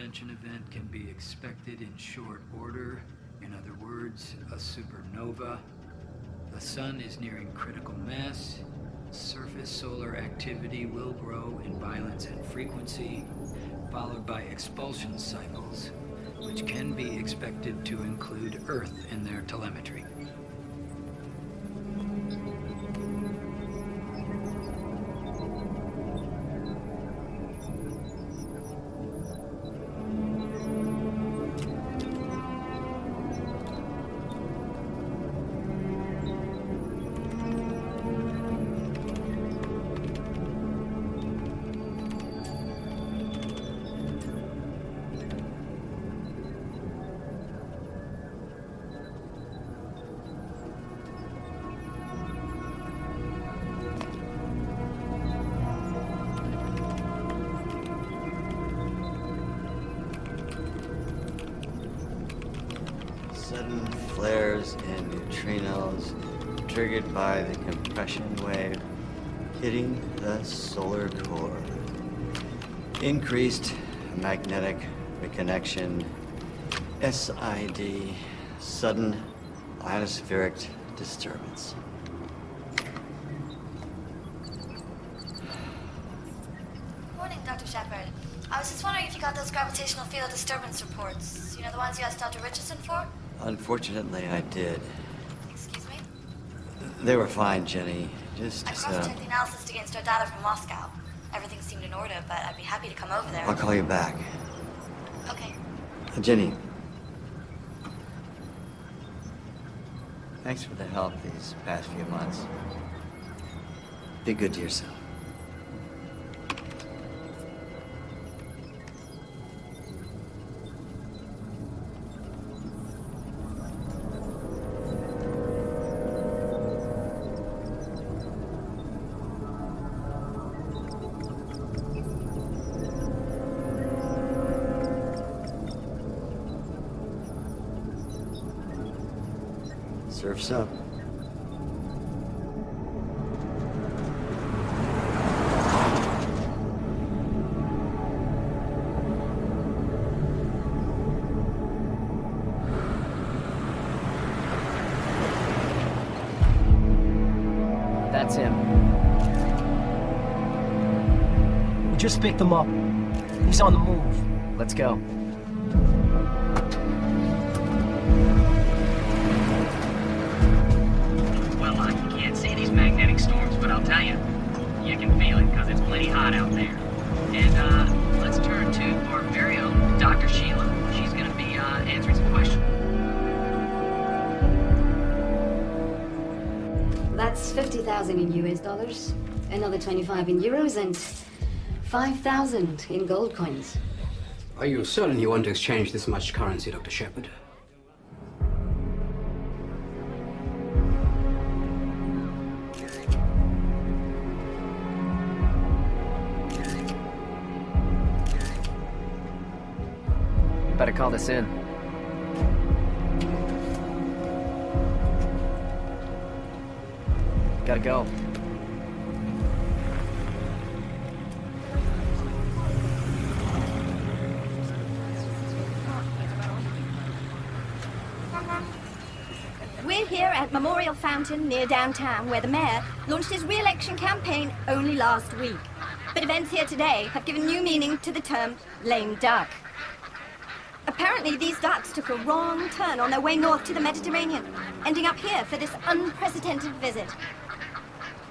ascension event can be expected in short order. In other words, a supernova. The sun is nearing critical mass. Surface solar activity will grow in violence and frequency, followed by expulsion cycles, which can be expected to include Earth in their telemetry. Sudden flares and neutrinos triggered by the compression wave hitting the solar core. Increased magnetic reconnection, SID, sudden ionospheric disturbance. Morning, Dr. Shepard. I was just wondering if you got those gravitational field disturbance reports. You know, the ones you asked Dr. Richardson for? Unfortunately, I did. Excuse me? They were fine, Jenny. I Just, cross-checked the analysis against our data from Moscow. Everything seemed in order, but I'd be happy to come over there. I'll call you back. Okay. Jenny. Thanks for the help these past few months. Be good to yourself. Surf's up. That's him. We just picked him up. He's on the move. Let's go. Magnetic storms, but I'll tell you, you can feel it because it's plenty hot out there. And let's turn to our very own Dr. Sheila. She's going to be answering some questions. That's 50,000 in US dollars, another 25 in euros, and 5,000 in gold coins. Are you certain you want to exchange this much currency, Dr. Shepard? Better call this in. Gotta go. We're here at Memorial Fountain near downtown, where the mayor launched his re-election campaign only last week. But events here today have given new meaning to the term lame duck. Apparently, these ducks took a wrong turn on their way north to the Mediterranean, ending up here for this unprecedented visit.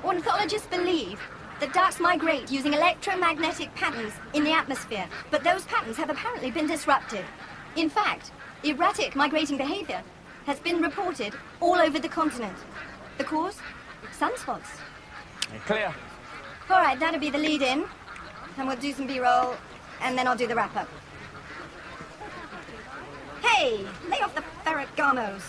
Ornithologists believe that ducks migrate using electromagnetic patterns in the atmosphere, but those patterns have apparently been disrupted. In fact, erratic migrating behavior has been reported all over the continent. The cause? Sunspots. Clear. All right, that'll be the lead-in, and we'll do some B-roll, and then I'll do the wrap-up. Hey, lay off the Ferragamos.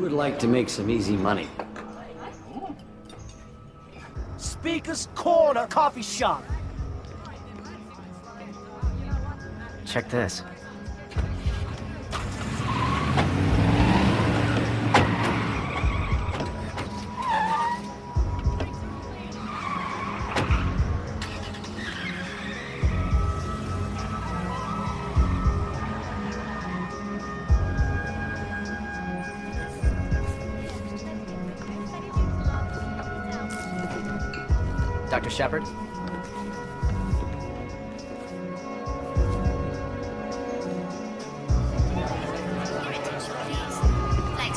would like to make some easy money? Speaker's Corner Coffee Shop. Check this. Dr. Shepard? Flights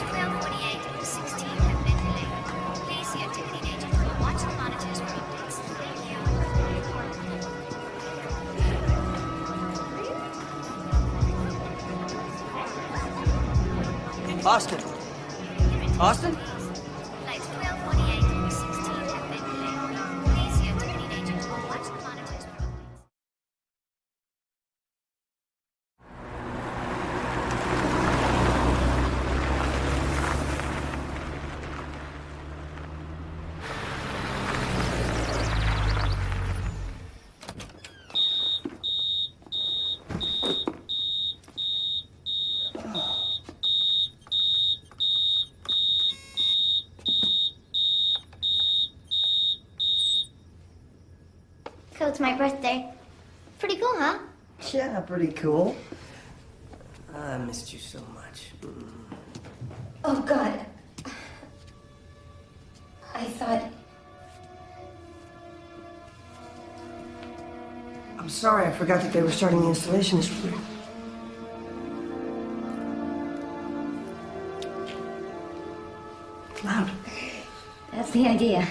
1248 and 16 have been delayed. Please see a ticketing agent or watch the monitors for updates. Thank you. Austin. Austin? Flights 1248 and 16 have been delayed. Please see a ticketing agent or watch the monitors for updates. So it's my birthday. Pretty cool, huh? Yeah, pretty cool. I missed you so much. Oh, God. I thought... I'm sorry, I forgot that they were starting the installation this week. Loud. That's the idea.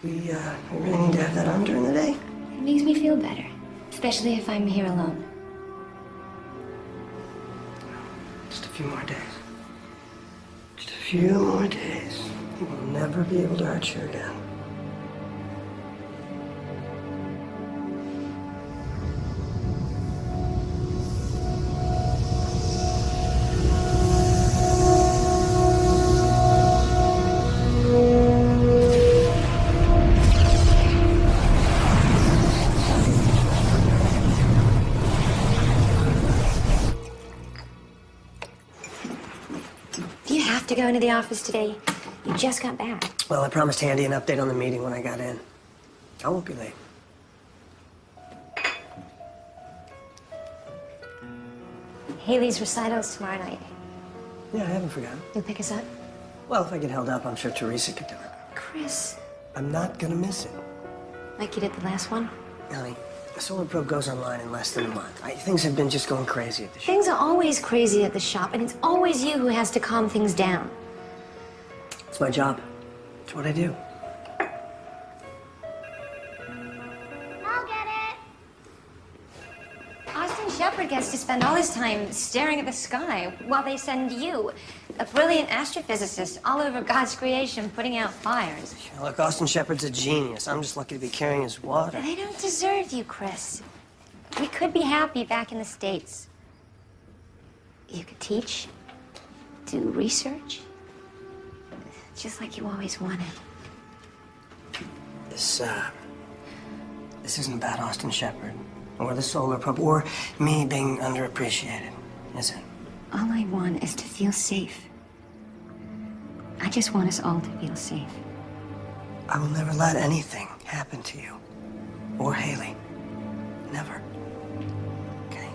We really need to have that on during the day. It makes me feel better. Especially if I'm here alone. Just a few more days. Just a few more days. He will never be able to hurt you again. Do you have to go into the office today? You just got back. Well, I promised Andy an update on the meeting when I got in. I won't be late. Haley's recital's tomorrow night. Yeah, I haven't forgotten. You'll pick us up? Well, if I get held up, I'm sure Teresa could do it. Chris. I'm not gonna miss it. Like you did the last one? Ellie, the solar probe goes online in less than a month. Things have been just going crazy at the shop. Things are always crazy at the shop, and it's always you who has to calm things down. It's my job. It's what I do. I'll get it. Austin Shepard gets to spend all his time staring at the sky while they send you, a brilliant astrophysicist, all over God's creation, putting out fires. Look, Austin Shepard's a genius. I'm just lucky to be carrying his water. They don't deserve you, Chris. We could be happy back in the States. You could teach, do research, just like you always wanted. This isn't about Austin Shepard, or the solar probe, or me being underappreciated, is it? All I want is to feel safe. I just want us all to feel safe. I will never let anything happen to you, or Haley. Never. Okay?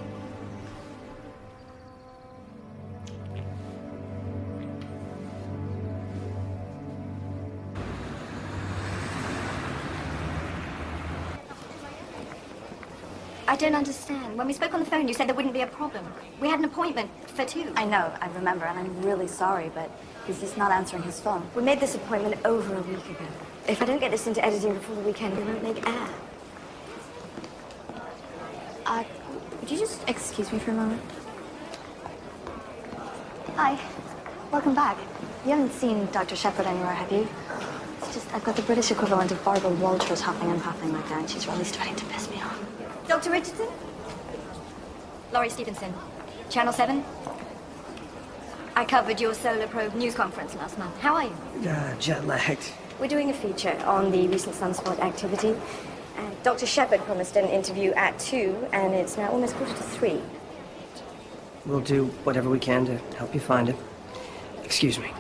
I don't understand. When we spoke on the phone, you said there wouldn't be a problem. We had an appointment for 2. I know, I remember, and I'm really sorry, but he's just not answering his phone. We made this appointment over a week ago. If I don't get this into editing before the weekend, we won't make air. Would you just excuse me for a moment? Hi. Welcome back. You haven't seen Dr. Shepard anywhere, have you? It's just, I've got the British equivalent of Barbara Walters hopping and popping like that, and she's really starting to piss me off. Dr. Richardson? Laurie Stevenson. Channel 7? I covered your Solar Probe news conference last month. How are you? Jet-lagged. We're doing a feature on the recent sunspot activity. Dr. Shepard promised an interview at 2, and it's now almost 2:45. We'll do whatever we can to help you find it. Excuse me.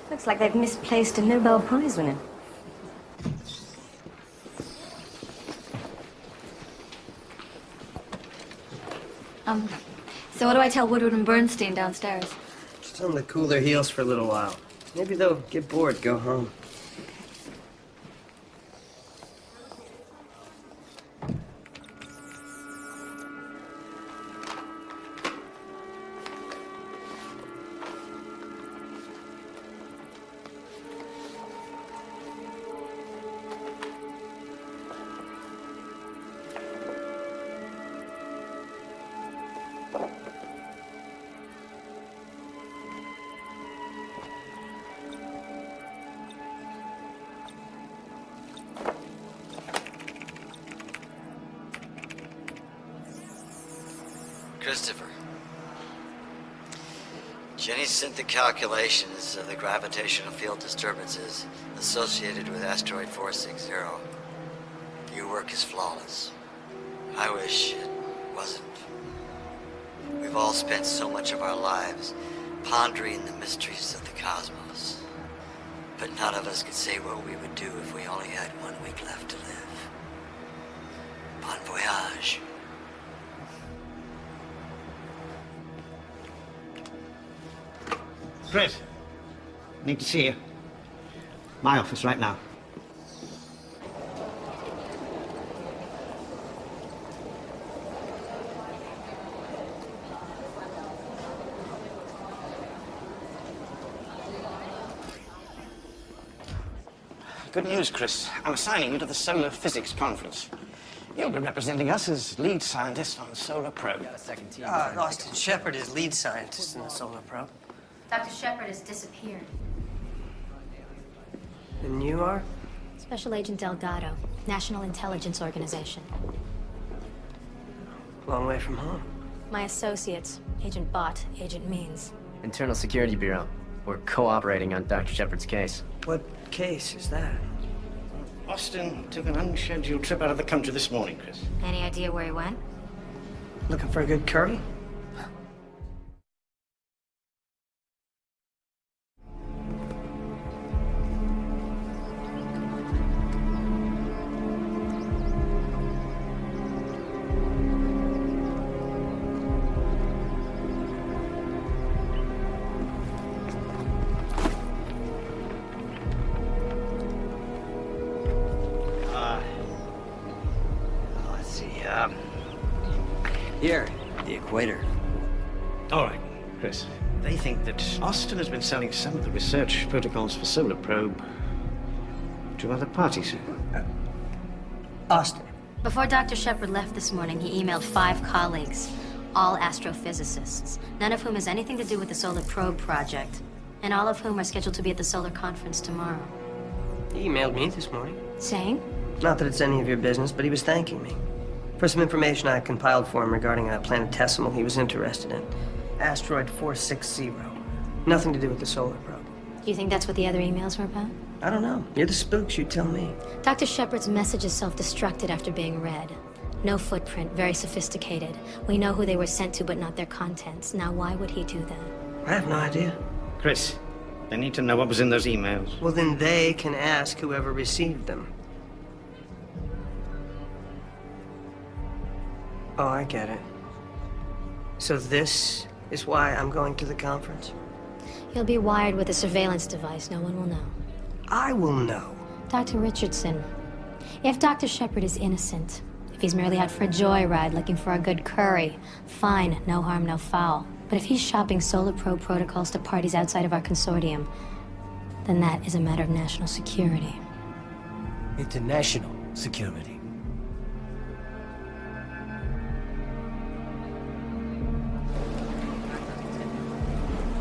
Looks like they've misplaced a Nobel Prize winner. So what do I tell Woodward and Bernstein downstairs? Just tell them to cool their heels for a little while. Maybe they'll get bored, go home. Christopher. Jenny sent the calculations of the gravitational field disturbances associated with asteroid 460. Your work is flawless. I wish it wasn't. We've all spent so much of our lives pondering the mysteries of the cosmos. But none of us could say what we would do if we only had 1 week left to live. Bon voyage. Chris, need to see you. My office right now. Good news, Chris. I'm assigning you to the Solar Physics Conference. You'll be representing us as lead scientist on the Solar Probe. Austin Shepard is lead scientist in the Solar Probe. Dr. Shepard has disappeared. And you are? Special Agent Delgado, National Intelligence Organization. Long way from home. My associates, Agent Bott, Agent Means. Internal Security Bureau. We're cooperating on Dr. Shepard's case. What case is that? Austin took an unscheduled trip out of the country this morning, Chris. Any idea where he went? Looking for a good curry? Here, the equator. All right, Chris. They think that Austin has been selling some of the research protocols for Solar Probe to other parties. Austin. Before Dr. Shepard left this morning, he emailed 5 colleagues, all astrophysicists, none of whom has anything to do with the Solar Probe project, and all of whom are scheduled to be at the Solar Conference tomorrow. He emailed me this morning. Saying? Not that it's any of your business, but he was thanking me for some information I compiled for him regarding a planetesimal he was interested in. Asteroid 460. Nothing to do with the Solar Probe. Do you think that's what the other emails were about? I don't know. You're the spooks, you tell me. Dr. Shepard's message is self-destructed after being read. No footprint, very sophisticated. We know who they were sent to, but not their contents. Now, why would he do that? I have no idea. Chris, they need to know what was in those emails. Well, then they can ask whoever received them. Oh, I get it. So this is why I'm going to the conference? He'll be wired with a surveillance device. No one will know. I will know. Dr. Richardson, if Dr. Shepard is innocent, if he's merely out for a joyride looking for a good curry, fine, no harm, no foul. But if he's shopping Solar Probe protocols to parties outside of our consortium, then that is a matter of national security. International security.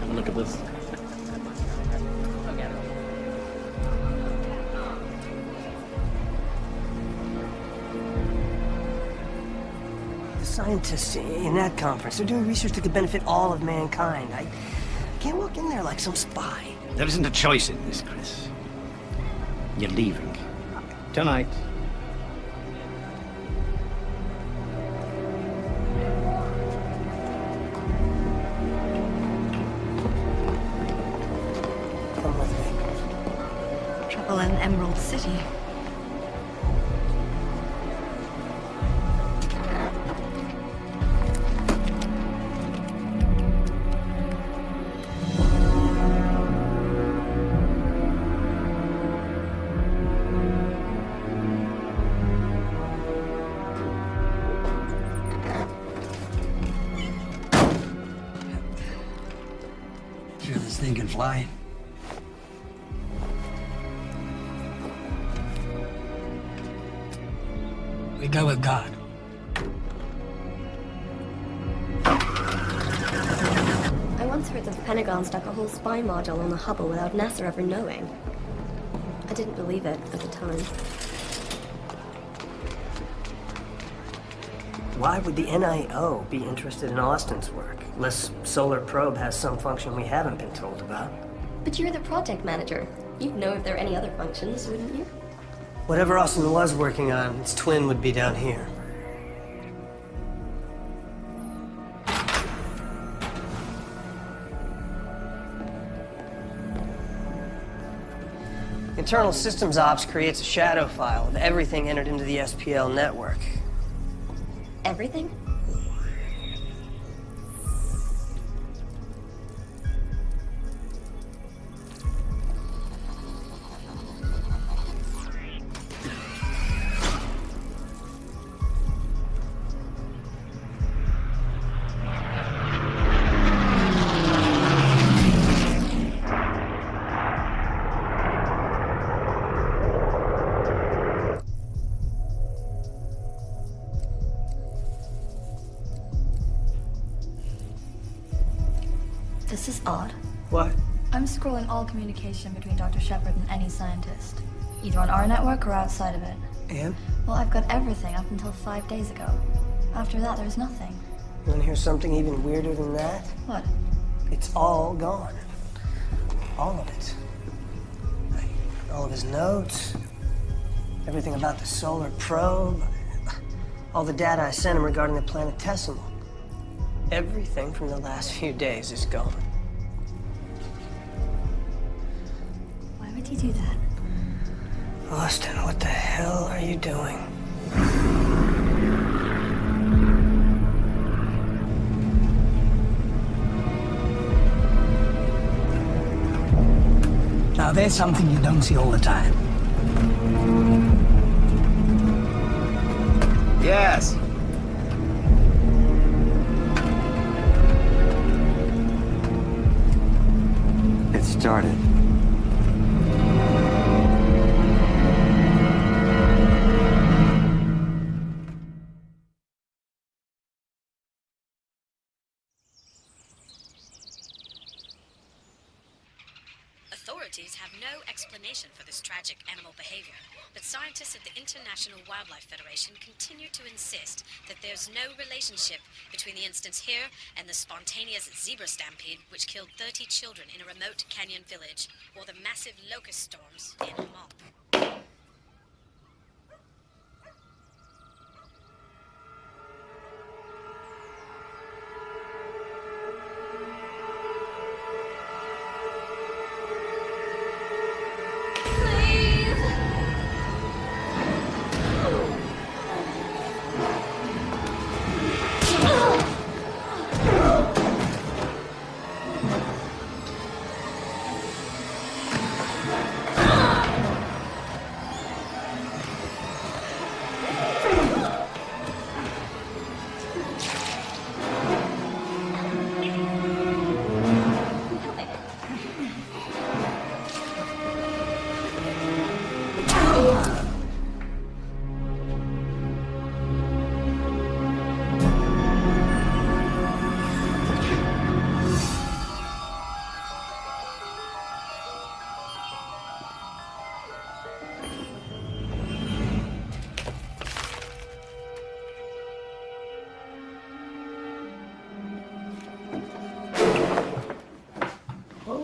Have a look at this. scientists in that conference. They're doing research that could benefit all of mankind. I can't walk in there like some spy. There isn't a choice in this, Chris. You're leaving. Tonight. Come with me. Trouble in Emerald City. Sure this thing can fly? We go with God. I once heard that the Pentagon stuck a whole spy module on the Hubble without NASA ever knowing. I didn't believe it at the time. Why would the NIO be interested in Austin's work? Unless Solar Probe has some function we haven't been told about. But you're the project manager. You'd know if there are any other functions, wouldn't you? Whatever Austin was working on, its twin would be down here. Internal Systems Ops creates a shadow file of everything entered into the SPL network. Everything? This is odd. What? I'm scrolling all communication between Dr. Shepard and any scientist, either on our network or outside of it. And? Well, I've got everything up until 5 days ago. After that, there's nothing. You want to hear something even weirder than that? What? It's all gone. All of it. All of his notes, everything about the solar probe, all the data I sent him regarding the planetesimal. Everything from the last few days is gone. Why would you do that? Austin, what the hell are you doing? Now, there's something you don't see all the time. Yes. It started. Authorities have no explanation for this tragic animal behavior, but scientists at the International Wildlife Federation continue to insist that there's no relationship between the instance here and the spontaneous zebra stampede which killed 30 children in a remote canyon village, or the massive locust storms in Mop.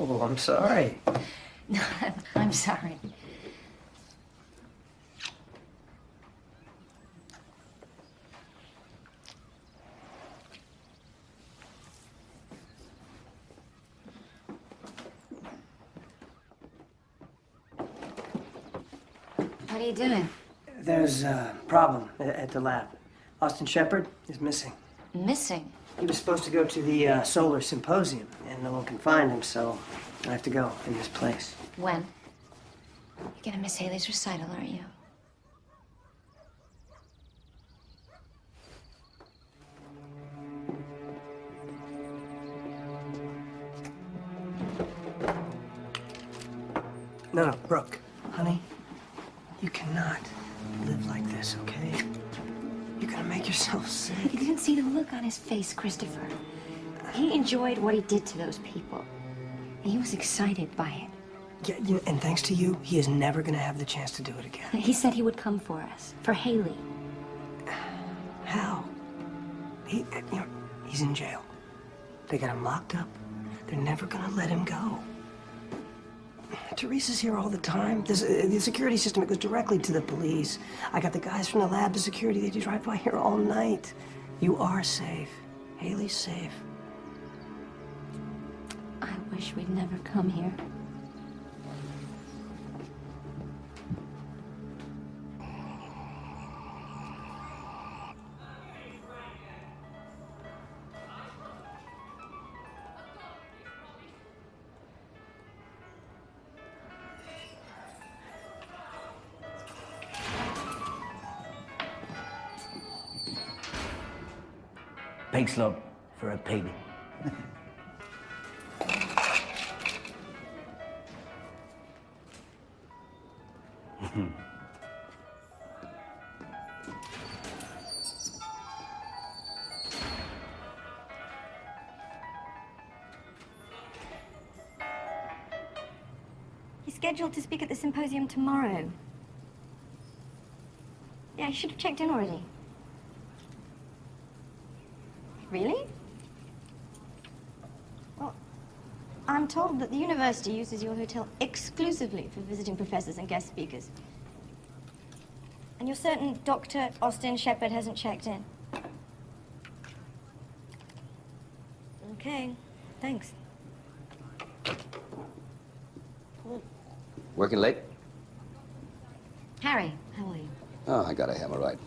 Oh, I'm sorry. No, I'm sorry. What are you doing? There's a problem at the lab. Austin Shepard is missing. Missing? He was supposed to go to the solar symposium, and no one can find him, so I have to go in his place. When? You're gonna miss Haley's recital, aren't you? No, Brooke, honey, you cannot live like this, okay? You're gonna make yourself sick. You didn't see the look on his face, Christopher. He enjoyed what he did to those people. And he was excited by it. Yeah, and thanks to you, he is never gonna have the chance to do it again. He said he would come for us, for Haley. How? He's in jail. They got him locked up. They're never gonna let him go. Teresa's here all the time. The security system, it goes directly to the police. I got the guys from the lab, the security, they drive by here all night. You are safe. Haley's safe. I wish we'd never come here. Pig slug for a pig. He's scheduled to speak at the symposium tomorrow. Yeah, he should have checked in already. Really? Well, I'm told that the university uses your hotel exclusively for visiting professors and guest speakers. And you're certain Dr. Austin Shepard hasn't checked in? Okay, thanks. Working late? Harry, how are you? Oh, I got a hemorrhoid.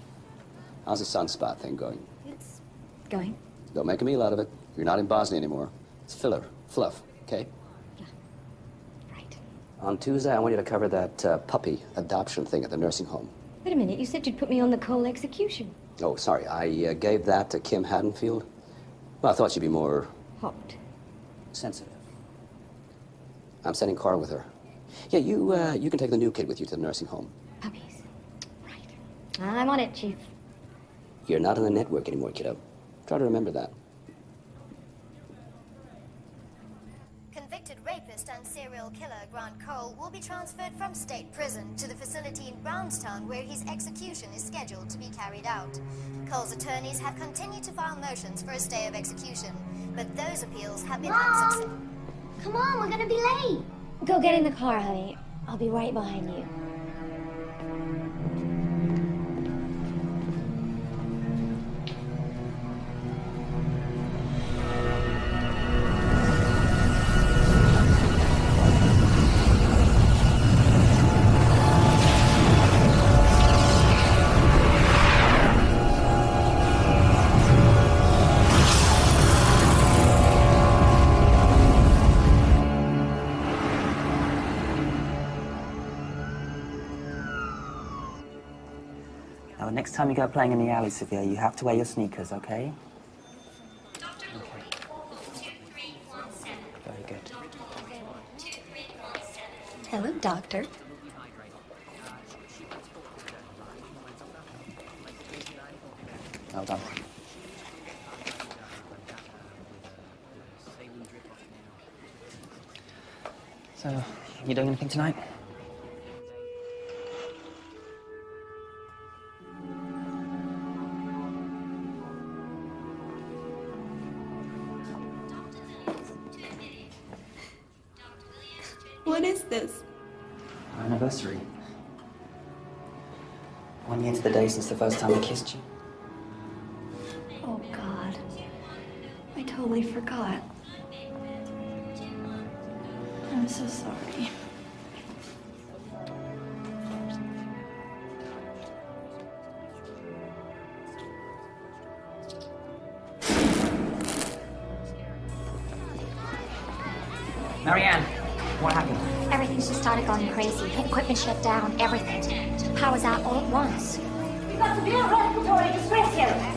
How's the sunspot thing going? It's going. Don't make a meal out of it. You're not in Bosnia anymore. It's filler, fluff, okay? Yeah. Right. On Tuesday, I want you to cover that puppy adoption thing at the nursing home. Wait a minute, you said you'd put me on the Cole execution. Oh, sorry. I gave that to Kim Haddonfield. Well, I thought she'd be more... Hot. sensitive. I'm sending Carl with her. Yeah, you can take the new kid with you to the nursing home. Puppies. Right. I'm on it, Chief. You're not on the network anymore, kiddo. Try to remember that. Convicted rapist and serial killer Grant Cole will be transferred from state prison to the facility in Brownstown where his execution is scheduled to be carried out. Cole's attorneys have continued to file motions for a stay of execution, but those appeals have been unsuccessful. Come on, we're gonna be late. Go get in the car, honey. I'll be right behind you. Now, next time you go playing in the alley, Sophia, you have to wear your sneakers, okay? Very good. Hello, Doctor. Well done. So, you doing anything tonight? What is this? Our anniversary. 1 year to the day since the first time I kissed you. Oh, God. I totally forgot. I'm so sorry. Marianne, what happened? Everything's just started going crazy. Equipment shut down, everything. Power's out all at once. We've got severe respiratory distress here.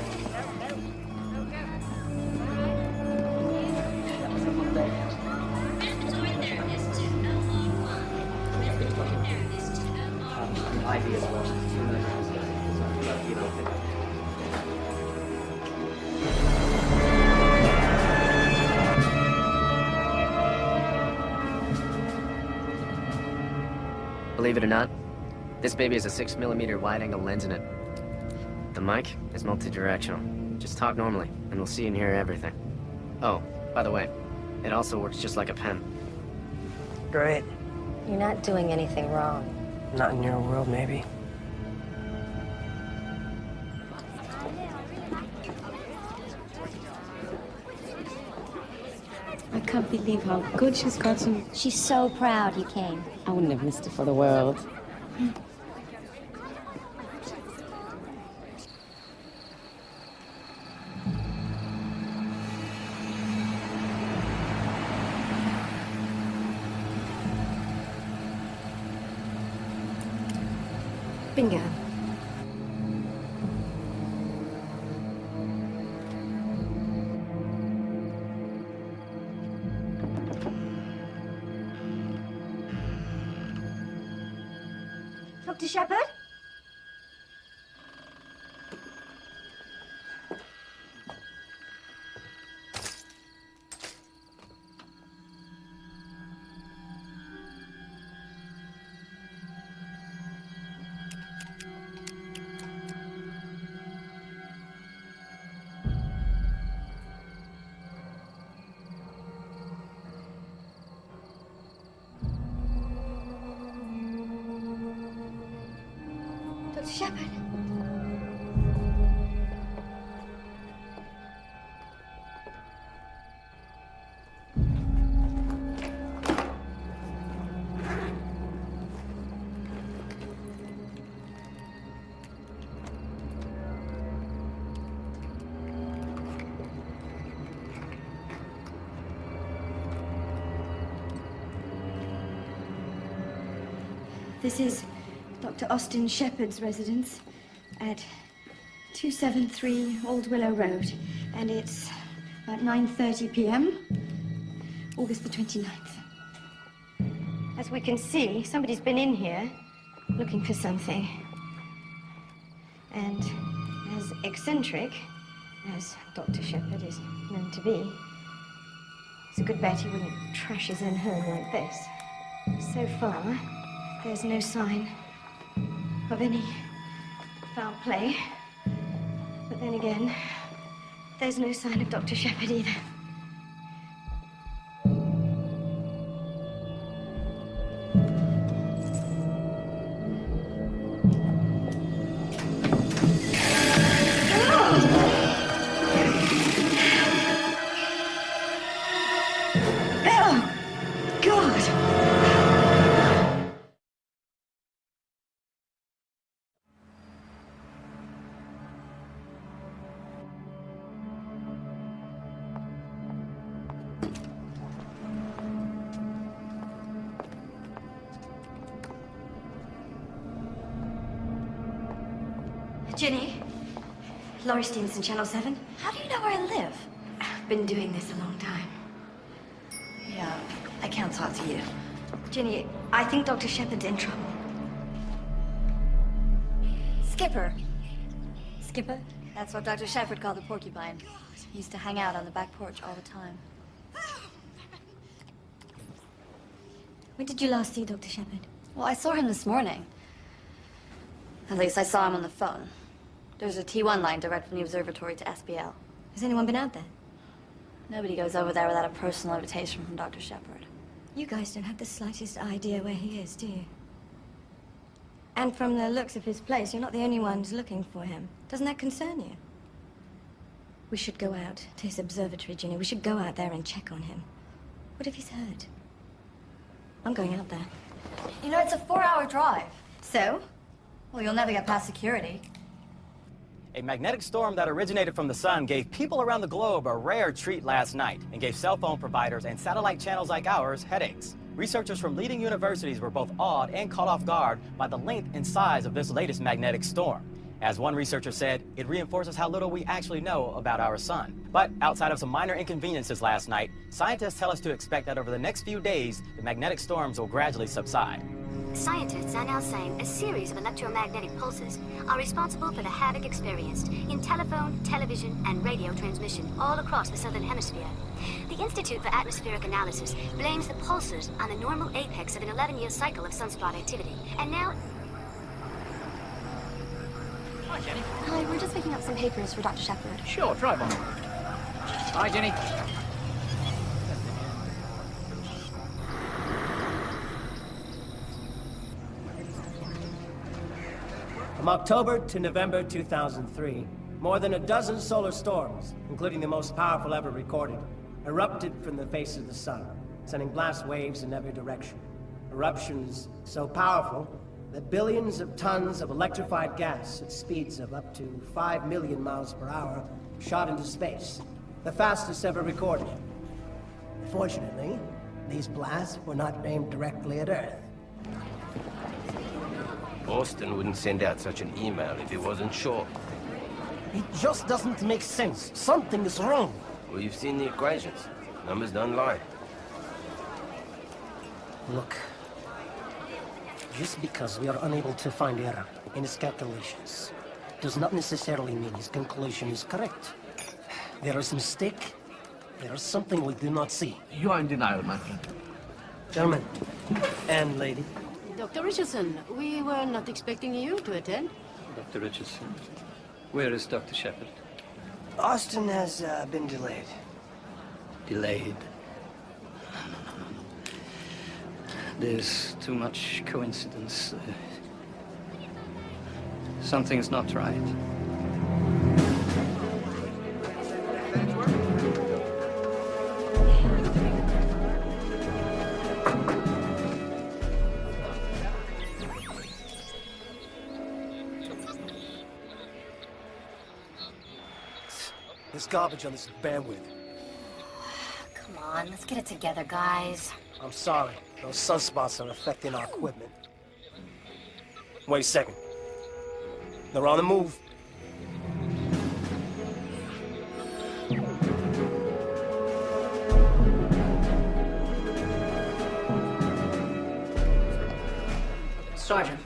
Believe it or not, this baby has a 6mm wide-angle lens in it. The mic is multi-directional. Just talk normally, and we'll see and hear everything. Oh, by the way, it also works just like a pen. Great. You're not doing anything wrong. Not in your world, maybe. I can't believe how good she's gotten. She's so proud you came. I wouldn't have missed it for the world. Bingo. Dr. Shepherd? Dr. Shepherd? This is Dr. Austin Shepherd's residence at 273 Old Willow Road, and it's about 9:30 p.m., August the 29th. As we can see, somebody's been in here looking for something. And as eccentric as Dr. Shepherd is known to be, it's a good bet he wouldn't trash his own home like this. So far, there's no sign of any foul play. But then again, there's no sign of Dr. Shepherd either. Ginny, Laurie Stevenson, Channel 7. How do you know where I live? I've been doing this a long time. Yeah, I can't talk to you. Ginny, I think Dr. Shepherd's in trouble. Skipper. Skipper? That's what Dr. Shepherd called the porcupine. He used to hang out on the back porch all the time. When did you last see Dr. Shepherd? Well, I saw him this morning. At least I saw him on the phone. There's a T1 line direct from the observatory to SBL. Has anyone been out there? Nobody goes over there without a personal invitation from Dr. Shepherd. You guys don't have the slightest idea where he is, do you? And from the looks of his place, you're not the only ones looking for him. Doesn't that concern you? We should go out to his observatory, Ginny. We should go out there and check on him. What if he's hurt? I'm going out there. You know, it's a 4-hour drive. So? Well, you'll never get past security. A magnetic storm that originated from the sun gave people around the globe a rare treat last night and gave cell phone providers and satellite channels like ours headaches. Researchers from leading universities were both awed and caught off guard by the length and size of this latest magnetic storm. As one researcher said, it reinforces how little we actually know about our sun. But outside of some minor inconveniences last night, scientists tell us to expect that over the next few days, the magnetic storms will gradually subside. Scientists are now saying a series of electromagnetic pulses are responsible for the havoc experienced in telephone, television, and radio transmission all across the southern hemisphere. The Institute for Atmospheric Analysis blames the pulsars on the normal apex of an 11-year cycle of sunspot activity. And now... Hi, Jenny. Hi, we're just picking up some papers for Dr. Shepard. Sure, drive on. Hi, Jenny. From October to November 2003, more than a dozen solar storms, including the most powerful ever recorded, erupted from the face of the sun, sending blast waves in every direction. Eruptions so powerful that billions of tons of electrified gas at speeds of up to 5 million miles per hour shot into space, the fastest ever recorded. Fortunately, these blasts were not aimed directly at Earth. Austin wouldn't send out such an email if he wasn't sure. It just doesn't make sense. Something is wrong. Well, you've seen the equations. Numbers don't lie. Look, just because we are unable to find error in his calculations does not necessarily mean his conclusion is correct. There is a mistake. There is something we do not see. You are in denial, my friend. Gentlemen, and lady. Dr. Richardson, we were not expecting you to attend. Dr. Richardson, where is Dr. Shepard? Austin has been delayed. Delayed? There's too much coincidence. Something's not right. There's garbage on this bandwidth. Come on, let's get it together, guys. I'm sorry. Those sunspots are affecting our equipment. Wait a second. They're on the move. Sergeant,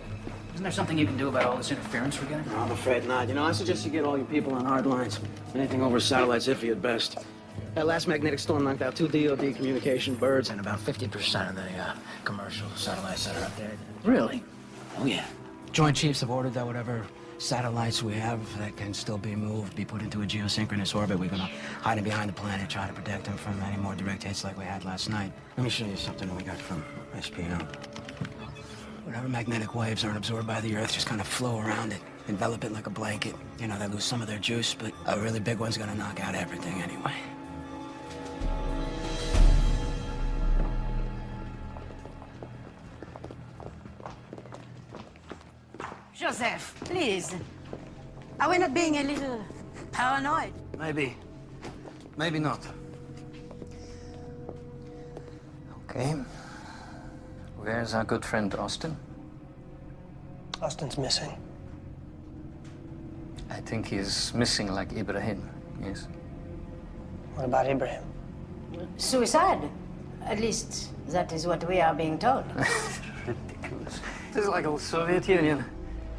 isn't there something you can do about all this interference we're getting? No, I'm afraid not. You know, I suggest you get all your people on hard lines. Anything over satellite's iffy at best. That last magnetic storm knocked out 2 DoD communication birds and about 50% of the commercial satellites that are up there. Really? Oh, yeah. Joint Chiefs have ordered that whatever satellites we have that can still be moved be put into a geosynchronous orbit. We're gonna hide them behind the planet, try to protect them from any more direct hits like we had last night. Let me show you something we got from SPO. Whatever magnetic waves aren't absorbed by the Earth just kind of flow around it, envelop it like a blanket. You know, they lose some of their juice, but a really big one's gonna knock out everything anyway. Joseph, please. Are we not being a little paranoid? Maybe. Maybe not. Okay. Where's our good friend Austin? Austin's missing. I think he's missing like Ibrahim, yes. What about Ibrahim? Suicide. At least, that is what we are being told. Ridiculous. This is like old Soviet Union.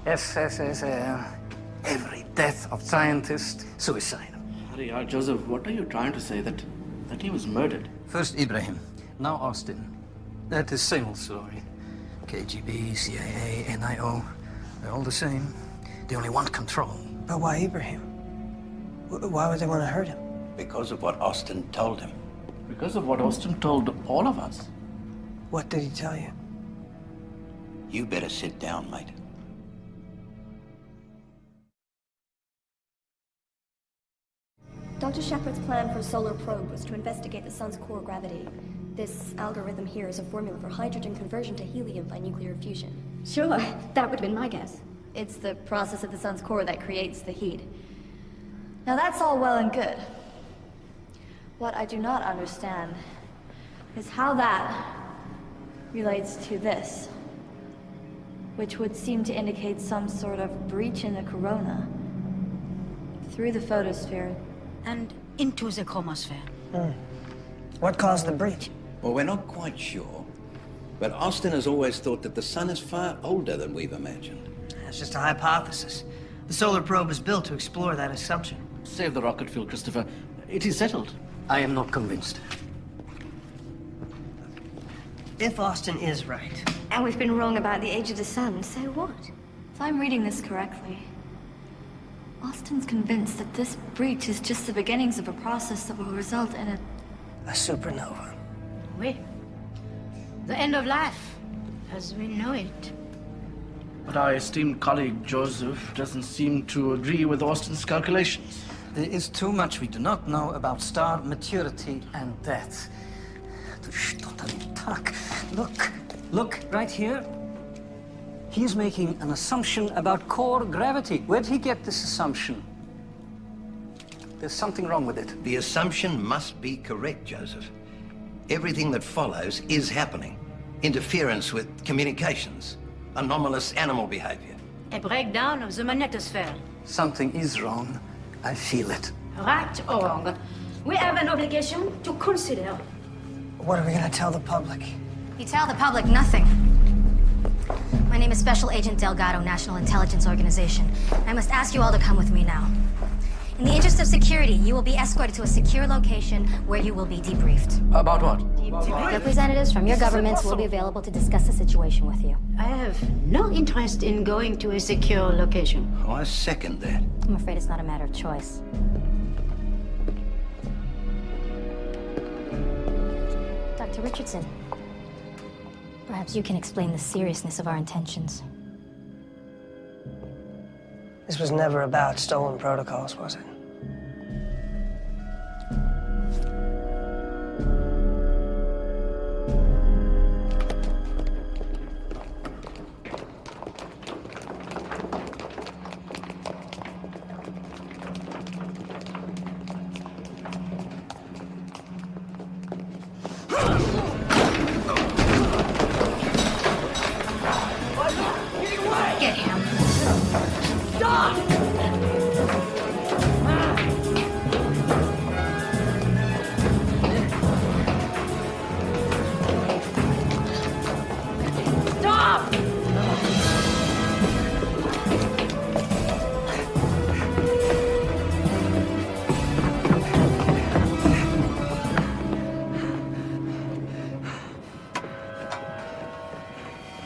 SSSR. Every death of scientist, suicide. Joseph, what are you trying to say? That he was murdered? First Ibrahim, now Austin. That is same old story. KGB, CIA, NIO, they're all the same. They only want control. But why Ibrahim? Why would they want to hurt him? Because of what Austin told him. Because of what Austin told all of us. What did he tell you? You better sit down, mate. Dr. Shepard's plan for a solar probe was to investigate the sun's core gravity. This algorithm here is a formula for hydrogen conversion to helium by nuclear fusion. Sure, that would have been my guess. It's the process of the sun's core that creates the heat. Now that's all well and good. What I do not understand is how that relates to this, which would seem to indicate some sort of breach in the corona through the photosphere and into the chromosphere. What caused the breach? Well, we're not quite sure, but Austin has always thought that the sun is far older than we've imagined. That's just a hypothesis. The solar probe was built to explore that assumption. Save the rocket fuel, Christopher. It is settled. I am not convinced. If Austin is right... And we've been wrong about the age of the sun, so what? If I'm reading this correctly, Austin's convinced that this breach is just the beginnings of a process that will result in a supernova. Oui. The end of life, as we know it. But our esteemed colleague Joseph doesn't seem to agree with Austin's calculations. There is too much we do not know about star maturity and death. Look, right here. He's making an assumption about core gravity. Where did he get this assumption? There's something wrong with it. The assumption must be correct, Joseph. Everything that follows is happening. Interference with communications, anomalous animal behavior. A breakdown of the magnetosphere. Something is wrong. I feel it. Right or wrong, we have an obligation to consider. What are we gonna tell the public? You tell the public nothing. My name is Special Agent Delgado, National Intelligence Organization. I must ask you all to come with me now. In the interest of security, you will be escorted to a secure location where you will be debriefed. About what? Representatives from your governments will be available to discuss the situation with you. I have no interest in going to a secure location. Oh, I second that. I'm afraid it's not a matter of choice. Dr. Richardson, perhaps you can explain the seriousness of our intentions. This was never about stolen protocols, was it? Get him.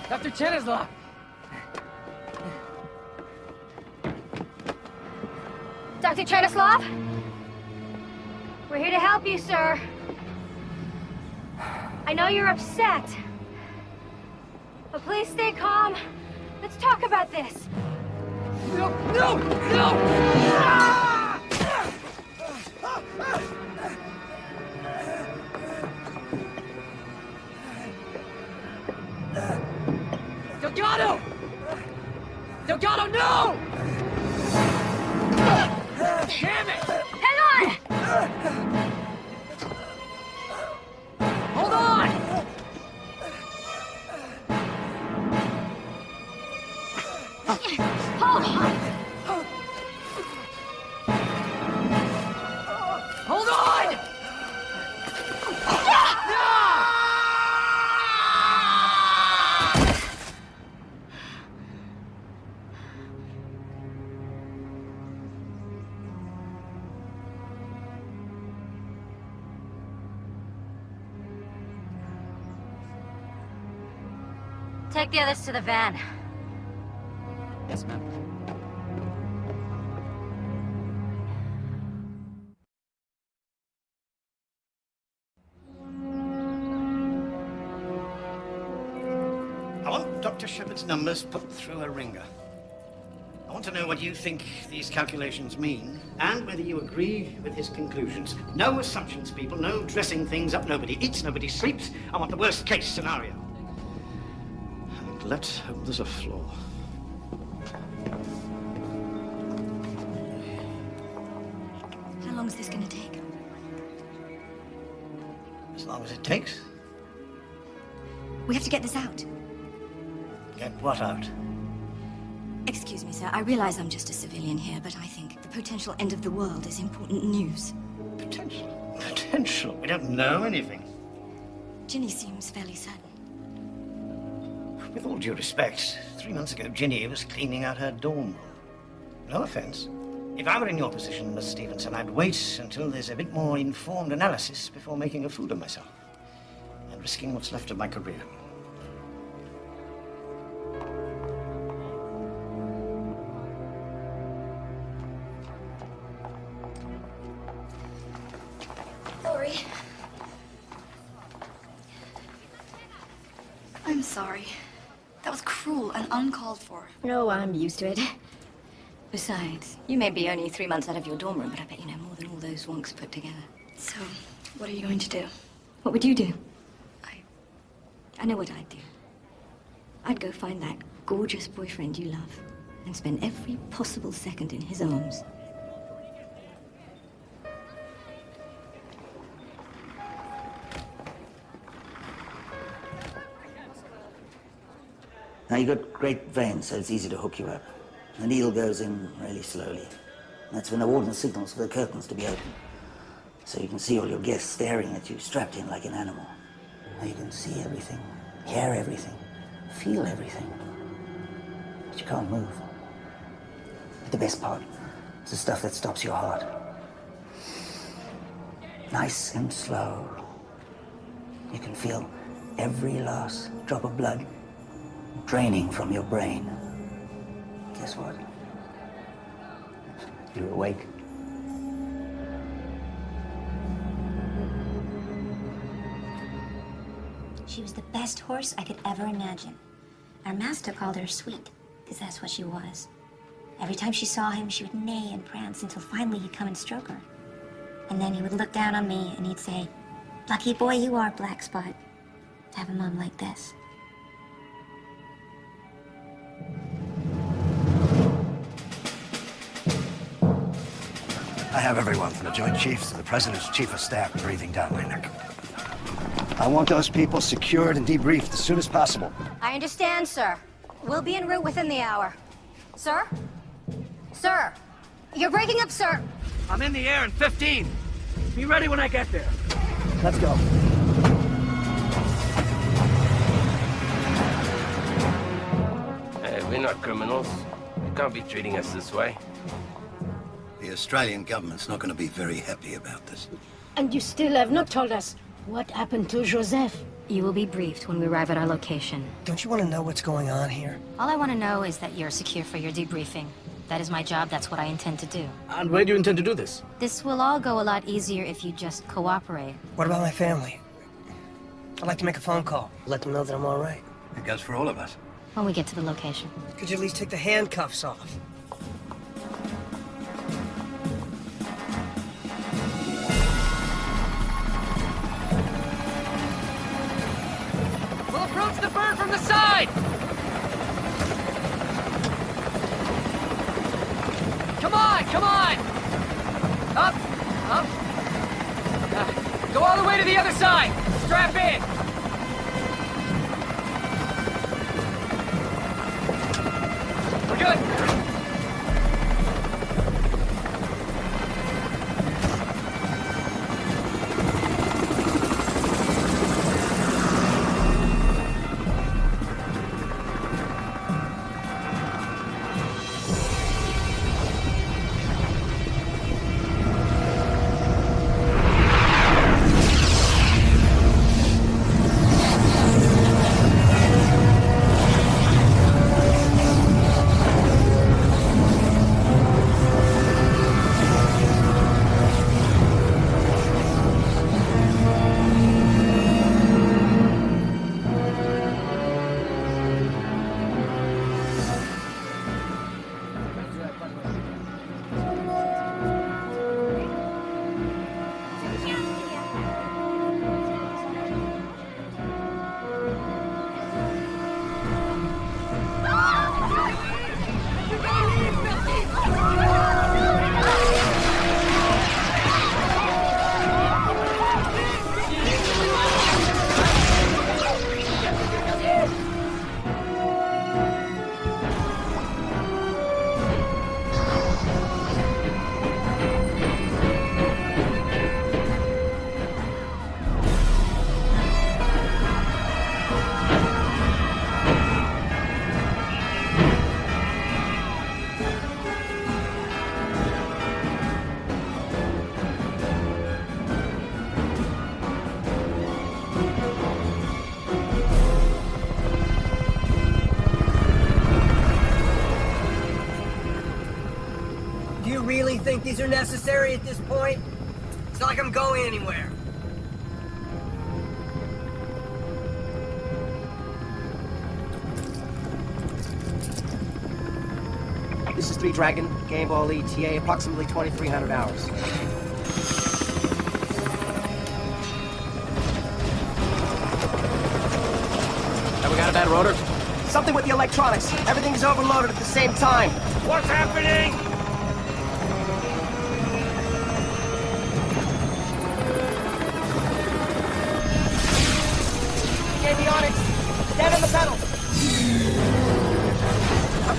Dr. Cherislav! Dr. Cherislav? We're here to help you, sir. I know you're upset. But please stay calm. Let's talk about this. No! No! No! Delgado! Delgado, no! Damn it! Hang on! Hold on! Hold on! Hold on! Take the others to the van. Yes, ma'am. Dr. Shepard's numbers put through a ringer. I want to know what you think these calculations mean, and whether you agree with his conclusions. No assumptions, people. No dressing things up. Nobody eats, nobody sleeps. I want the worst-case scenario. And let's hope there's a flaw. How long is this going to take? As long as it takes. We have to get this out. Get what out? Excuse me, sir. I realize I'm just a civilian here, but I think the potential end of the world is important news. Potential? Potential? We don't know anything. Ginny seems fairly certain. With all due respect, 3 months ago, Ginny was cleaning out her dorm room. No offense. If I were in your position, Miss Stevenson, I'd wait until there's a bit more informed analysis before making a fool of myself and risking what's left of my career. Sorry. I'm sorry. That was cruel and uncalled for. No, I'm used to it. Besides, you may be only 3 months out of your dorm room, but I bet you know more than all those wonks put together. So, what are you going to do? What would you do? I know what I'd do. I'd go find that gorgeous boyfriend you love and spend every possible second in his arms. Now, you've got great veins, so it's easy to hook you up. The needle goes in really slowly. That's when the warden signals for the curtains to be open. So you can see all your guests staring at you, strapped in like an animal. Now you can see everything, hear everything, feel everything. But you can't move. But the best part is the stuff that stops your heart. Nice and slow. You can feel every last drop of blood draining from your brain. Guess what? You're awake. She was the best horse I could ever imagine. Our master called her Sweet, because that's what she was. Every time she saw him, she would neigh and prance until finally he'd come and stroke her. And then he would look down on me and he'd say, "Lucky boy you are, Black Spot, to have a mom like this." I have everyone from the Joint Chiefs to the President's Chief of Staff breathing down my neck. I want those people secured and debriefed as soon as possible. I understand, sir. We'll be en route within the hour. Sir? Sir! You're breaking up, sir! I'm in the air in 15. Be ready when I get there. Let's go. Hey, we're not criminals. You can't be treating us this way. The Australian government's not going to be very happy about this. And you still have not told us what happened to Joseph. You will be briefed when we arrive at our location. Don't you want to know what's going on here? All I want to know is that you're secure for your debriefing. That is my job, that's what I intend to do. And where do you intend to do this? This will all go a lot easier if you just cooperate. What about my family? I'd like to make a phone call. Let them know that I'm all right. It goes for all of us. When we get to the location. Could you at least take the handcuffs off? We'll approach the bird from the side! Come on, come on! Up, up. Go all the way to the other side! Strap in! We're good! really think these are necessary at this point? It's not like I'm going anywhere. This is 3 Dragon, Game Ball ETA, approximately 2,300 hours. Have we got a bad rotor? Something with the electronics. Everything's overloaded at the same time. What's happening? Avionics, stand on the pedal.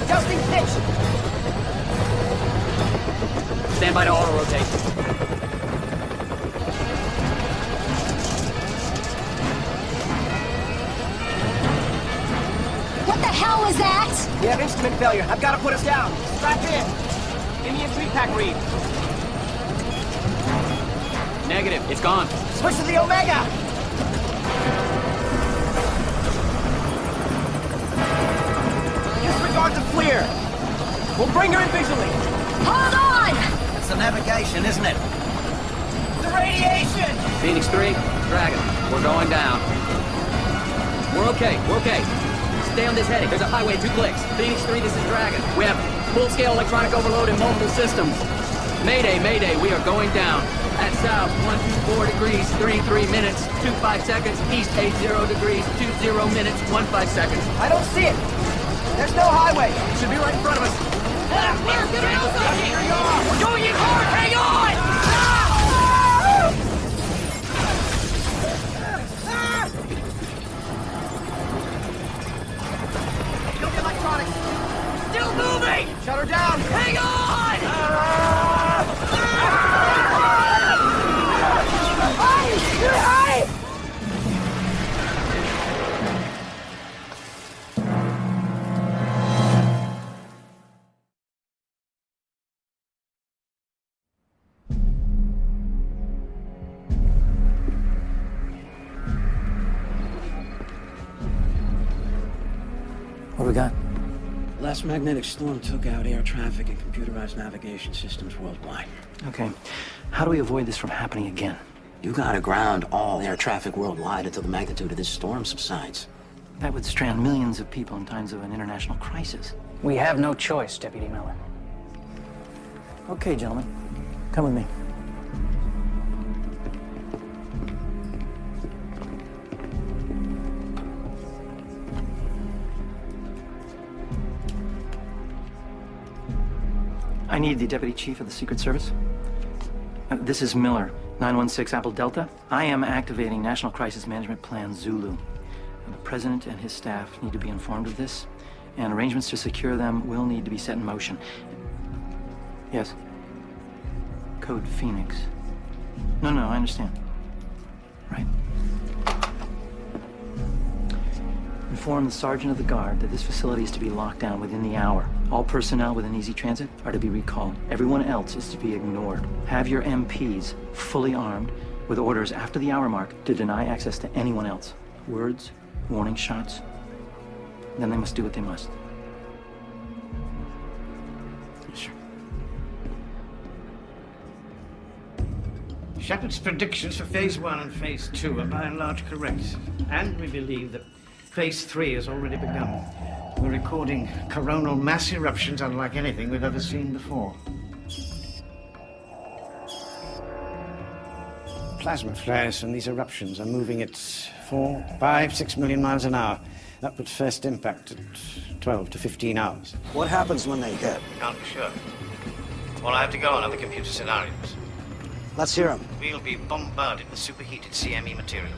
Adjusting pitch. Stand by to auto-rotate. What the hell was that? We have instrument failure. I've got to put us down. Strap in. Give me a 3-pack read. Negative. It's gone. Switch to the Omega. Disregard the FLIR. We'll bring her in visually. Hold on! It's the navigation, isn't it? The radiation! Phoenix 3, Dragon. We're going down. We're okay. We're okay. Stay on this heading. There's a highway 2 clicks. Phoenix 3, this is Dragon. We have full-scale electronic overload in multiple systems. Mayday, mayday, we are going down. At south, 124 degrees, 33 minutes, 25 seconds. East, 80 degrees, 20 minutes, 15 seconds. I don't see it. There's no highway. It should be right in front of us. We're going in hard! Hang on! Kill the electronics. Still moving! Shut her down. Hang on! What we got? Last magnetic storm took out air traffic and computerized navigation systems worldwide. Okay. How do we avoid this from happening again? You gotta ground all air traffic worldwide until the magnitude of this storm subsides. That would strand millions of people in times of an international crisis. We have no choice, Deputy Miller. Okay, gentlemen. Come with me. I need the Deputy Chief of the Secret Service. This is Miller, 916 Apple Delta. I am activating National Crisis Management Plan Zulu. The President and his staff need to be informed of this, and arrangements to secure them will need to be set in motion. Yes. Code Phoenix. No, I understand. Right. Inform the Sergeant of the Guard that this facility is to be locked down within the hour. All personnel within Easy Transit are to be recalled. Everyone else is to be ignored. Have your MPs fully armed with orders after the hour mark to deny access to anyone else. Words, warning shots, then they must do what they must. Sure. Shepard's predictions for Phase 1 and Phase 2 are by and large correct. And we believe that Phase 3 has already begun. We're recording coronal mass eruptions unlike anything we've ever seen before. Plasma flares from these eruptions are moving at 4, 5, 6 million miles an hour. Upward first impact at 12 to 15 hours. What happens when they hit? Can't be sure. All I have to go on are the computer scenarios. Let's hear them. We'll be bombarded with superheated CME material.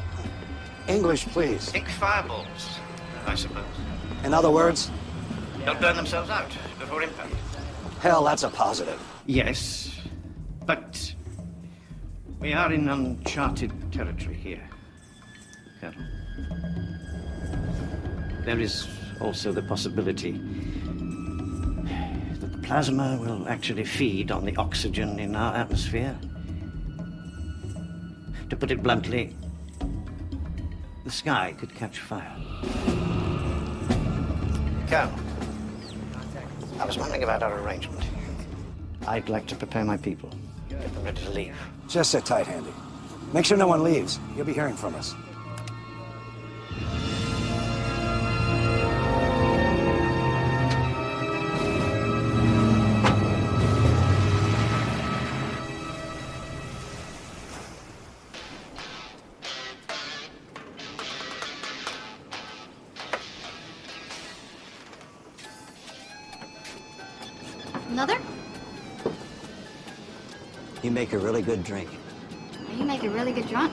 English, please. Think fireballs, I suppose. In other words? They'll burn themselves out before impact. Hell, that's a positive. Yes, but we are in uncharted territory here, Colonel. There is also the possibility that the plasma will actually feed on the oxygen in our atmosphere. To put it bluntly, the sky could catch fire. Colonel, I was wondering about our arrangement. I'd like to prepare my people. Get them ready to leave. Just sit tight, Handy. Make sure no one leaves. You'll be hearing from us. Another? You make a really good drink. You make a really good drunk.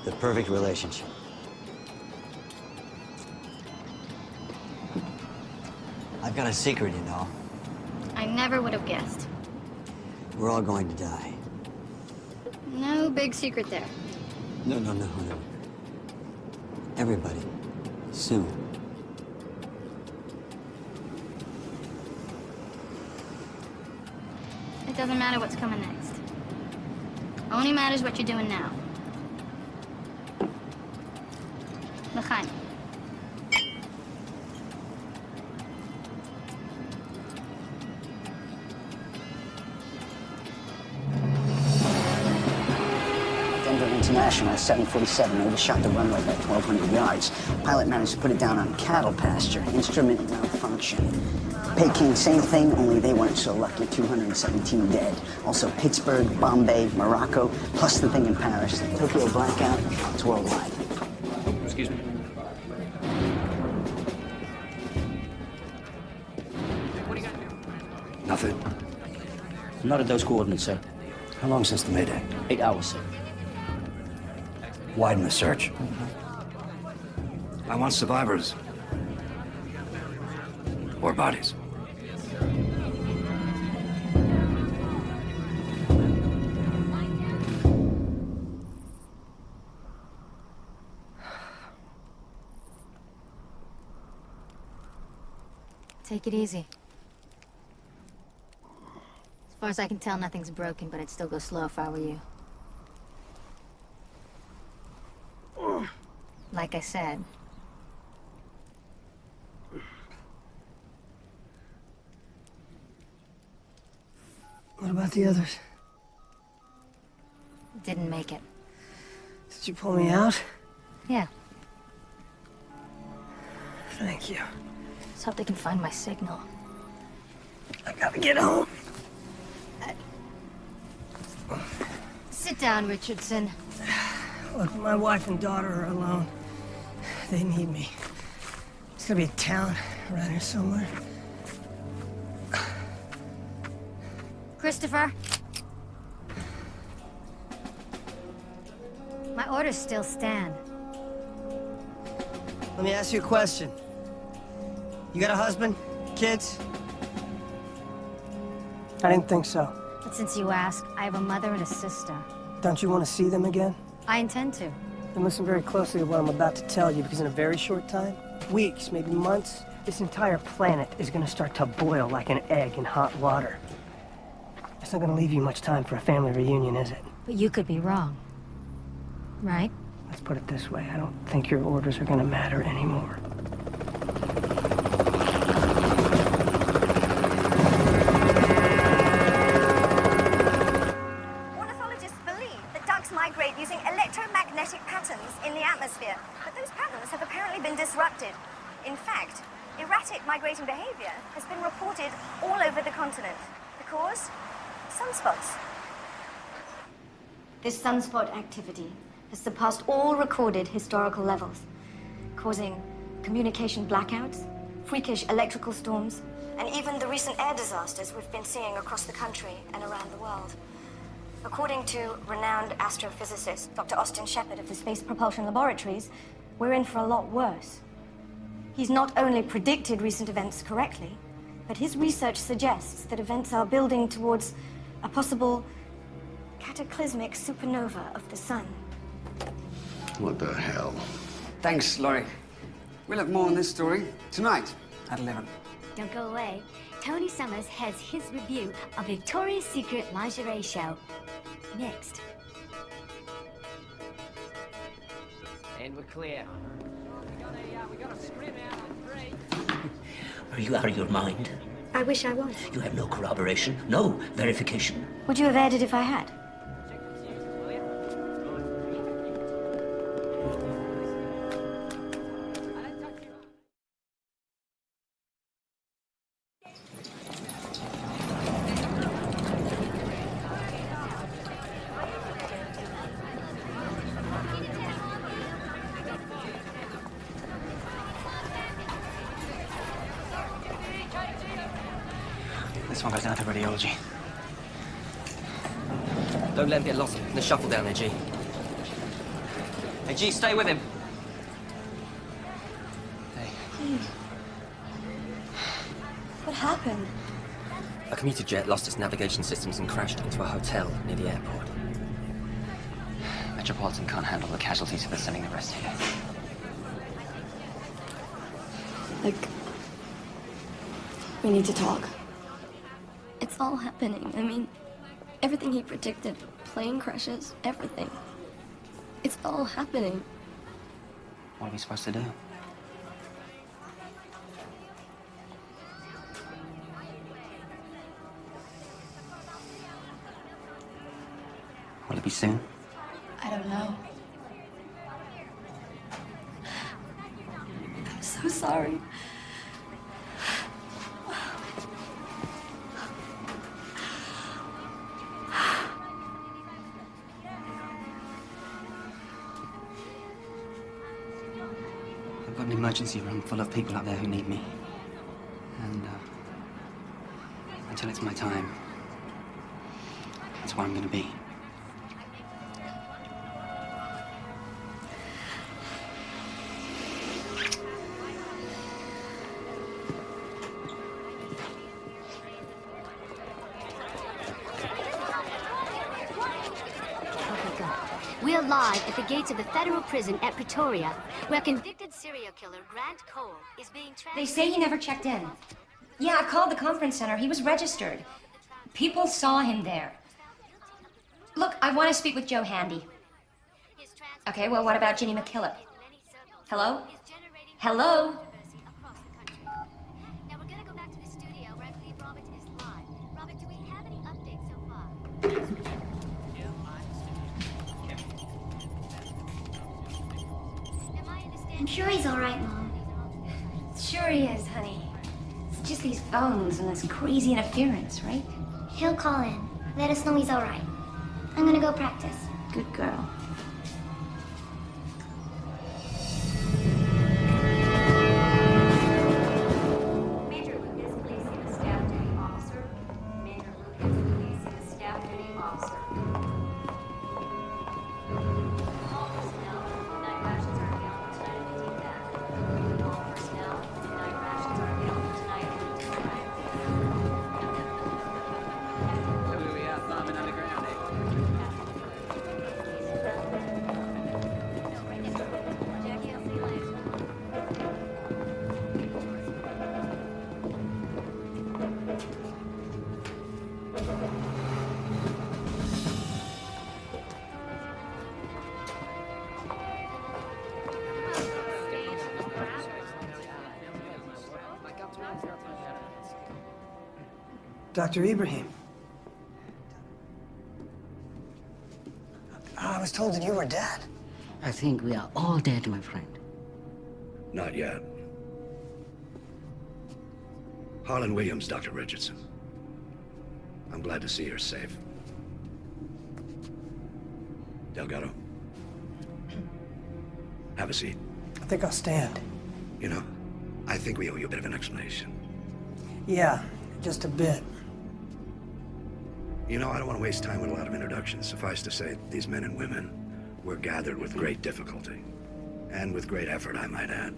The perfect relationship. I've got a secret, you know. I never would have guessed. We're all going to die. No big secret there. No. Everybody. Soon. It doesn't matter what's coming next. Only matters what you're doing now. L'chaim. Denver International 747 overshot the runway by 1,200 yards. Pilot managed to put it down on cattle pasture. Instrument malfunction. Peking, same thing, only they weren't so lucky. 217 dead. Also Pittsburgh, Bombay, Morocco, plus the thing in Paris. The Tokyo blackout, it's worldwide. Excuse me. Nothing. Not at those coordinates, sir. How long since the Mayday? 8 hours, sir. Widen the search. I want survivors. Or bodies. Take it easy. As far as I can tell, nothing's broken, but I'd still go slow if I were you. Like I said. What about the others? Didn't make it. Did you pull me out? Yeah. Thank you. Let's hope they can find my signal. I gotta get home. Sit down, Richardson. Look, my wife and daughter are alone. They need me. There's gotta be a town around here somewhere. Christopher? My orders still stand. Let me ask you a question. You got a husband? Kids? I didn't think so. But since you ask, I have a mother and a sister. Don't you want to see them again? I intend to. Then listen very closely to what I'm about to tell you, because in a very short time, weeks, maybe months, this entire planet is going to start to boil like an egg in hot water. It's not going to leave you much time for a family reunion, is it? But you could be wrong. Right? Let's put it this way. I don't think your orders are going to matter anymore. Ornithologists believe that ducks migrate using electromagnetic patterns in the atmosphere, but those patterns have apparently been disrupted. In fact, erratic migrating behavior has been reported all over the continent. The cause? Sunspots. This sunspot activity has surpassed all recorded historical levels, causing communication blackouts, freakish electrical storms, and even the recent air disasters we've been seeing across the country and around the world. According to renowned astrophysicist Dr. Austin Shepard of the Space Propulsion Laboratories, we're in for a lot worse. He's not only predicted recent events correctly, but his research suggests that events are building towards a possible cataclysmic supernova of the sun. What the hell? Thanks, Laurie. We'll have more on this story tonight at 11. Don't go away. Tony Summers has his review of Victoria's Secret lingerie show. Next. And we're clear. Are you out of your mind? I wish I was. You have no corroboration, no verification. Would you have aired it if I had? This one goes down to radiology. Don't let him get lost in the shuffle down there, G. Hey, G, stay with him. What happened? A commuter jet lost its navigation systems and crashed into a hotel near the airport. Metropolitan can't handle the casualties, so they're sending the rest here. Like, we need to talk. It's all happening. I mean, everything he predicted, plane crashes, everything. It's all happening. What are we supposed to do? Will it be soon? I don't know. I'm so sorry. I've got an emergency room full of people out there who need me. And, until it's my time, that's where I'm gonna be. We're live at the gates of the federal prison at Pretoria, where convicted serial killer Grant Cole is being transferred. They say he never checked in. Yeah, I called the conference center. He was registered. People saw him there. Look, I want to speak with Joe Handy. Okay, well, what about Ginny McKillop? Hello? Hello? Now we're gonna go back to the studio where I believe Robert is live. Robert, do we have any updates so far? I'm sure he's all right, Mom. Sure he is, honey. It's just these phones and this crazy interference, right? He'll call in. Let us know he's all right. I'm gonna go practice. Good girl. Major Lucas, please see the staff duty officer. Major Lucas, please see the staff duty officer. All personnel, night rations are available tonight at 18 back. All personnel, night rations are available tonight at 18 back. We are farming underground, eh? Jackie, I'll see you later. Dr. Ibrahim. I was told that you were dead. I think we are all dead, my friend. Not yet. Harlan Williams, Dr. Richardson. I'm glad to see you're safe. Delgado. Have a seat. I think I'll stand. You know, I think we owe you a bit of an explanation. Yeah, just a bit. You know, I don't want to waste time with a lot of introductions. Suffice to say, these men and women were gathered with great difficulty. And with great effort, I might add.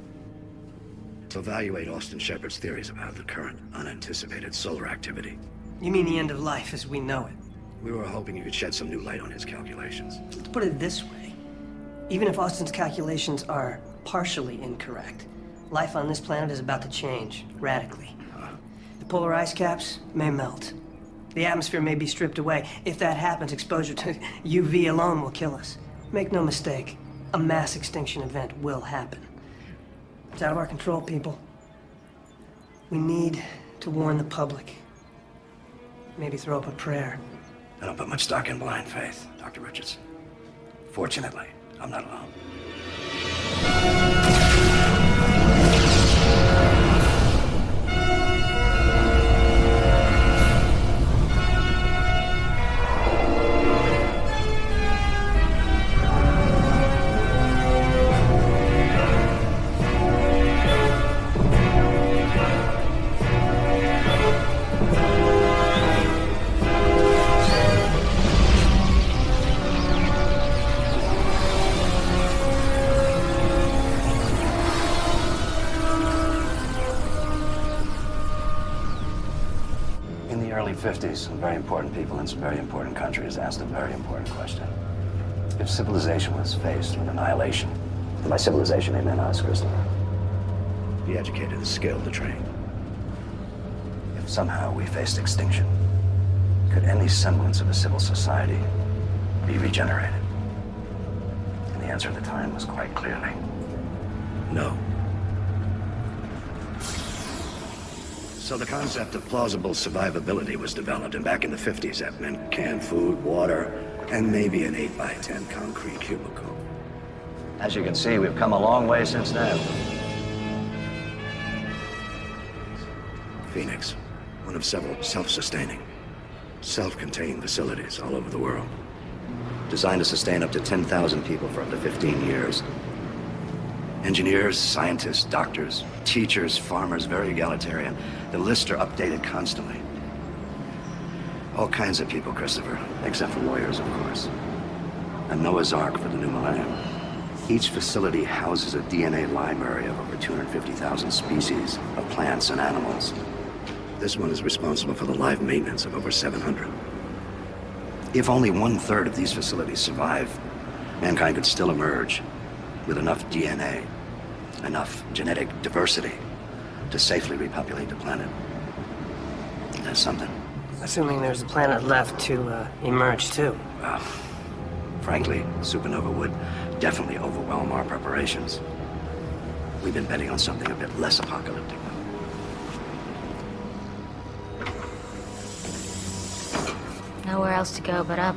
To evaluate Austin Shepard's theories about the current unanticipated solar activity. You mean the end of life as we know it? We were hoping you could shed some new light on his calculations. To put it this way, even if Austin's calculations are partially incorrect, life on this planet is about to change radically. The polar ice caps may melt. The atmosphere may be stripped away. If that happens, exposure to UV alone will kill us. Make no mistake, a mass extinction event will happen. It's out of our control, people. We need To warn the public. Maybe throw up a prayer. I don't put much stock in blind faith, Dr. Richardson. Fortunately, I'm not alone. In the early 50s, some very important people in some very important countries asked a very important question. If civilization was faced with annihilation, and by civilization they meant us, Christopher. Be educated, skilled, and trained. If somehow we faced extinction, could any semblance of a civil society be regenerated? And the answer at the time was quite clearly no. So the concept of plausible survivability was developed, and back in the 50s that meant canned food, water, and maybe an 8x10 concrete cubicle. As you can see, we've come a long way since then. Phoenix, one of several self-sustaining, self-contained facilities all over the world, designed to sustain up to 10,000 people for up to 15 years. Engineers, scientists, doctors, teachers, farmers, very egalitarian. The lists are updated constantly. All kinds of people, Christopher, except for lawyers, of course. A Noah's Ark for the new millennium. Each facility houses a DNA library of over 250,000 species of plants and animals. This one is responsible for the live maintenance of over 700. If only 1/3 of these facilities survive, mankind could still emerge with enough DNA, enough genetic diversity to safely repopulate the planet. That's something. Assuming there's a planet left to emerge, too. Well, frankly, supernova would definitely overwhelm our preparations. We've been betting on something a bit less apocalyptic. Nowhere else to go but up.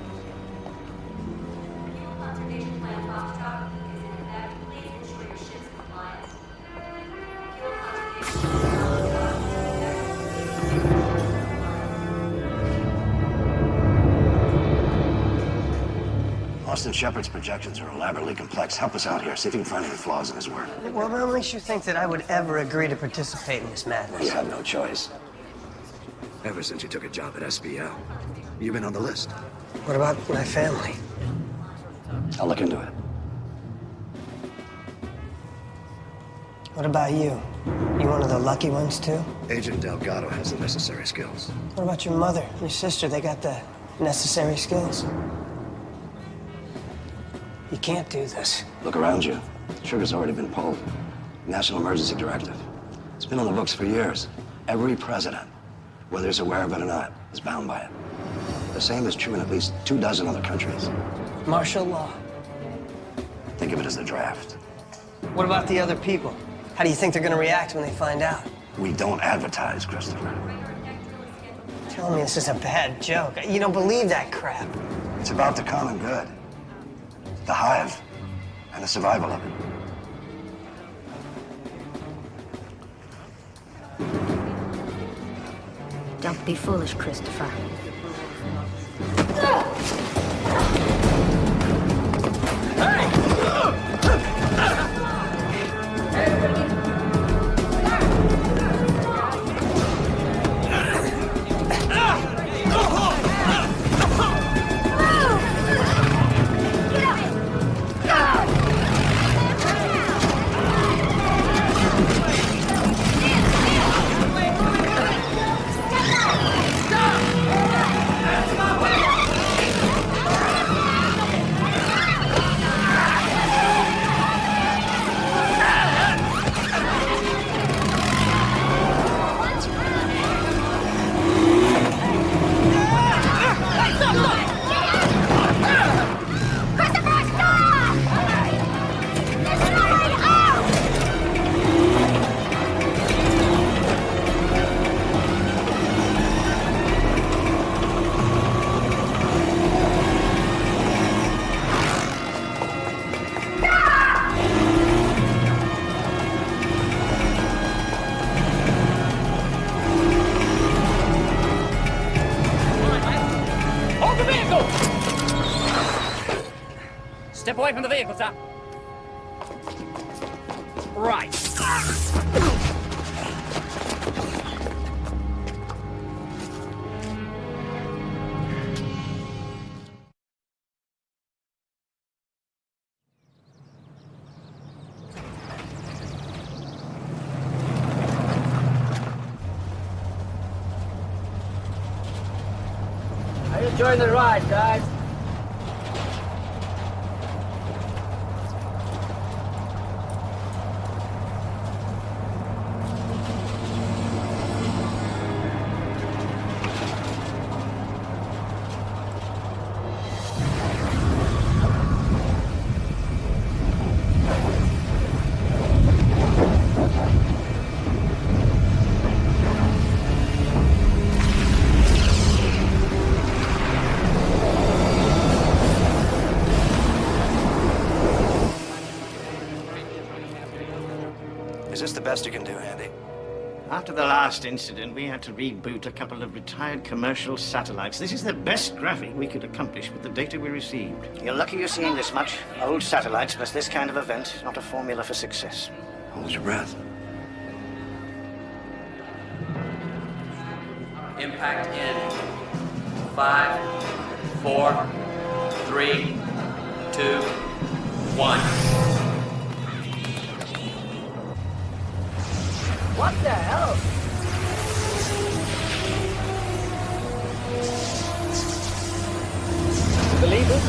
Austin Shepard's projections are elaborately complex. Help us out here. See if you can find any flaws in his work. Well, what makes you think that I would ever agree to participate in this madness? You have no choice. Ever since you took a job at SBL, you've been on the list. What about my family? I'll look into it. What about you? You one of the lucky ones, too? Agent Delgado has the necessary skills. What about your mother, your sister? They got the necessary skills? You can't do this. Look around you. The trigger's already been pulled. National Emergency Directive. It's been on the books for years. Every president, whether he's aware of it or not, is bound by it. The same is true in at least 24 other countries. Martial law. Think of it as the draft. What about the other people? How do you think they're going to react when they find out? We don't advertise, Christopher. Tell me this is a bad joke. You don't believe that crap. It's about the common good. The hive, and the survival of it. Don't be foolish, Christopher. vehicles up. Right. Are you enjoying the ride, guys? Is this the best you can do, Andy? After the last incident, we had to reboot a couple of retired commercial satellites. This is the best graphic we could accomplish with the data we received. You're lucky you're seeing this much. Old satellites plus this kind of event, not a formula for success. Hold your breath. Impact in 5, 4, 3, 2, 1. What the hell? Believe it?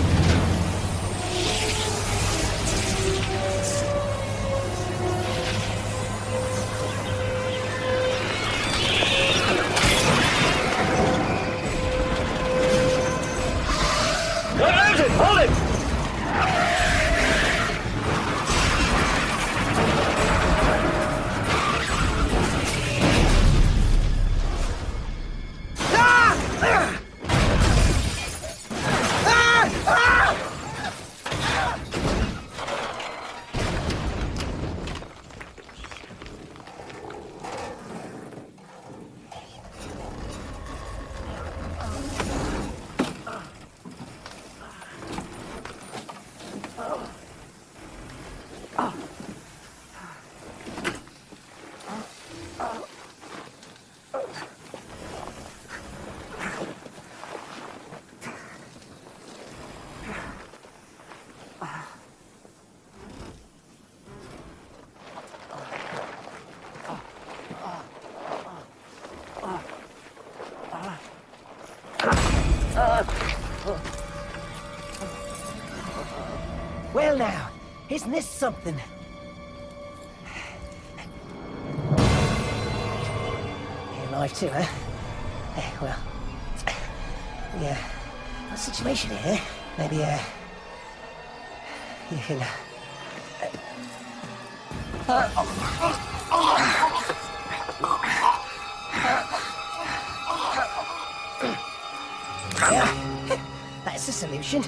What is it? Hold it! Well now, isn't this something? You're alive too, huh? Well, yeah, got a situation here. Maybe, you can, yeah, that's the solution.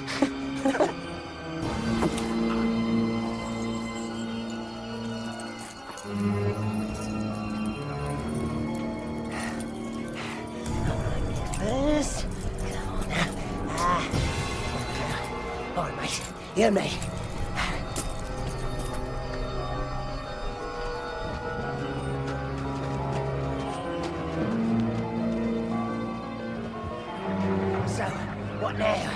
First, come on now. All right, mate. You and me. So, what now?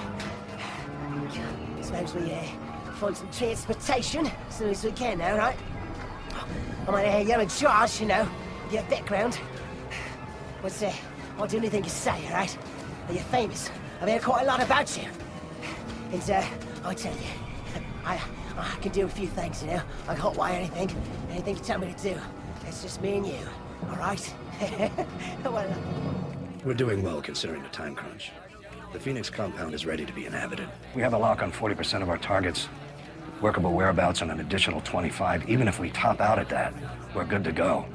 Suppose we find some transportation as soon as we can now, right? I mean, you're in charge, you know. Your background. What do anything you say, all right? You're famous. I've heard quite a lot about you. And, I'll tell you, I can do a few things, you know? I can hotwire anything you tell me to do. It's just me and you, all right? Well, We're doing well considering the time crunch. The Phoenix compound is ready to be inhabited. We have a lock on 40% of our targets. Workable whereabouts on an additional 25. Even if we top out at that, we're good to go.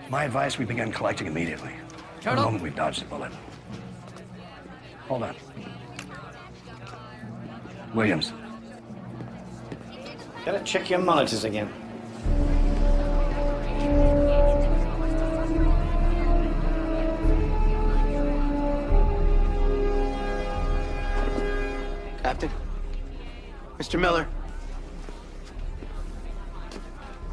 My advice, we begin collecting immediately. The moment we've dodged a bullet. Hold on. Williams. Gotta check your monitors again. Captain? Mr. Miller.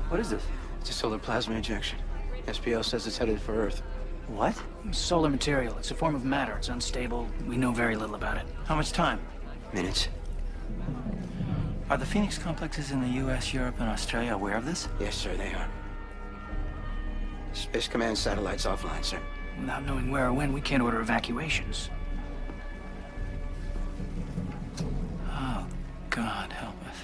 What is this? It's a solar plasma injection. SPL says it's headed for Earth. What? Solar material. It's a form of matter. It's unstable. We know very little about it. How much time? Minutes. Are the Phoenix complexes in the US, Europe, and Australia aware of this? Yes, sir, they are. Space Command satellite's offline, sir. Without knowing where or when, we can't order evacuations. Oh, God, help us.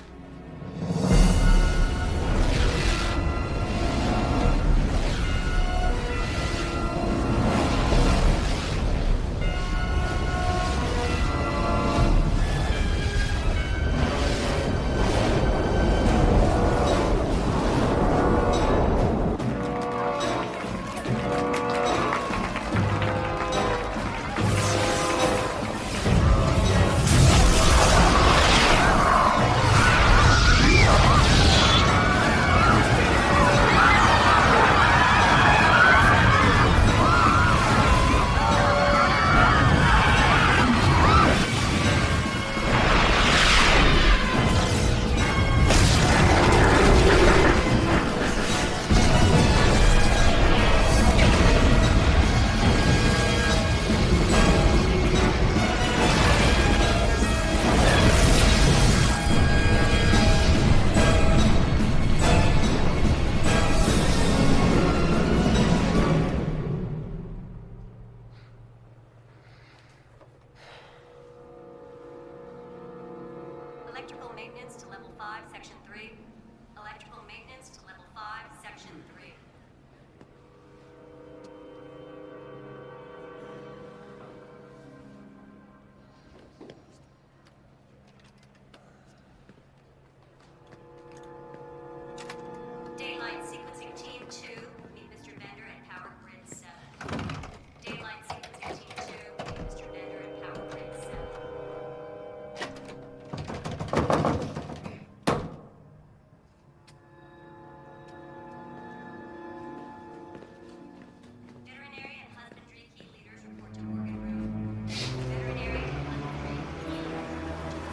Electrical maintenance to level 5, section 3. Electrical maintenance to level 5, section 3. Daylight sequencing team 2, meet Mr. Bender at power grid 7. Daylight sequencing team 2, meet Mr. Bender at power grid 7. Veterinary and husbandry key leaders report to Morgan Room. Veterinary and husbandry key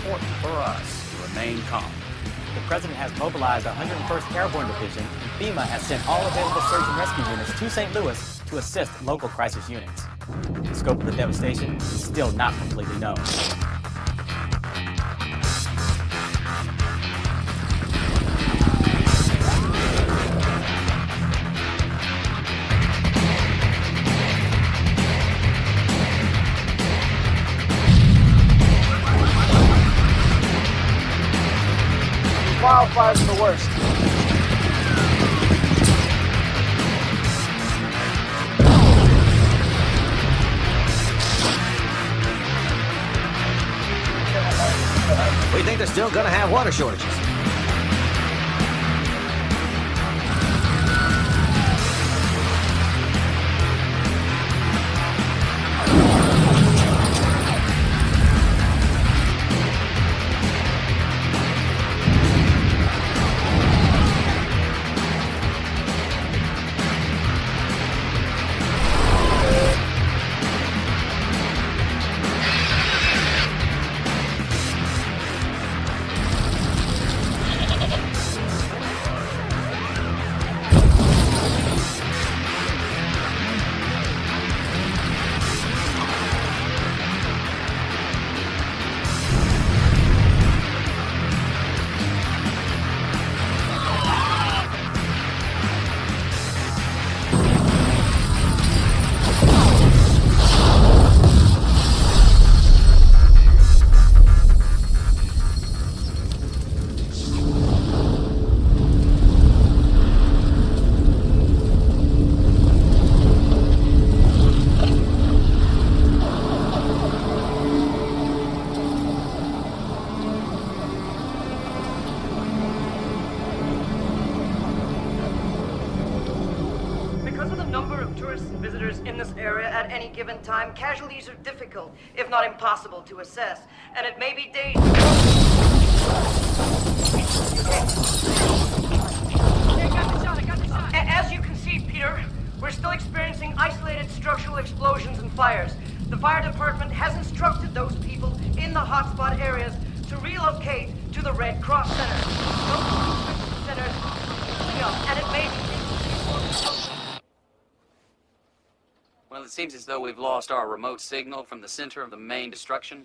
important for us to remain calm. The President has mobilized the 101st Airborne Division, and FEMA has sent all available search and rescue units to St. Louis to assist local crisis units. The scope of the devastation is still not completely known. Wildfire's the worst. We think they're still gonna have water shortages. visitors in this area at any given time. Casualties are difficult, if not impossible, to assess, and it may be dangerous. As you can see, Peter, we're still experiencing isolated structural explosions and fires. The fire department has instructed those people in the hotspot areas to relocate to the Red Cross Center. Those centers and it may be... Well, it seems as though we've lost our remote signal from the center of the main destruction.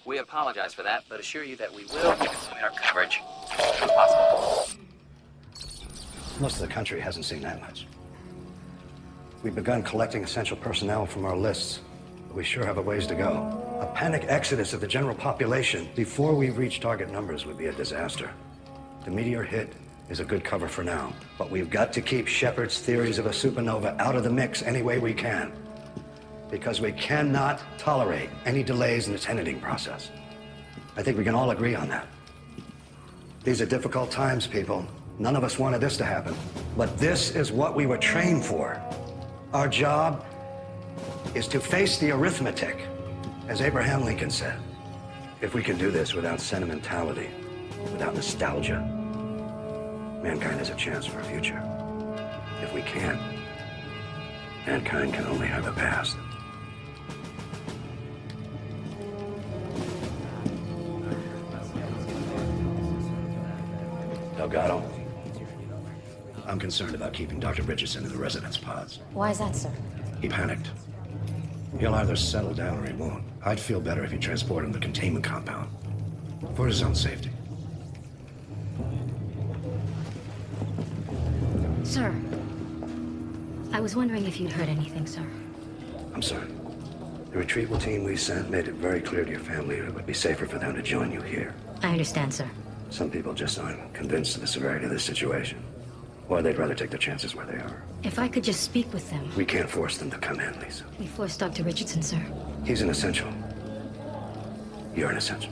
We apologize for that, but assure you that we will continue our coverage as soon as possible. Most of the country hasn't seen that much. We've begun collecting essential personnel from our lists, but we sure have a ways to go. A panic exodus of the general population before we reach target numbers would be a disaster. The meteor hit is a good cover for now, but we've got to keep Shepard's theories of a supernova out of the mix any way we can, because we cannot tolerate any delays in its editing process. I think we can all agree on that. These are difficult times, people. None of us wanted this to happen, but this is what we were trained for. Our job is to face the arithmetic, as Abraham Lincoln said. If we can do this without sentimentality, without nostalgia, mankind has a chance for a future. If we can't, mankind can only have a past. Delgado, I'm concerned about keeping Dr. Richardson in the residence pods. Why is that, sir? He panicked. He'll either settle down or he won't. I'd feel better if you transport him to the containment compound, for his own safety. Sir, I was wondering if you'd heard anything, sir. I'm sorry. The retrieval team we sent made it very clear to your family it would be safer for them to join you here. I understand, sir. Some people just aren't convinced of the severity of this situation. Or they'd rather take their chances where they are. If I could just speak with them. We can't force them to come in, Lisa. We forced Dr. Richardson, sir. He's an essential. You're an essential.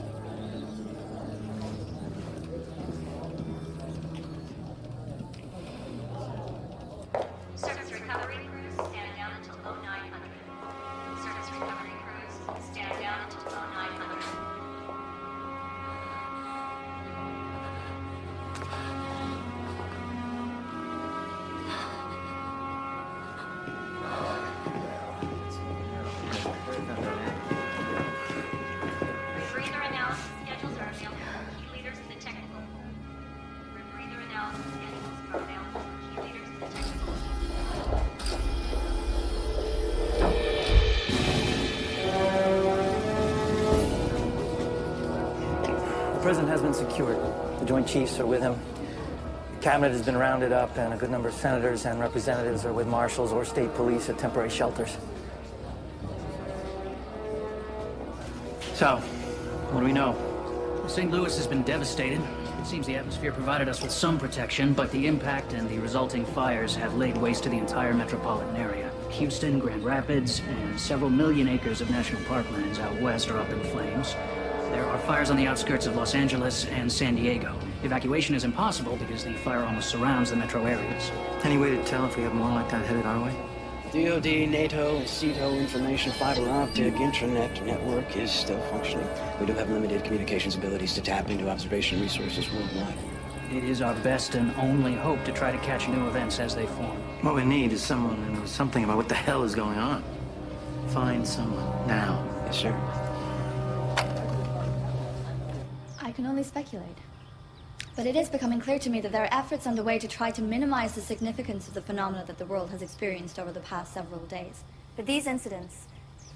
Surface recovery crews, stand down until 0900. Surface recovery crews, stand down until 0900. Rebreather analysis schedules are available for key leaders in the technical pool. Rebreather analysis schedules are available for key leaders in the technical pool. The president has been secured. The Joint Chiefs are with him. The cabinet has been rounded up, and a good number of senators and representatives are with marshals or state police at temporary shelters. So, what do we know? St. Louis has been devastated. It seems the atmosphere provided us with some protection, but the impact and the resulting fires have laid waste to the entire metropolitan area. Houston, Grand Rapids, and several million acres of national parklands out west are up in flames. There are fires on the outskirts of Los Angeles and San Diego. Evacuation is impossible because the fire almost surrounds the metro areas. Any way to tell if we have more like that headed our way? DoD, NATO, and CETO information fiber optic intranet network is still functioning. We do have limited communications abilities to tap into observation resources worldwide. It is our best and only hope to try to catch new events as they form. What we need is someone who knows something about what the hell is going on. Find someone now. Yes, sir. I can only speculate. But it is becoming clear to me that there are efforts underway to try to minimize the significance of the phenomena that the world has experienced over the past several days. But these incidents,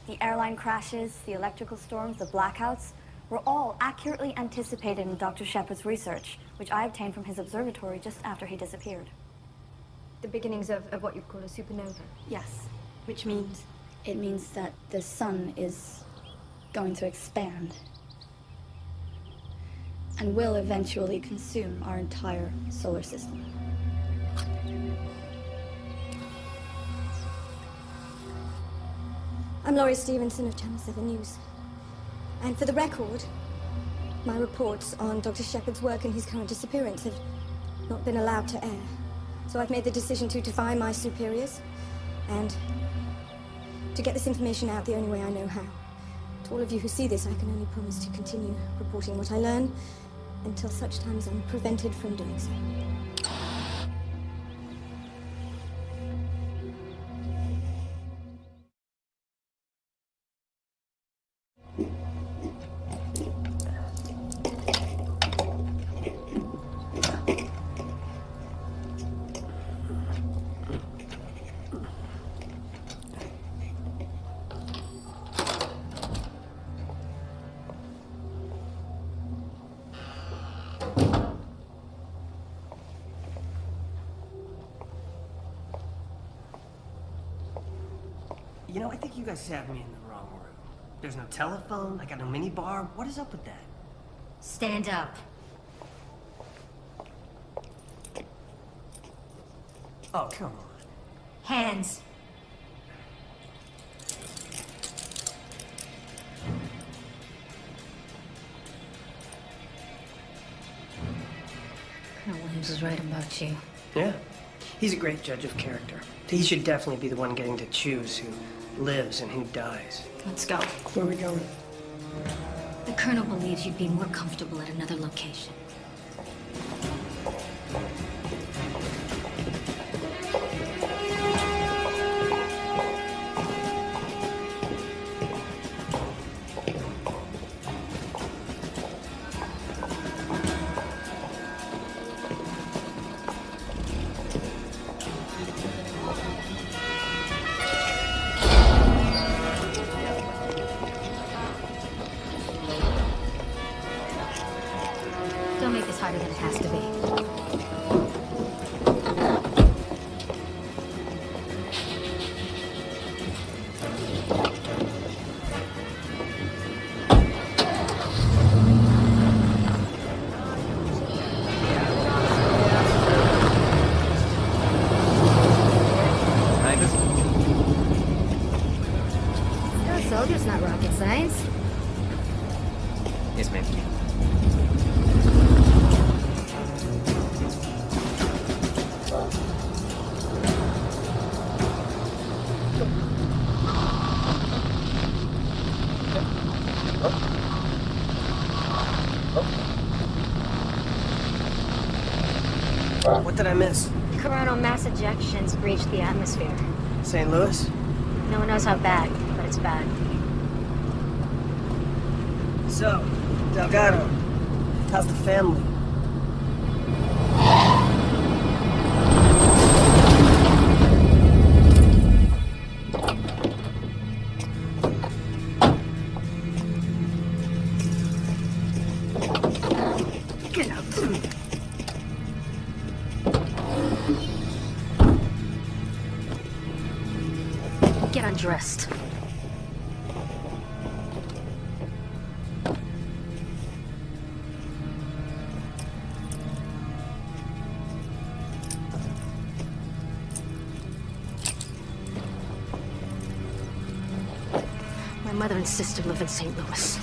the airline crashes, the electrical storms, the blackouts, were all accurately anticipated in Dr. Shepard's research, which I obtained from his observatory just after he disappeared. The beginnings of what you call a supernova? Yes. Which means? It means that the sun is going to expand and will eventually consume our entire solar system. I'm Laurie Stevenson of Channel 7 News. And for the record, my reports on Dr. Shepard's work and his current disappearance have not been allowed to air. So I've made the decision to defy my superiors and To get this information out the only way I know how. To all of you who see this, I can only promise to continue reporting what I learn until such time as I'm prevented from doing so. You know, I think you guys have me in the wrong room. There's no telephone, I got no minibar. What is up with that? Stand up. Oh, come on. Hands. Colonel Williams is right about you. Yeah. He's a great judge of character. He should definitely be the one getting to choose who lives and who dies. Let's go. Where are we going? The Colonel believes you'd be more comfortable at another location. Don't make this harder than it has to be. No, soldier's not rocket science. Yes, ma'am. What did I miss? Coronal mass ejections breached the atmosphere. St. Louis? No one knows how bad, but it's bad. So, Delgado, how's the family? Get out. Get undressed. My mother and sister live in St. Louis.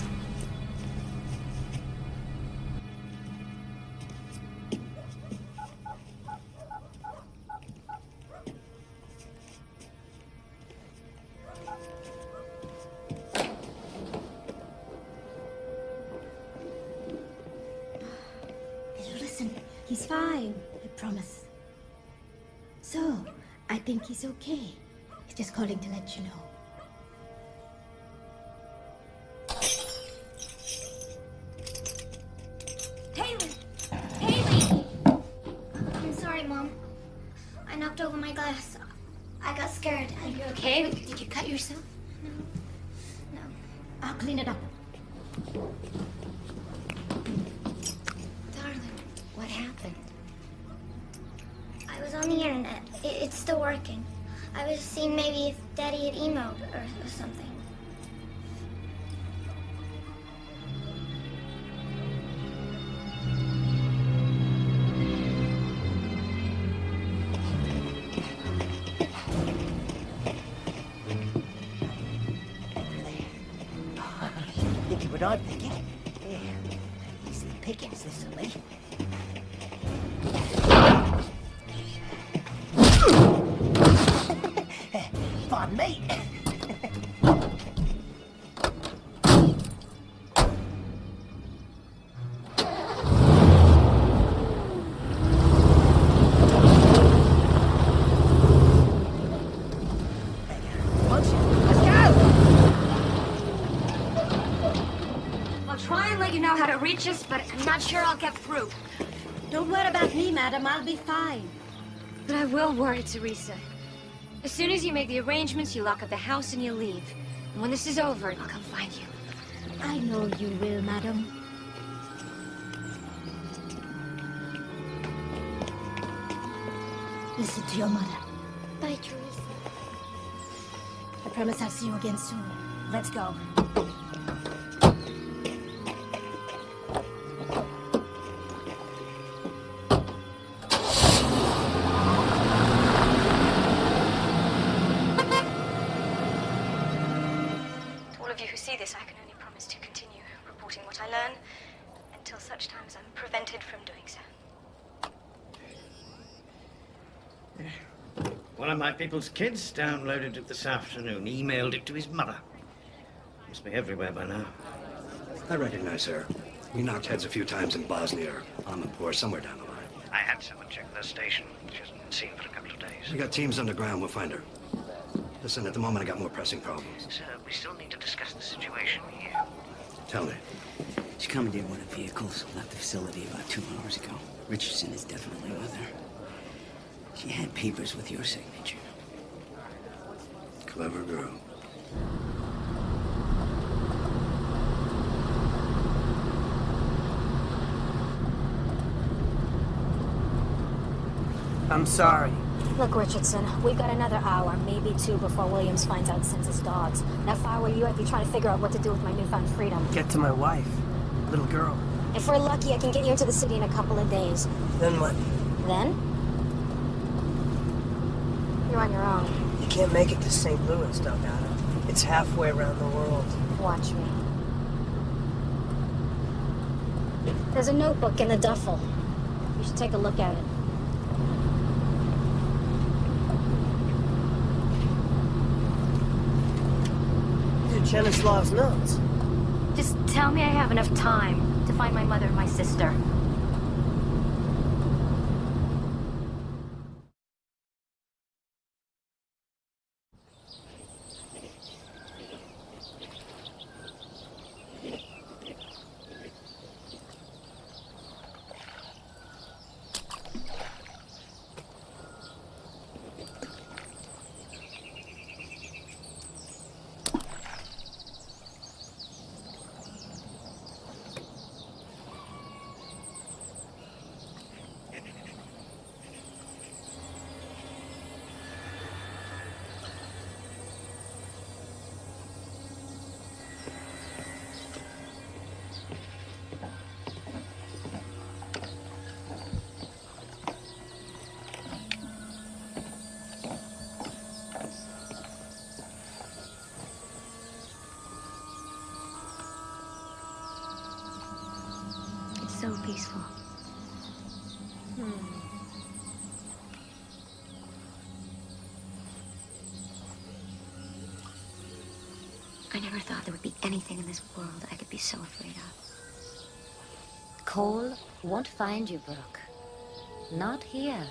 Listen, he's fine, I promise. So, I think he's okay. He's just calling to let you know. Haley! Haley! I'm sorry, Mom. I knocked over my glass. I got scared. Are you okay? Did you cut yourself? No. I'll clean it up. Darling, What happened? I was on the internet. It's still working. I was seeing maybe if Daddy had emailed or something. Think you would not pick it? Yeah. Easy pickings this way. Fun, mate. reach us, but I'm not sure I'll get through. Don't worry about me, madam. I'll be fine. But I will worry, Teresa. As soon as you make the arrangements, you lock up the house and you leave. And when this is over, I'll come find you. I know you will, madam. Listen to your mother. Bye, Teresa. I promise I'll see you again soon. Let's go. To all of you who see this, I can only promise to continue reporting what I learn until such time as I'm prevented from doing so. One of my people's kids downloaded it this afternoon, emailed it to his mother. Must be everywhere by now. I recognize her. We knocked heads a few times in Bosnia or Amanpour, somewhere down the line. I had someone check the station. She hasn't been seen for a couple of days. We got teams underground. We'll find her. Listen, at the moment I got more pressing problems. Sir, we still need to discuss the situation here. Tell me. She commandeered one of the vehicles, left the facility about 2 hours ago. Richardson is definitely with her. She had papers with your signature. Clever girl. I'm sorry. Look, Richardson, we've got another hour, maybe 2, before Williams finds out and sends his dogs. Now, if I were you, I'd be trying to figure out what to do with my newfound freedom. Get to my wife. Little girl. If we're lucky, I can get you into the city in a couple of days. Then what? Then? You're on your own. You can't make it to St. Louis, Delgado. It's halfway around the world. Watch me. There's a notebook in the duffel. You should take a look at it. These are Chenislav's notes. Just tell me I have enough time to find my mother and my sister. So peaceful. I never thought there would be anything in this world I could be so afraid of. Cole won't find you, Brooke. Not here.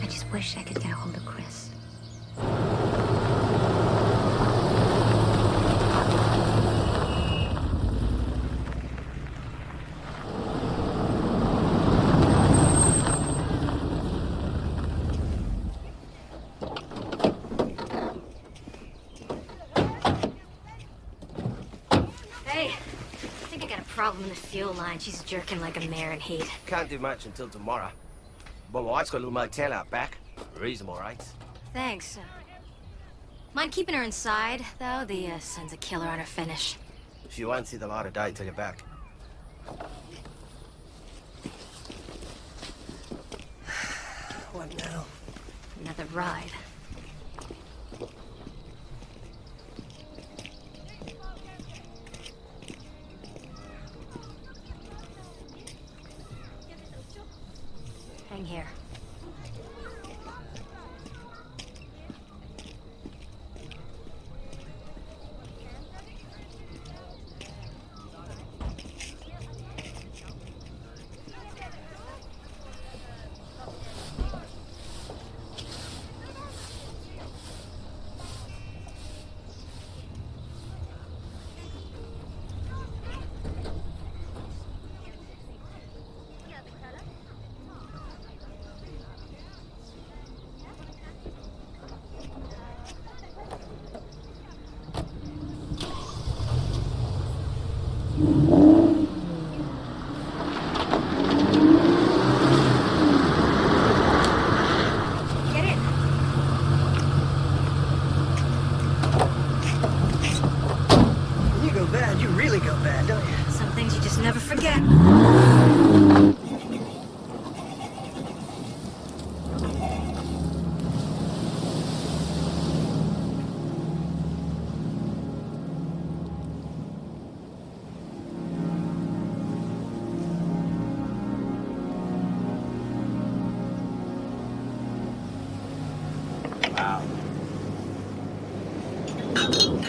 I just wish I could get a hold of Chris. Problem in the fuel line. She's jerking like a mare in heat. Can't do much until tomorrow. But my wife's got a little motel out back. Reasonable rates. Thanks. Mind keeping her inside, though? The sun's a killer on her finish. She won't see the light of day till you're back. What now? Another ride. Hang here.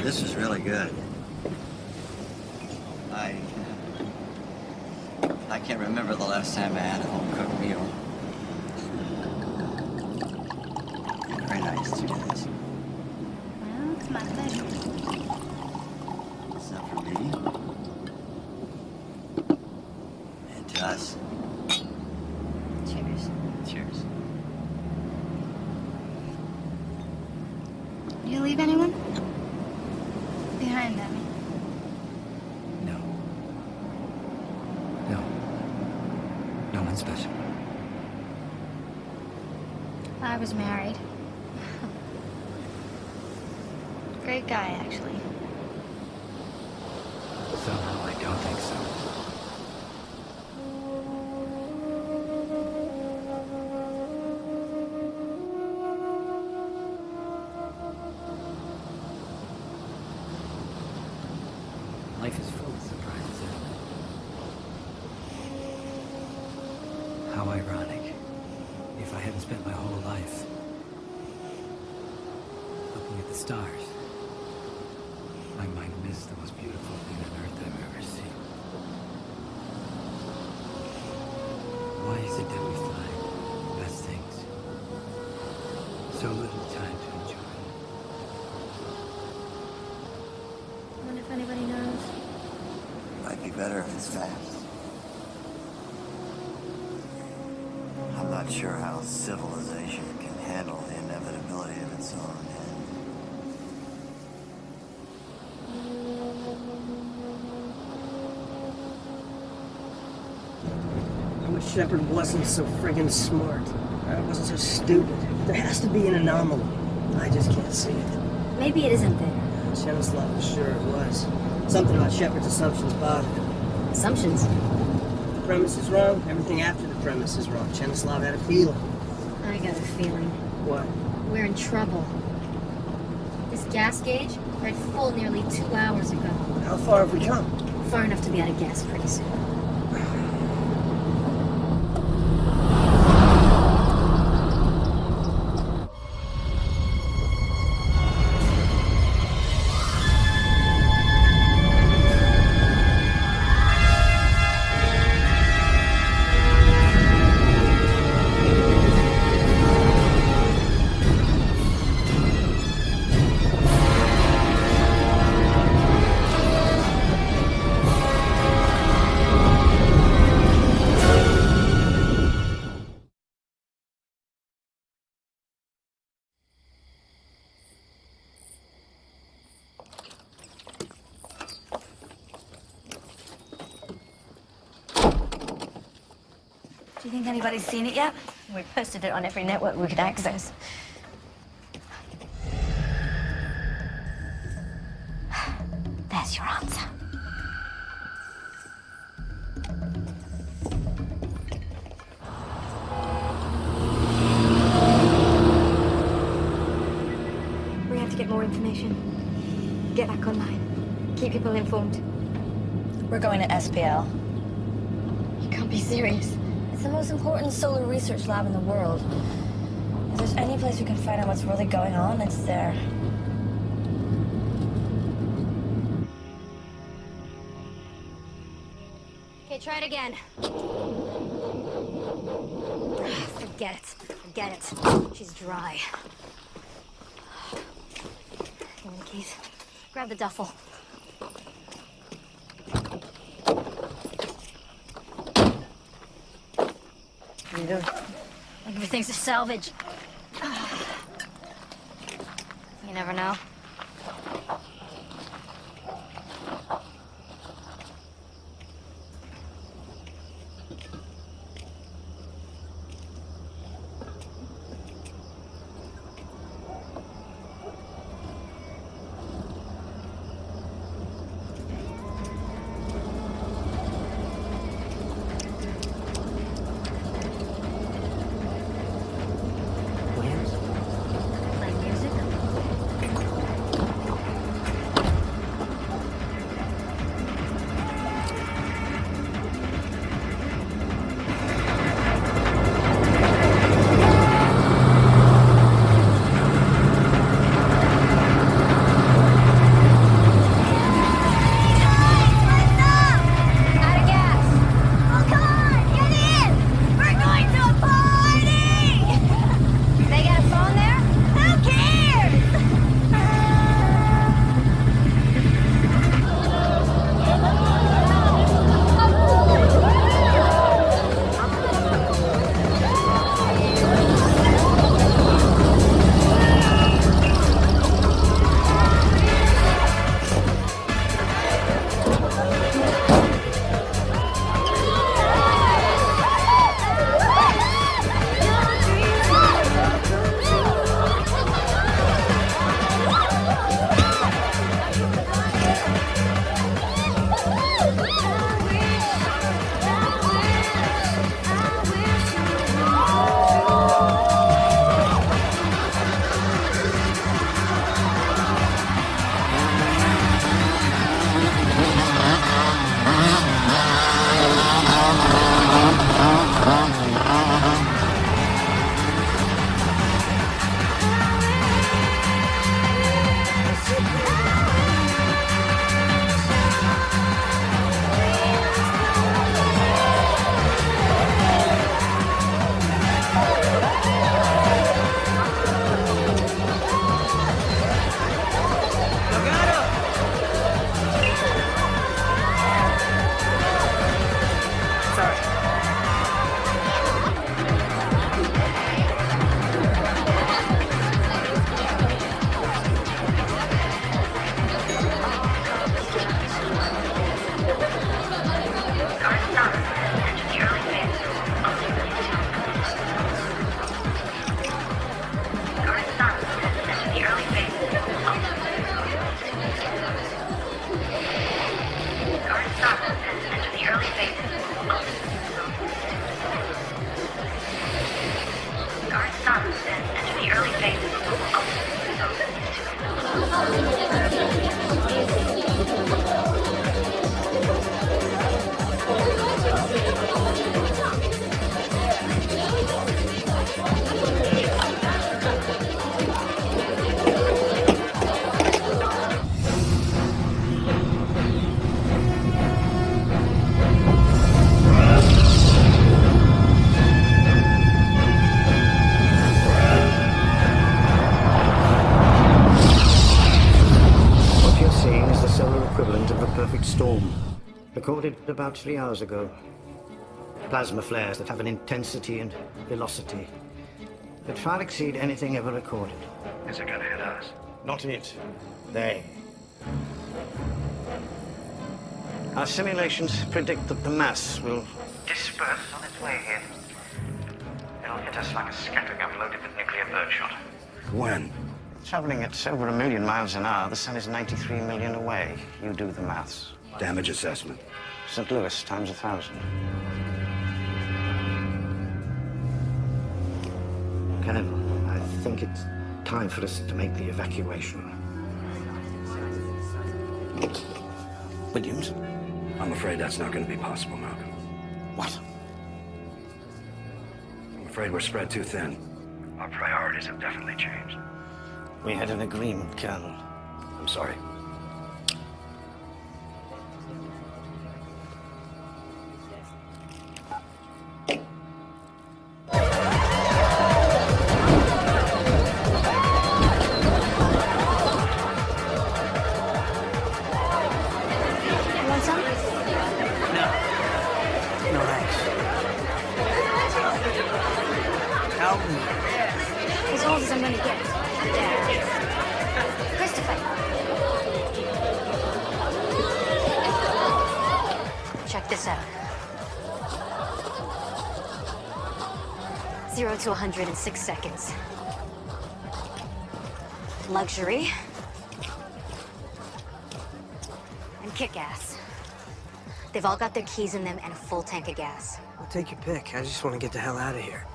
This is really good. I can't remember the last time I had a home-cooked meal. Very nice to do this. Well, it's my pleasure. It's not for me. And to us. Cheers. Cheers. You leave anyone? Behind, I mean. No one special. I was married. Great guy, actually. Somehow I don't think so. Life is full of surprises, isn't it? How ironic. If I hadn't spent my whole life looking at the stars, I might have missed the most beautiful thing on earth I've ever seen. Why is it that we find the best things so little time to enjoy them? I wonder if anybody knows. Might be better if it's fast. I'm not sure how civilization can handle the inevitability of its own end. I wish Shepard wasn't so friggin' smart. I wasn't so stupid. There has to be an anomaly. I just can't see it. Maybe it isn't there. Chemislav was sure it was. Something about Shepard's assumptions bothered him. Assumptions? The premise is wrong. Everything after the premise is wrong. Chemislav had a feeling. I got a feeling. What? We're in trouble. This gas gauge read full nearly 2 hours ago. How far have we come? Far enough to be out of gas pretty soon. Do you think anybody's seen it yet? We posted it on every network we could access. There's your answer. We have to get more information. Get back online. Keep people informed. We're going to SPL. You can't be serious. It's the most important solar research lab in the world. If there's any place we can find out what's really going on, it's there. Okay, try it again. Forget it. Forget it. She's dry. Give me the keys. Grab the duffel. What are you doing? Like everything's a salvage. You never know. Storm, recorded about 3 hours ago. Plasma flares that have an intensity and velocity that far exceed anything ever recorded. Is it gonna hit us? Not it. They. Our simulations predict that the mass will disperse on its way here. It'll hit us like a scattering gun loaded with nuclear birdshot. When? traveling at over 1 million miles an hour. The sun is 93 million away. You do the maths. Damage assessment. St. Louis times 1,000. Colonel, I think it's time for us to make the evacuation. Williams? I'm afraid that's not going to be possible, Malcolm. What? I'm afraid we're spread too thin. Our priorities have definitely changed. We had an agreement, Colonel. I'm sorry. To 106 seconds. Luxury. And kick-ass. They've all got their keys in them and a full tank of gas. Well, take your pick. I just want to get the hell out of here.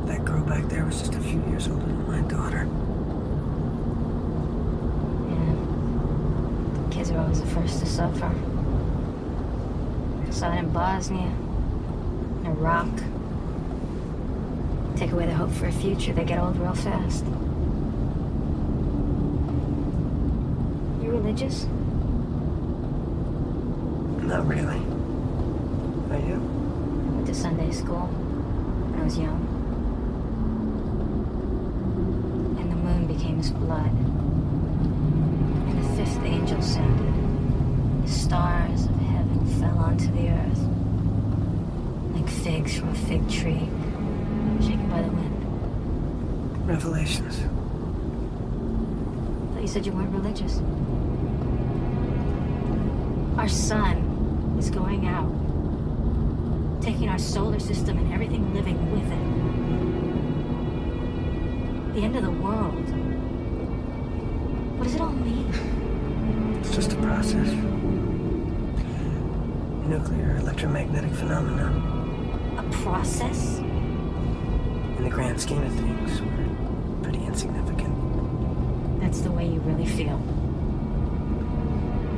That girl back there was just a few years older than my daughter. Yeah. Kids are always the first to suffer. Saw it in Bosnia, in Iraq. Take away their hope for a future, they get old real fast. You religious? Not really. Are you? I went to Sunday school when I was young. And the moon became his blood. And the fifth angel sounded. The stars of heaven fell onto the earth, like figs from a fig tree, shaken by the wind. Revelations. I thought you said you weren't religious. Our sun is going out, taking our solar system and everything living with it. The end of the world. What does it all mean? It's just a process. Nuclear electromagnetic phenomenon. A process? In the grand scheme of things, we're pretty insignificant. That's the way you really feel.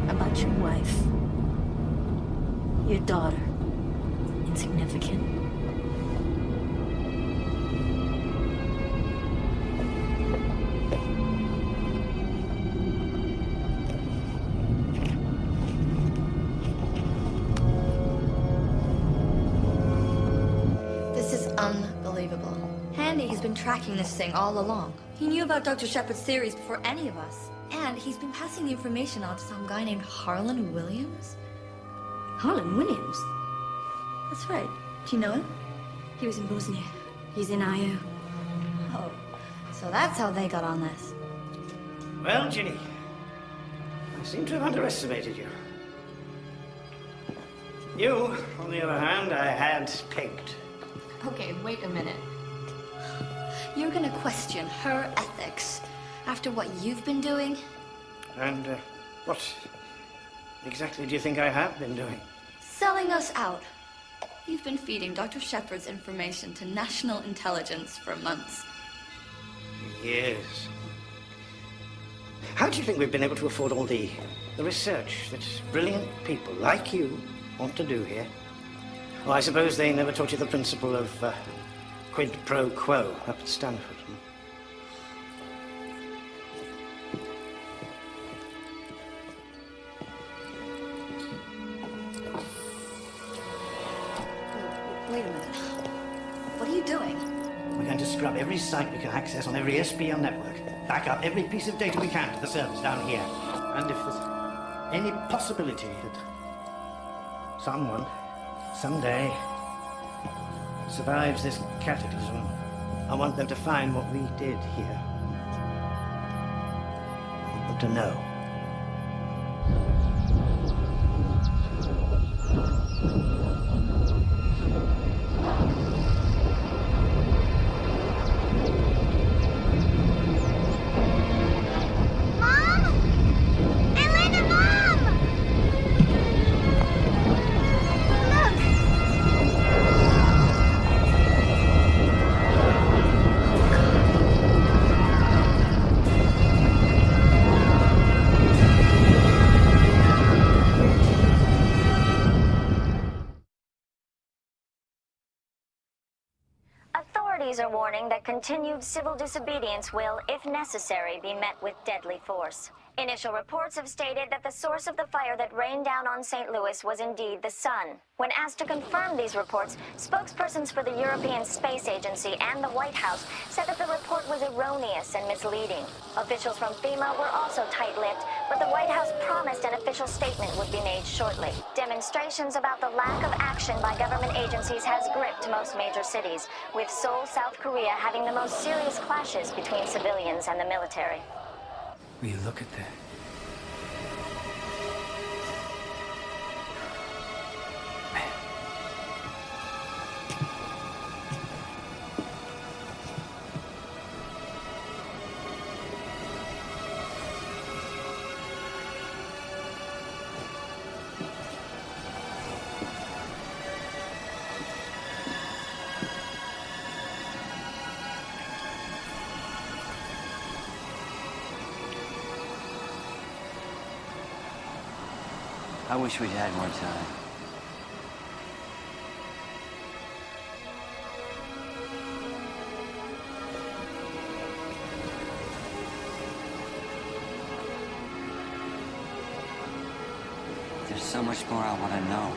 About your wife. Your daughter. Insignificant. He's been tracking this thing all along. He knew about Dr. Shepard's theories before any of us. And he's been passing the information on to some guy named Harlan Williams. Harlan Williams? That's right. Do you know him? He was in Bosnia. He's in IO. Oh, so that's how they got on this. Well, Ginny, I seem to have underestimated you. You, on the other hand, I had pegged. Okay, wait a minute. You're gonna question her ethics after what you've been doing? And what exactly do you think I have been doing? Selling us out. You've been feeding Dr. Shepard's information to national intelligence for months. Years. How do you think we've been able to afford all the research that brilliant people like you want to do here? Well, I suppose they never taught you the principle of quid pro quo up at Stanford. Wait a minute. What are you doing? We're going to scrub every site we can access on every SPL network. Back up every piece of data we can to the servers down here. And if there's any possibility that someone, someday, survives this cataclysm, I want them to find what we did here. I want them to know. Authorities are warning that continued civil disobedience will, if necessary, be met with deadly force. Initial reports have stated that the source of the fire that rained down on St. Louis was indeed the sun. When asked to confirm these reports, spokespersons for the European Space Agency and the White House said that the report was erroneous and misleading. Officials from FEMA were also tight-lipped, but the White House promised an official statement would be made shortly. Demonstrations about the lack of action by government agencies has gripped most major cities, with Seoul, South Korea having the most serious clashes between civilians and the military. Will you look at that? I wish we'd had more time. There's so much more I want to know.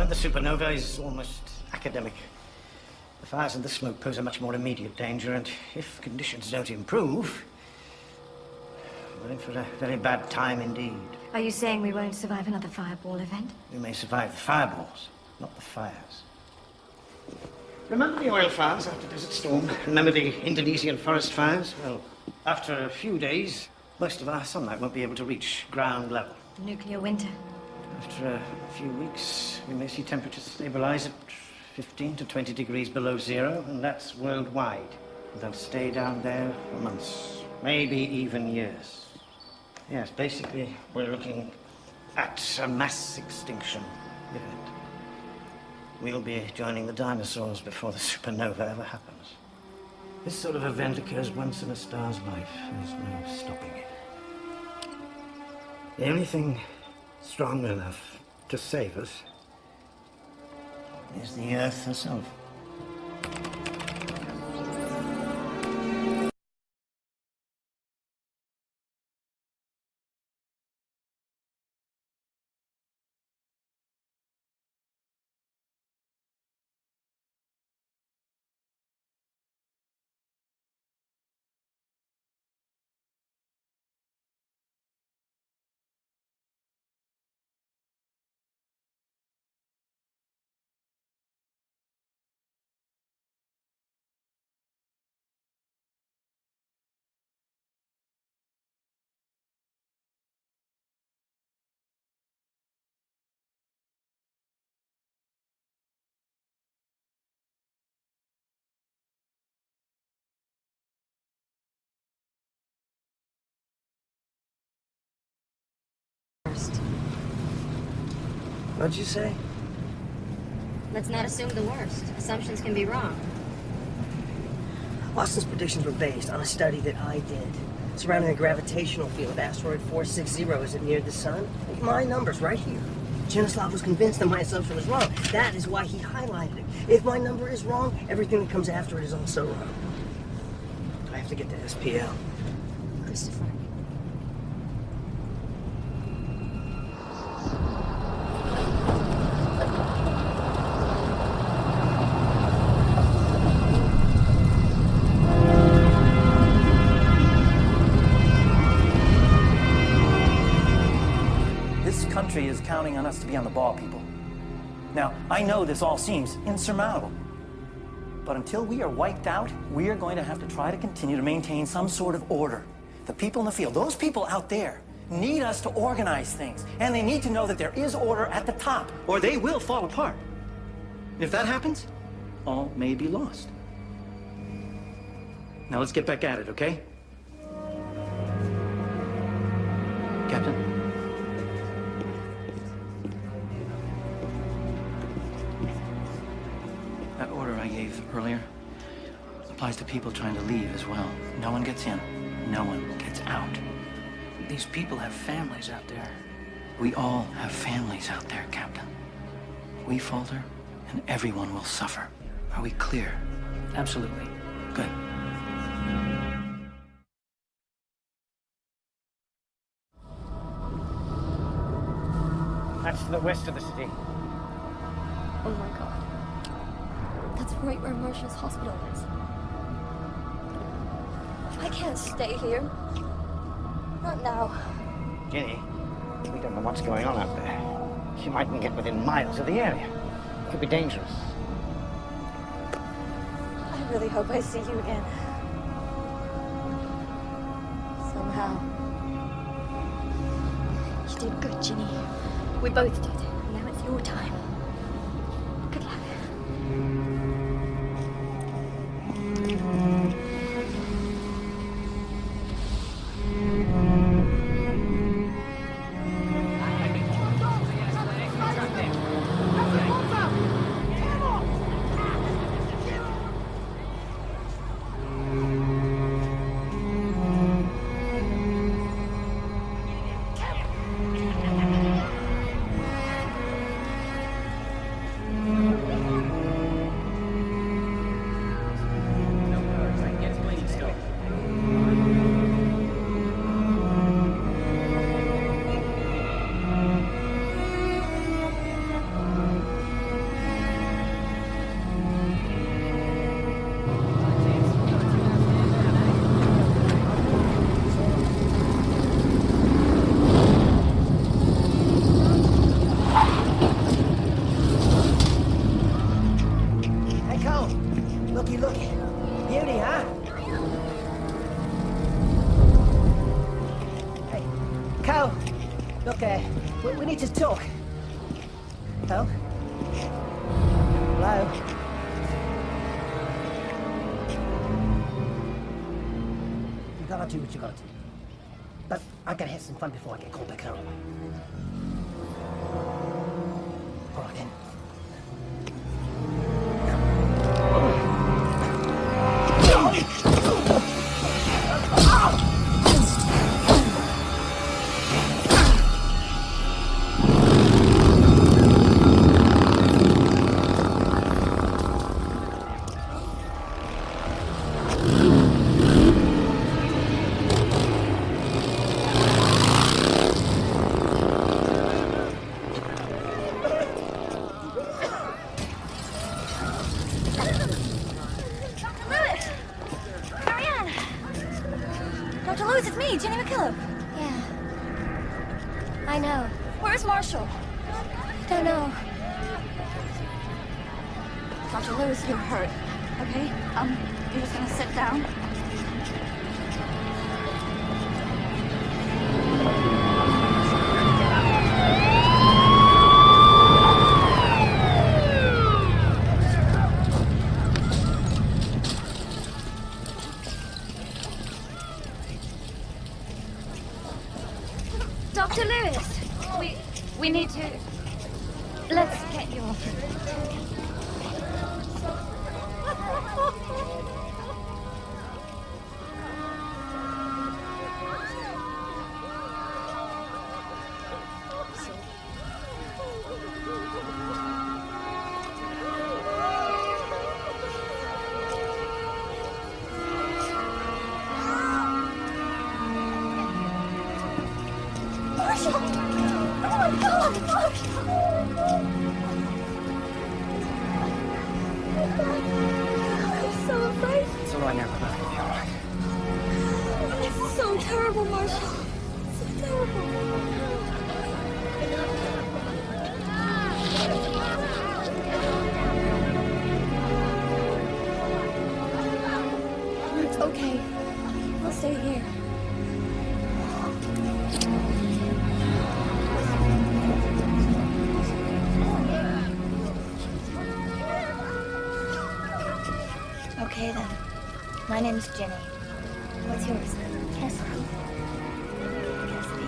moment, the supernova is almost academic. The fires and the smoke pose a much more immediate danger, and if conditions don't improve, we're in for a very bad time indeed. Are you saying we won't survive another fireball event? We may survive the fireballs, not the fires. Remember the oil fires after Desert Storm? Remember the Indonesian forest fires? Well, after a few days, most of our sunlight won't be able to reach ground level. Nuclear winter. After a few weeks, we may see temperatures stabilize at 15 to 20 degrees below zero, and that's worldwide. They'll stay down there for months, maybe even years. Yes, basically, we're looking at a mass extinction event. We'll be joining the dinosaurs before the supernova ever happens. This sort of event occurs once in a star's life. There's no stopping it. The only thing strong enough to save us is the Earth herself. What'd you say? Let's not assume the worst. Assumptions can be wrong. Austin's predictions were based on a study that I did surrounding the gravitational field of asteroid 460 as it neared the sun. My number's right here. Chernyshev was convinced that my assumption was wrong. That is why he highlighted it. If my number is wrong, everything that comes after it is also wrong. I have to get to SPL. Christopher. Is counting on us to be on the ball, people. Now, I know this all seems insurmountable, but until we are wiped out, we are going to have to try to continue to maintain some sort of order. The people in the field, those people out there, need us to organize things, and they need to know that there is order at the top, or they will fall apart. And if that happens, all may be lost. Now let's get back at it, okay? Captain? That order I gave earlier applies to people trying to leave as well. No one gets in. No one gets out. These people have families out there. We all have families out there, Captain. We falter, and everyone will suffer. Are we clear? Absolutely. Good. That's to the west of the city. Oh my God. That's right where Marshall's hospital is. I can't stay here. Not now. Ginny, we don't know what's going on out there. She mightn't get within miles of the area. It could be dangerous. I really hope I see you again. Somehow. You did good, Ginny. We both did. Now it's your time. Good luck. Cal, look, we need to talk. Cal? Hello? You gotta do what you gotta do. But I gotta have some fun before I get called back home. All right, then. Dr. Lewis, we need to... Let's get you off. Okay then. My name's Jenny. What's yours? Cassidy. Cassidy.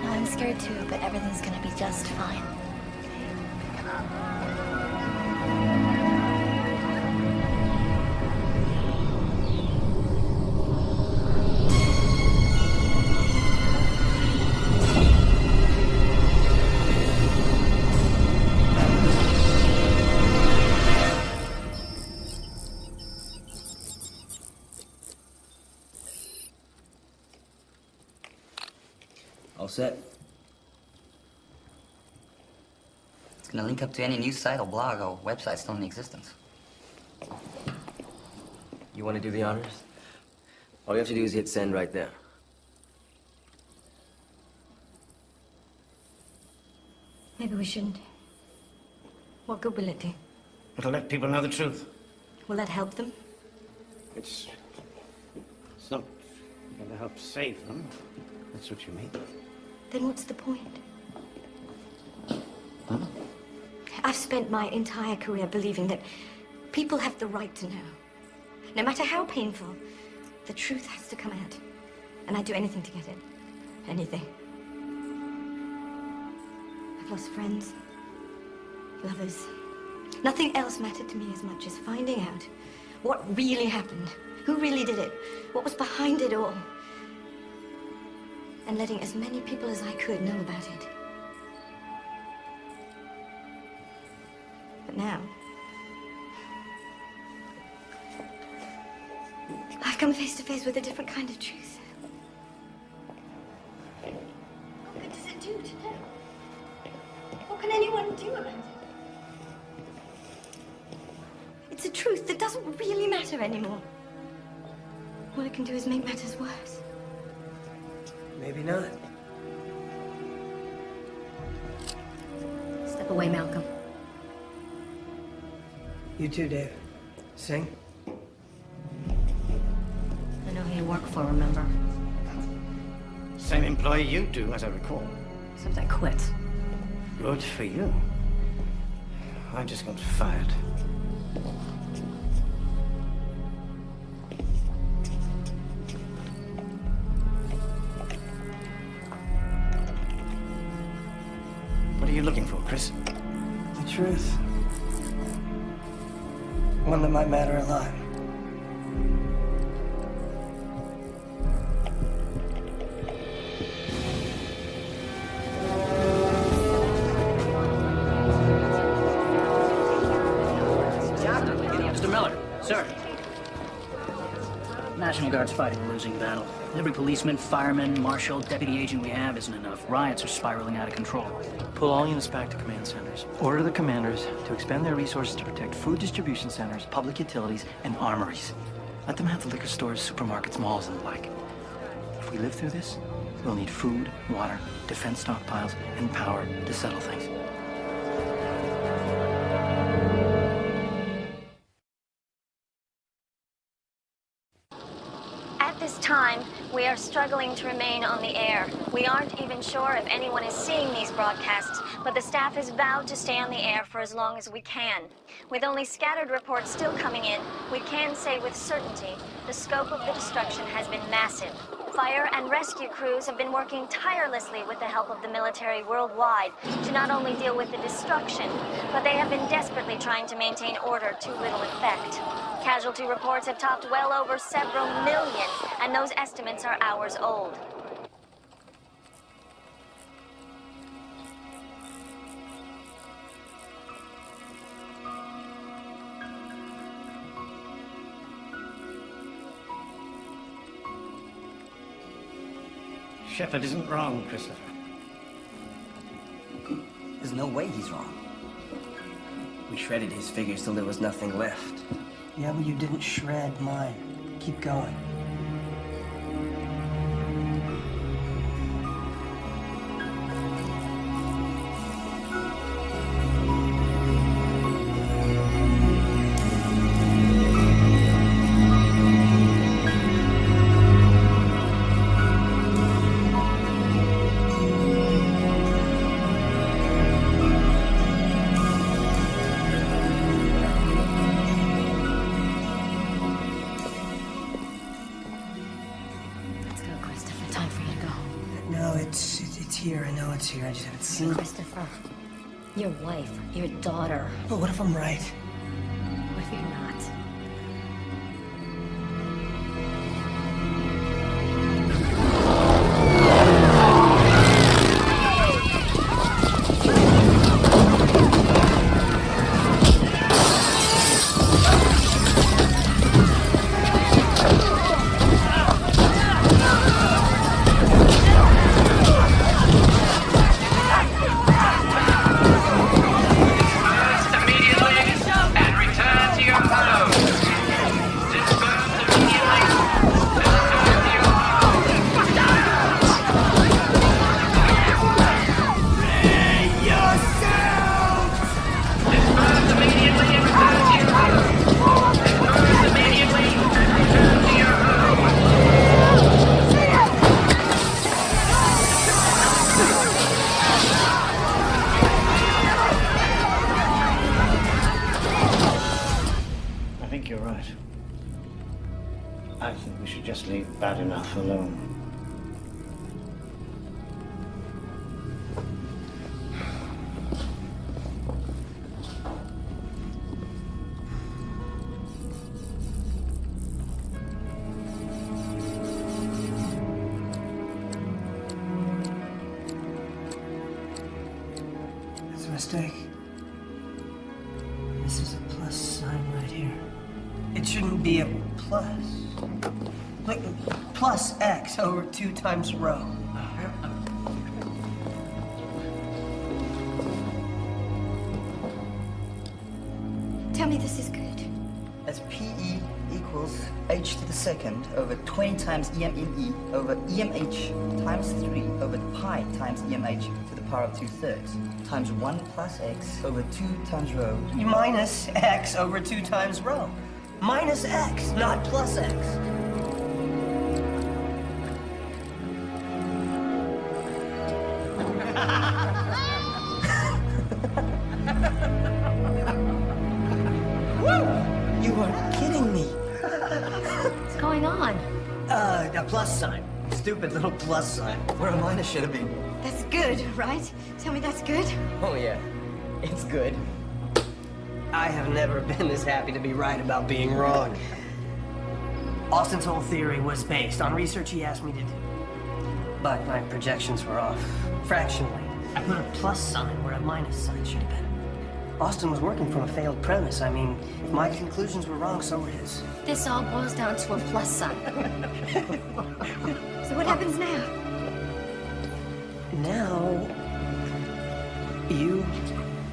No, I'm scared too, but everything's gonna be just fine. All set. It's gonna link up to any news site or blog or website still in existence. You want to do the honors? All you have to do is hit send right there. Maybe we shouldn't. What good will it do? It'll let people know the truth. Will that help them? It's not going to help save them. That's what you mean. Then what's the point? I've spent my entire career believing that people have the right to know. No matter how painful, the truth has to come out. And I'd do anything to get it. Anything. I've lost friends, lovers. Nothing else mattered to me as much as finding out what really happened, who really did it, what was behind it all. And letting as many people as I could know about it. But now, I've come face to face with a different kind of truth. What good does it do to know? What can anyone do about it? It's a truth that doesn't really matter anymore. All it can do is make matters worse. Maybe not. Step away, Malcolm. You too, Dave. Sing. I know who you work for, remember? Same employee you do, as I recall. Except I quit. Good for you. I just got fired. What are you looking for, Chris? The truth. One that might matter a lot. Mr. Miller, sir. National Guard's fighting a losing battle. Every policeman, fireman, marshal, deputy agent we have isn't enough. Riots are spiraling out of control. Pull all units back to command centers. Order the commanders to expend their resources to protect food distribution centers, public utilities, and armories. Let them have the liquor stores, supermarkets, malls, and the like. If we live through this, we'll need food, water, defense stockpiles, and power to settle things. At this time, we are struggling to remain on the air. We aren't even sure if anyone is seeing these broadcasts, but the staff has vowed to stay on the air for as long as we can. With only scattered reports still coming in, we can say with certainty the scope of the destruction has been massive. Fire and rescue crews have been working tirelessly with the help of the military worldwide to not only deal with the destruction, but they have been desperately trying to maintain order to little effect. Casualty reports have topped well over several million, and those estimates are hours old. Shepard isn't wrong, Christopher. There's no way he's wrong. We shredded his figures till there was nothing left. Yeah, but you didn't shred mine. Keep going. It's here, I just haven't seen it. Christopher, your wife, your daughter. But what if I'm right? What if you're not? Bad enough alone. It's a mistake. This is a plus sign right here. It shouldn't be a plus. Like plus x over 2 times rho. Tell me this is good. That's PE equals h to the second over 20 times EMME over EMH times 3 over pi times EMH to the power of 2/3 times 1 plus x over 2 times rho. Minus x over 2 times rho. Minus x, not plus x. You are kidding me. What's going on? A plus sign. Stupid little plus sign. Where a minus should have been. That's good, right? Tell me that's good. Oh, yeah. It's good. I have never been this happy to be right about being wrong. Austin's whole theory was based on research he asked me to do. But my projections were off. Fractionally. I put a plus sign where a minus sign should have been. Austin was working from a failed premise. I mean, if my conclusions were wrong, so were his. This all boils down to a plus sign. So what happens now? Now, you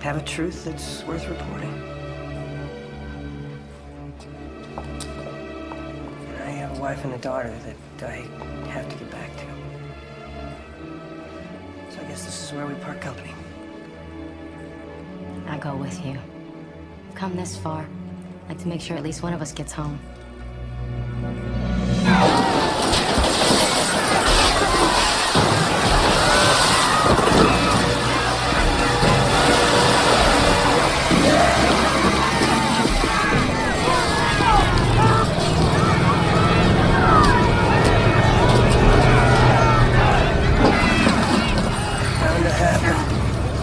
have a truth that's worth reporting. And I have a wife and a daughter that I have to get back to. So I guess this is where we part company. I go with you. We've come this far. I'd like to make sure at least one of us gets home.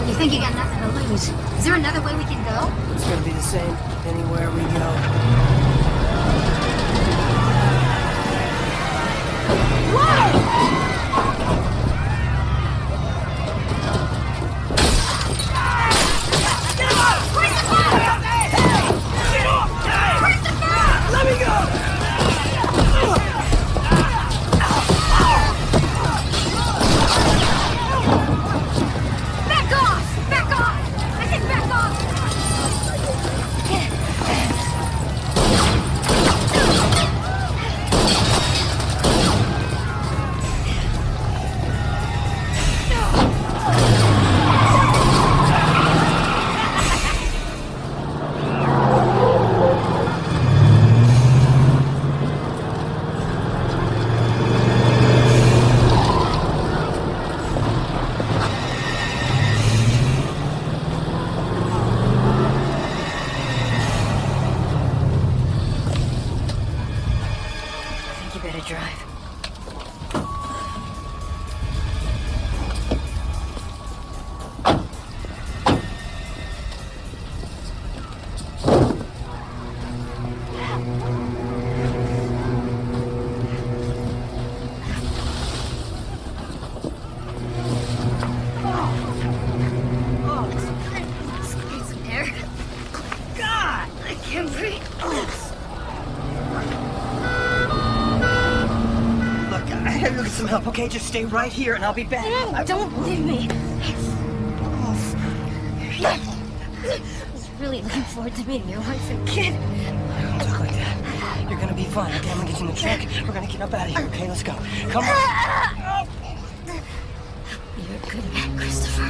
You think you got nothing to lose? Is there another way we can go? It's gonna be the same anywhere we go. Let me go! Back off! Back off! I said back off! Help, okay? Just stay right here and I'll be back. Don't leave me. I was really looking forward to meeting your wife and kid. Don't talk like that. You're gonna be fine, okay? I'm gonna get you in the truck. We're gonna get up out of here, okay? Let's go. Come on. You're a good man, Christopher.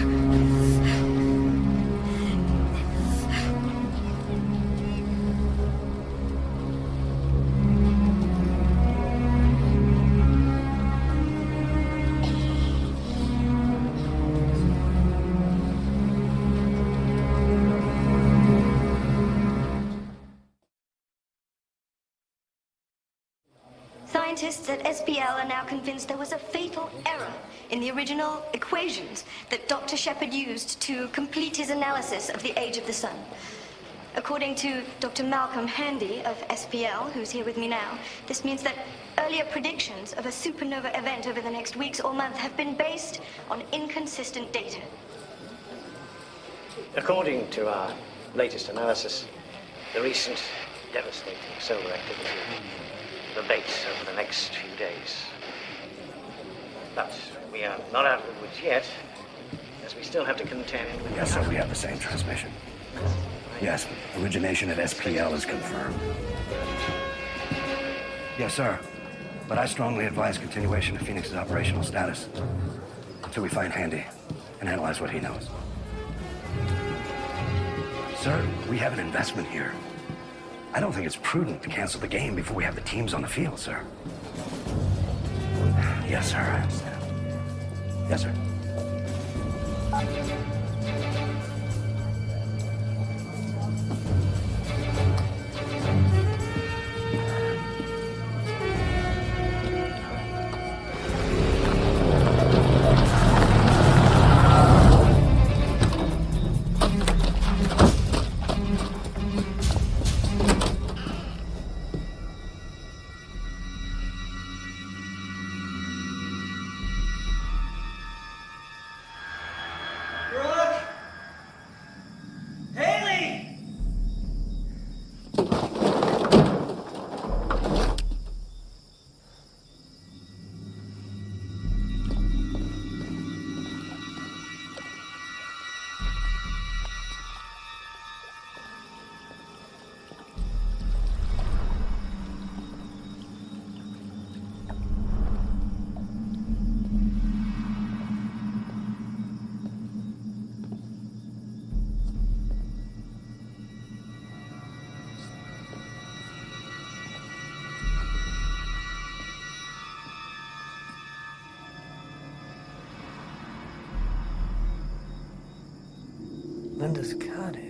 Scientists at SPL are now convinced there was a fatal error in the original equations that Dr. Shepard used to complete his analysis of the age of the sun. According to Dr. Malcolm Handy of SPL, who's here with me now, this means that earlier predictions of a supernova event over the next weeks or month have been based on inconsistent data. According to our latest analysis, the recent devastating solar activity abates over the next few days. But we are not out of the woods yet, as we still have to contend with... Yes, sir, we have the same transmission. Yes, origination at SPL is confirmed. Yes, sir. But I strongly advise continuation of Phoenix's operational status until we find Handy and analyze what he knows. Sir, we have an investment here. I don't think it's prudent to cancel the game before we have the teams on the field, sir. Yes, sir, I understand. Yes, sir. Linda's cottage.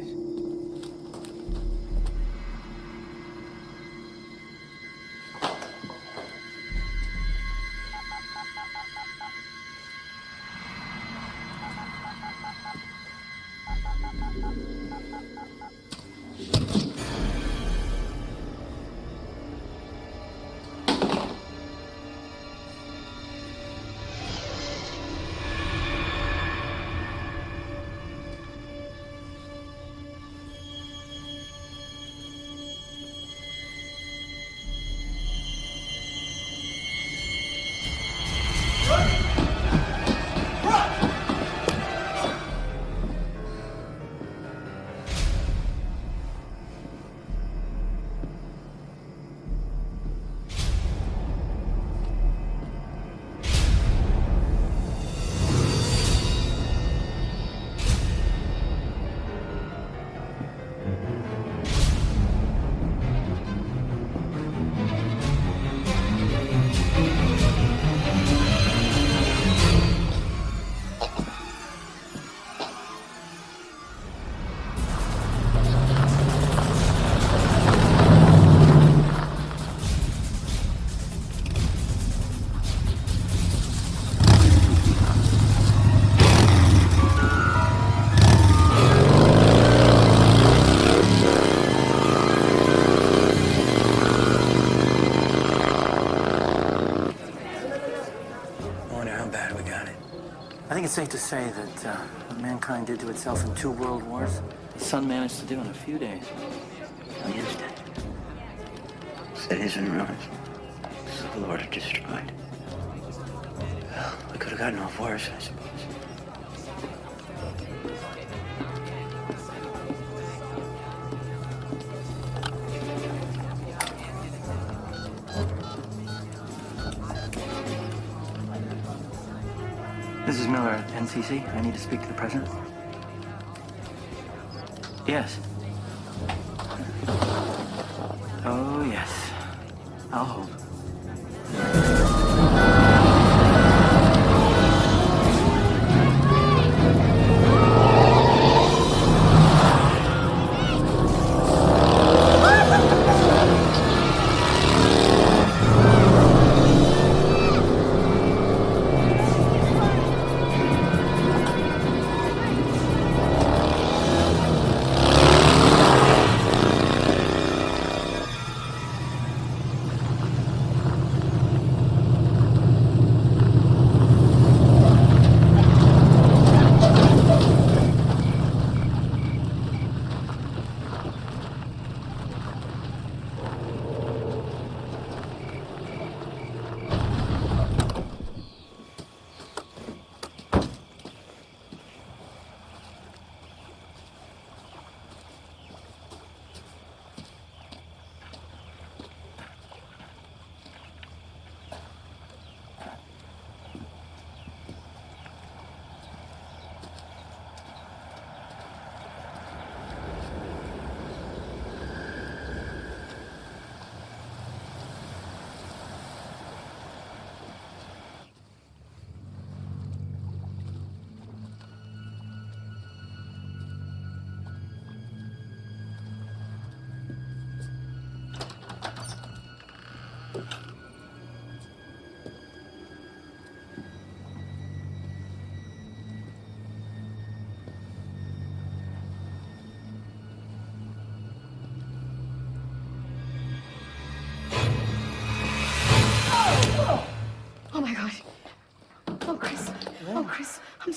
I think it's safe to say that what mankind did to itself in 2 world wars, the sun managed to do in a few days. Millions dead. Cities in ruins. Civil order destroyed. Well, we could have gotten off worse, I suppose. This is Miller at NCC. I need to speak to the president. Yes. Oh, yes. I'll hold.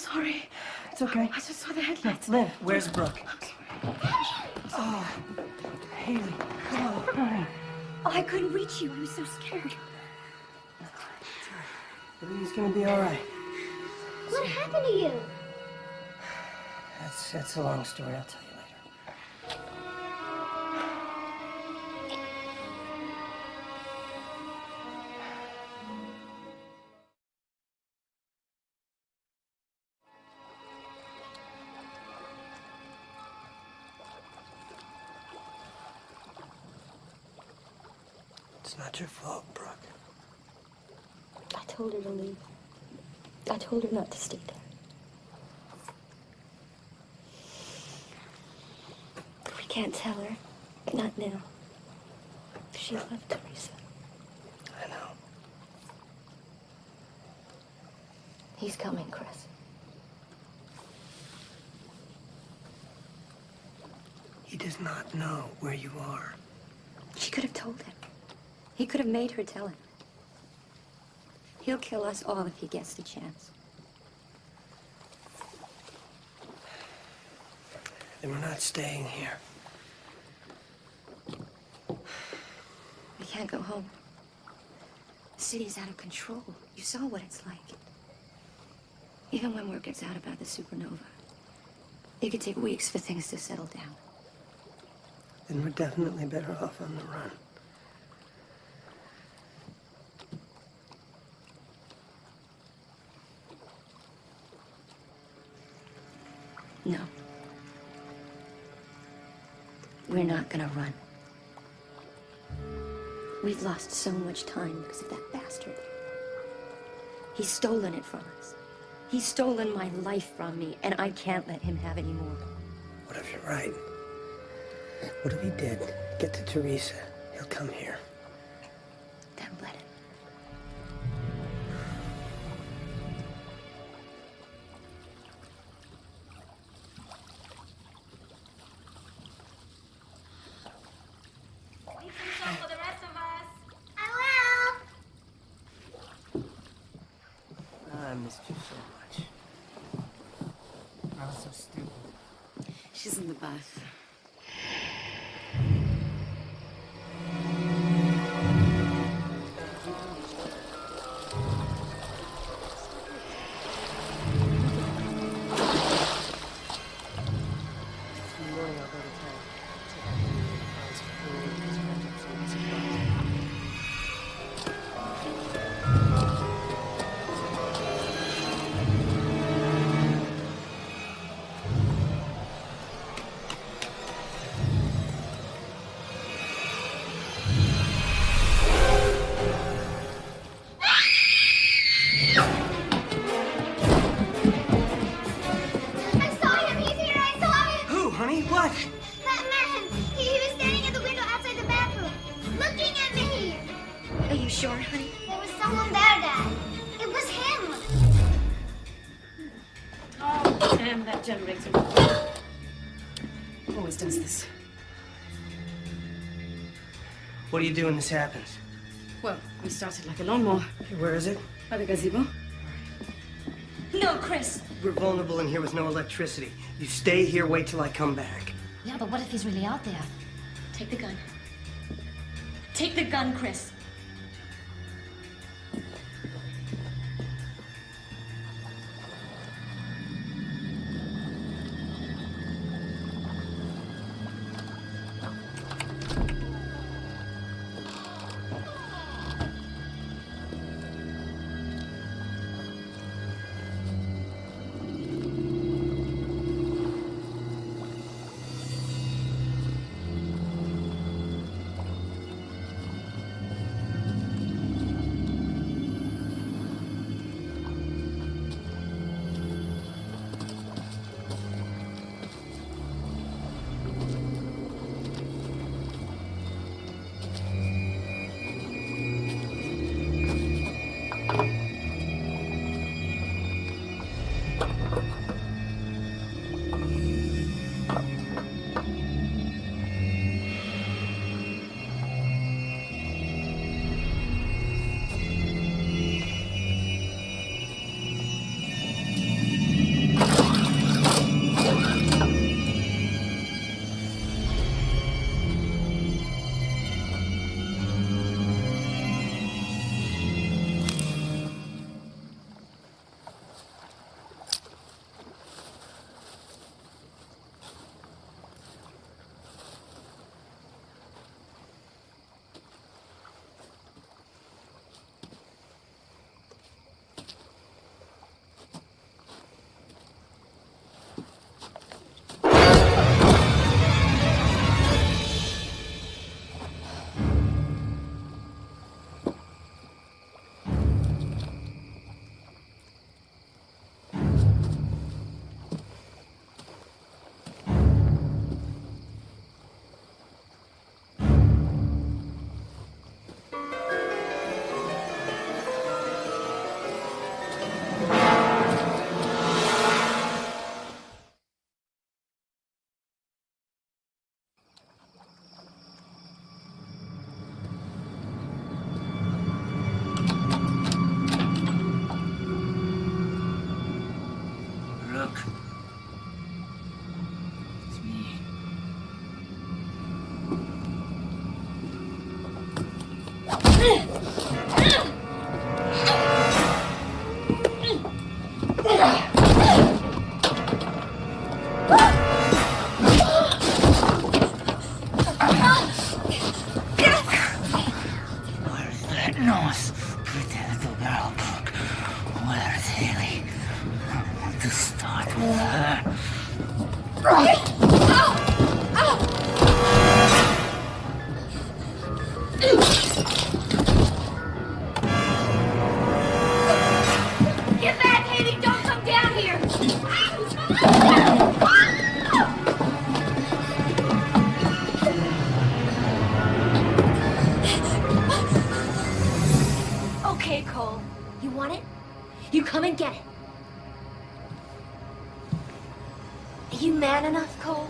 sorry. It's okay. I just saw the headlights. Lynn, where's Brooke? Oh, Haley, come on, honey. Oh, I couldn't reach you. I was so scared. Everything's gonna be all right. What happened to you? That's a long story. I'll tell you later. It's not your fault, Brooke. I told her to leave. I told her not to stay there. We can't tell her. Not now. She loved Teresa. I know. He's coming, Chris. He does not know where you are. She could have told him. He could have made her tell him. He'll kill us all if he gets the chance. Then we're not staying here. We can't go home. The city's out of control. You saw what it's like. Even when word gets out about the supernova, it could take weeks for things to settle down. Then we're definitely better off on the run. No. We're not gonna run. We've lost so much time because of that bastard. He's stolen it from us. He's stolen my life from me, and I can't let him have any more. What if you're right? What if he did get to Teresa? He'll come here. Then let him. For the rest of us. I missed you so much. I was so stupid. She's in the bath. Generator. Always does this. What do you do when this happens? Well, we started like a lawnmower. Where is it? By the gazebo. No, Chris! We're vulnerable in here with no electricity. You stay here, wait till I come back. Yeah, but what if he's really out there? Take the gun. Take the gun, Chris. look. It's me. Where's that nose? Pretty little girl. Where's Haley? I want to start with her. Get back, Haley! Don't come down here! Okay, Cole. You want it? You come and get it. Are you man enough, Cole?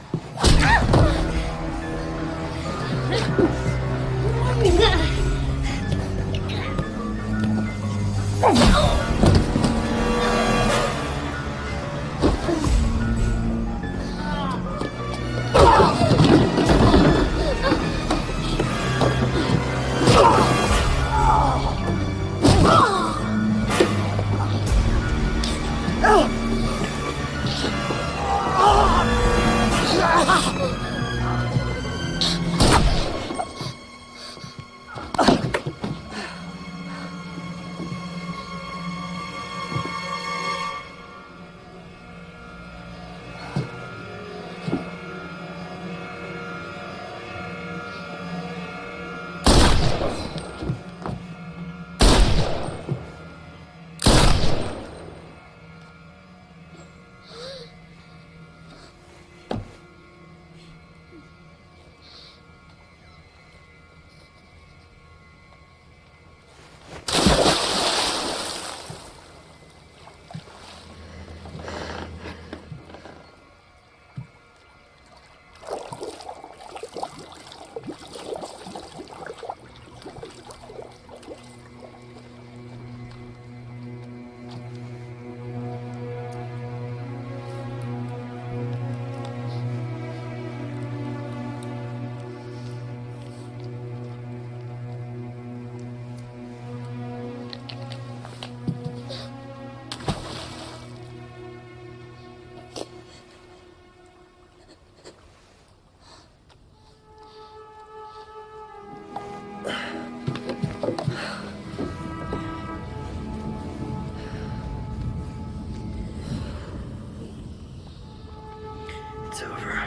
It's over.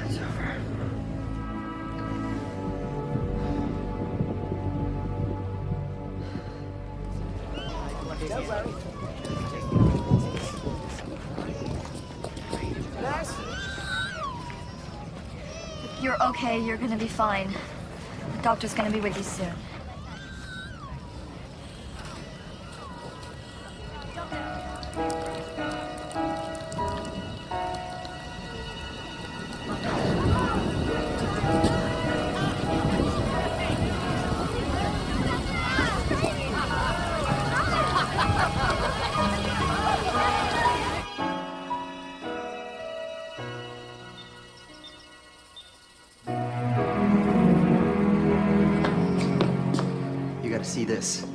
It's over. If you're okay, you're gonna be fine. The doctor's gonna be with you soon. You gotta see this.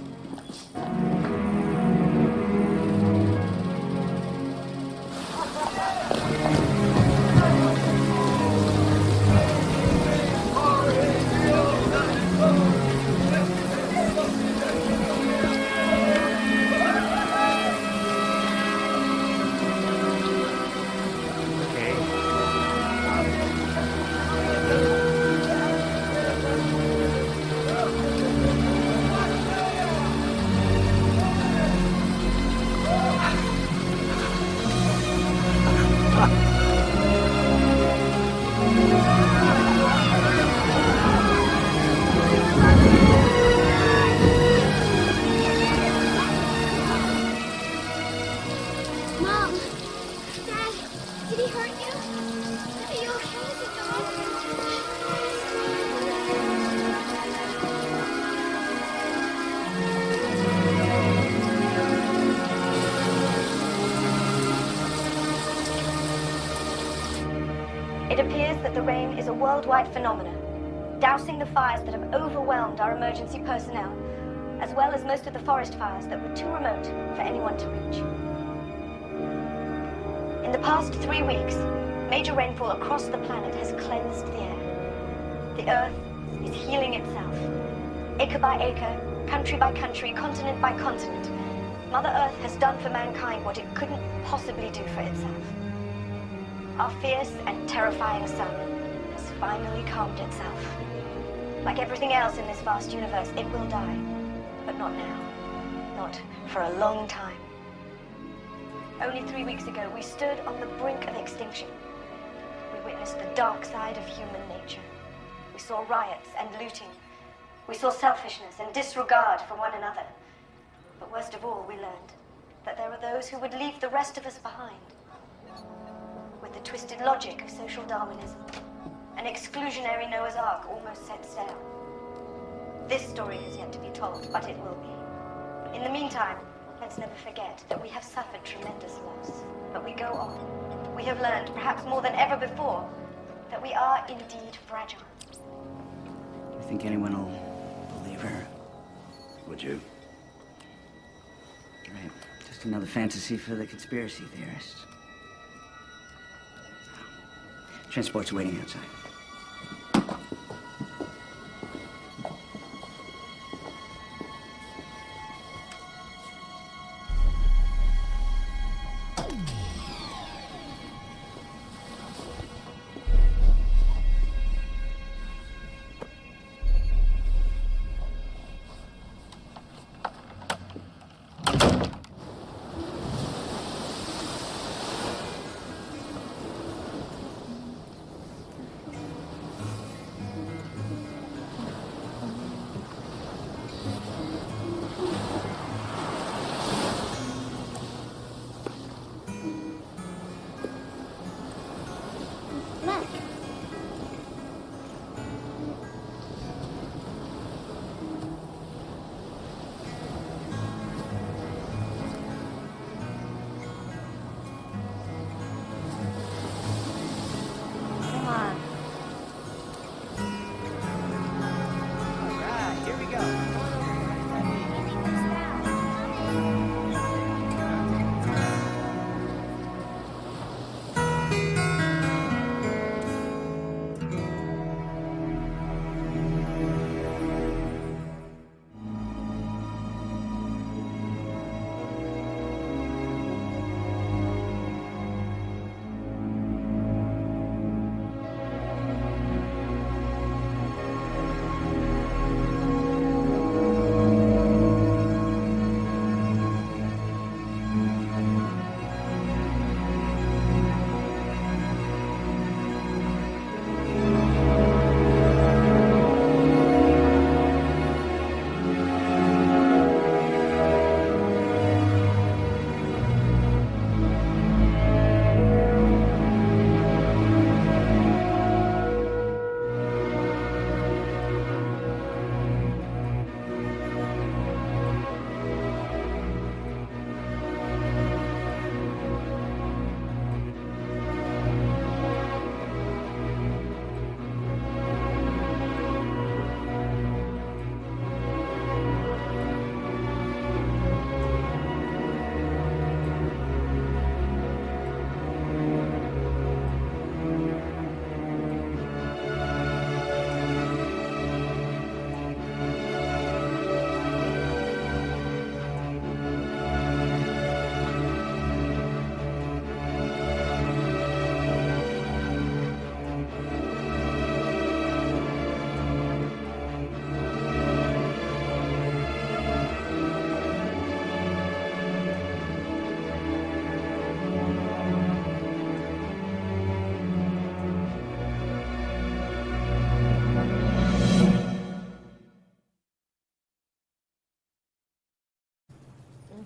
Mom! Dad! Did he hurt you? Are you okay as a dog? It appears that the rain is a worldwide phenomenon, dousing the fires that have overwhelmed our emergency personnel, as well as most of the forest fires that were too remote for anyone to reach. In the past 3 weeks, major rainfall across the planet has cleansed the air. The Earth is healing itself. Acre by acre, country by country, continent by continent, Mother Earth has done for mankind what it couldn't possibly do for itself. Our fierce and terrifying sun has finally calmed itself. Like everything else in this vast universe, it will die. But not now. Not for a long time. Only 3 weeks ago, we stood on the brink of extinction. We witnessed the dark side of human nature. We saw riots and looting. We saw selfishness and disregard for one another. But worst of all, we learned that there are those who would leave the rest of us behind. With the twisted logic of social Darwinism, an exclusionary Noah's Ark almost set sail. This story has yet to be told, but it will be. In the meantime, let's never forget that we have suffered tremendous loss. But we go on. We have learned, perhaps more than ever before, that we are indeed fragile. You think anyone will believe her? Would you? Right. Just another fantasy for the conspiracy theorists. Transport's waiting outside.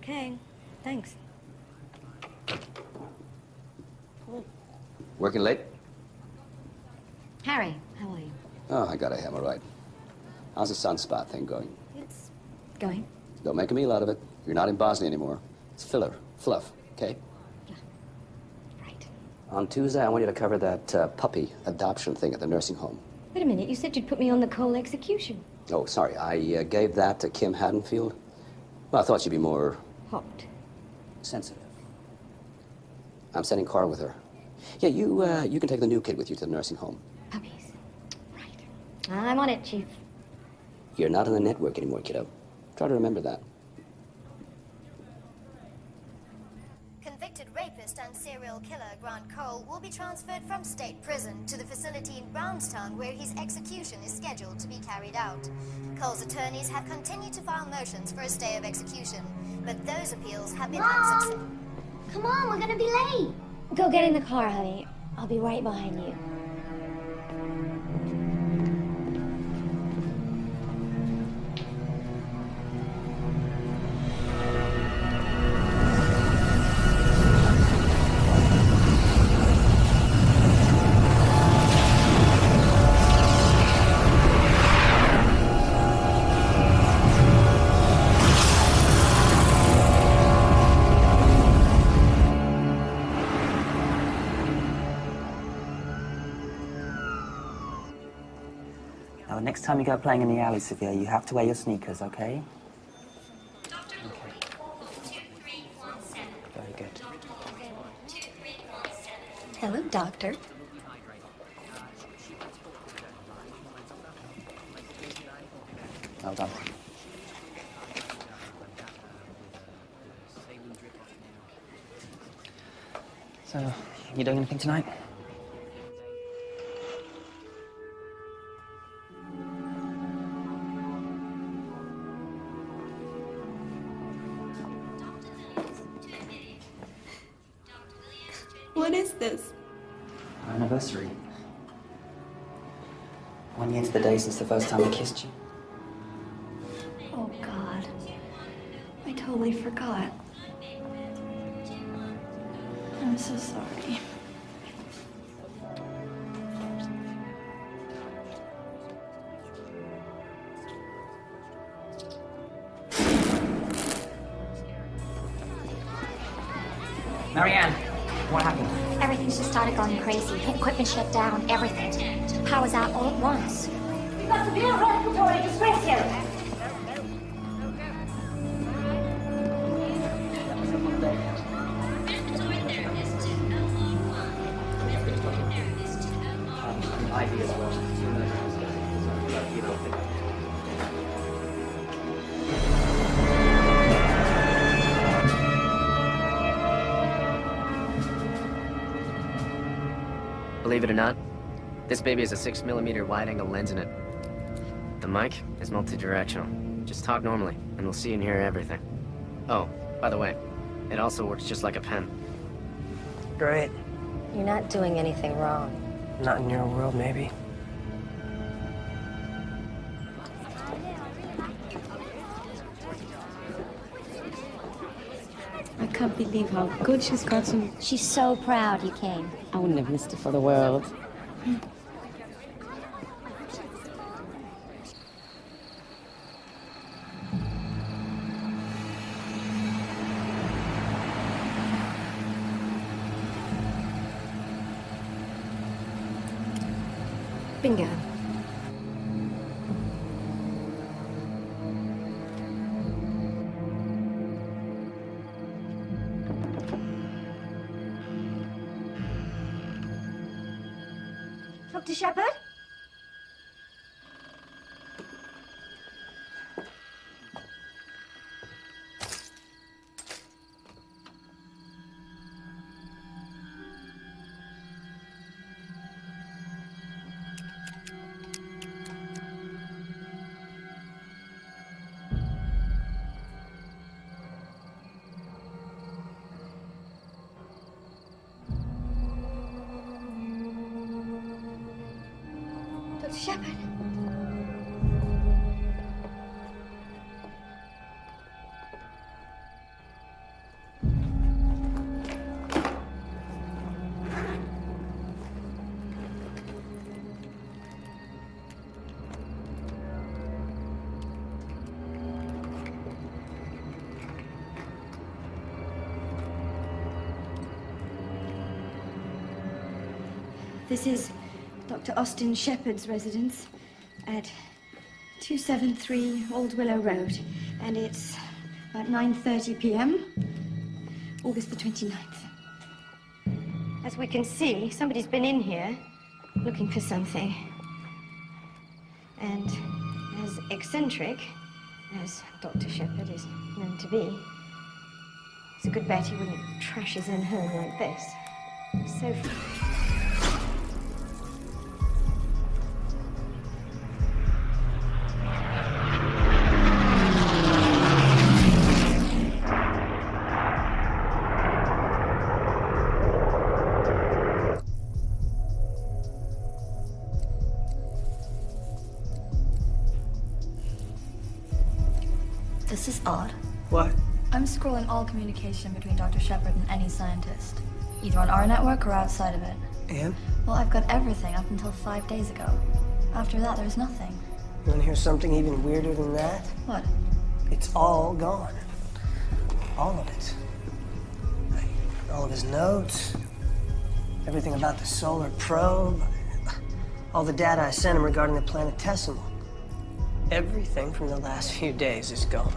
Okay, thanks. Working late? Harry, how are you? Oh, I got a hemorrhoid. How's the sunspot thing going? It's going. Don't make a meal out of it. You're not in Bosnia anymore. It's filler, fluff, okay? Right. On Tuesday, I want you to cover that puppy adoption thing at the nursing home. Wait a minute, you said you'd put me on the Cole execution. Oh, sorry, I gave that to Kim Haddonfield. Well, I thought she'd be more... Hot. sensitive. I'm sending Carl with her. Yeah, you can take the new kid with you to the nursing home. Puppies. Right. I'm on it, Chief. You're not on the network anymore, kiddo. Try to remember that. Convicted rapist and serial killer Grant Cole will be transferred from state prison to the facility in Brownstown where his execution is scheduled to be carried out. Cole's attorneys have continued to file motions for a stay of execution, but those appeals have been unsuccessful. Come on, we're gonna be late. Go get in the car, honey. I'll be right behind you. Now, next time you go playing in the alley, Sophia, you have to wear your sneakers, okay? Doctor, Okay. 2317. Very good. 2317. Hello, Doctor. Well done. So, you doing anything tonight? What is this? Our anniversary. 1 year to the day since the first time I kissed you. Oh, God. I totally forgot. I'm so sorry. Marianne, what happened? Everything's just started going crazy. Equipment shut down, everything. Power's out all at once. We've got severe respiratory distress here. Believe it or not, this baby has a 6mm wide-angle lens in it. The mic is multi-directional. Just talk normally, and we'll see and hear everything. Oh, by the way, it also works just like a pen. Great. You're not doing anything wrong. Not in your world, maybe. I can't believe how good she's gotten. She's so proud you came. I wouldn't have missed it for the world. Bingo. Dr. Shepard? Dr. Shepard? This is Dr. Austin Shepard's residence at 273 Old Willow Road, and it's about 9:30 p.m., August the 29th. As we can see, somebody's been in here looking for something. And as eccentric as Dr. Shepard is known to be, it's a good bet he wouldn't trash his own home like this. So... This is odd. What? I'm scrolling all communication between Dr. Shepard and any scientist, either on our network or outside of it. And? Well, I've got everything up until 5 days ago. After that, there's nothing. You want to hear something even weirder than that? What? It's all gone. All of it. All of his notes, everything about the solar probe, all the data I sent him regarding the planetesimal. Everything from the last few days is gone.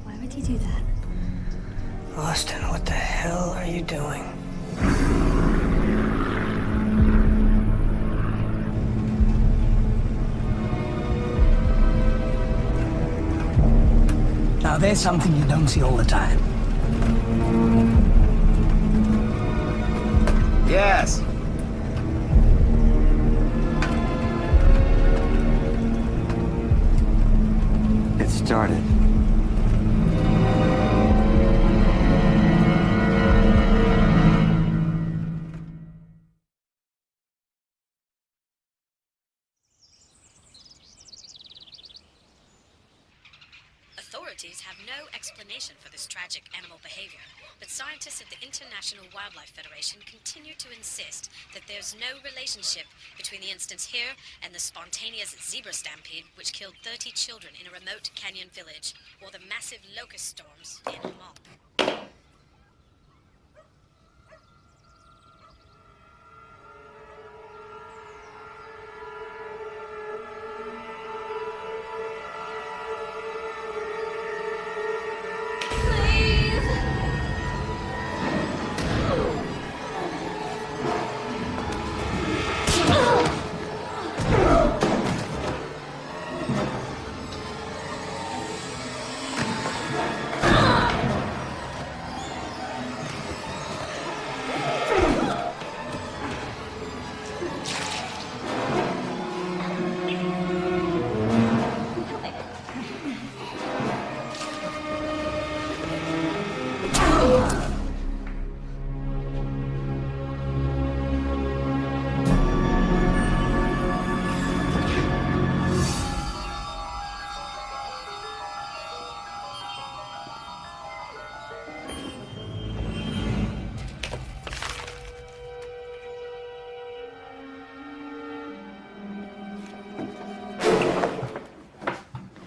Why would you do that? Austin, what the hell are you doing? Now, there's something you don't see all the time. Yes. It started. Authorities have no explanation for this tragic animal behavior, but scientists at the International Wildlife Federation continue to insist that there's no relationship between the instance here and the spontaneous zebra stampede which killed 30 children in a remote canyon village, or the massive locust storms in Mop.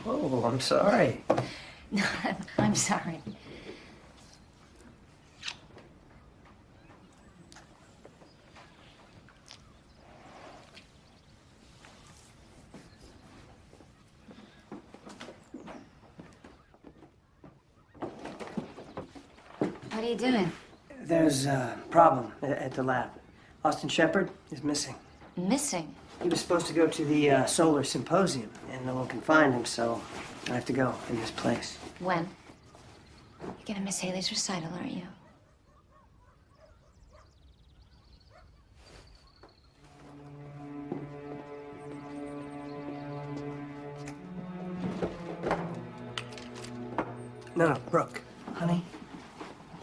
Oh, I'm sorry. No, I'm sorry. What are you doing? There's a problem at the lab. Austin Shepard is missing. Missing? He was supposed to go to the solar symposium, and no one can find him, so I have to go in his place. When? You're gonna miss Haley's recital, aren't you? No, Brooke, honey,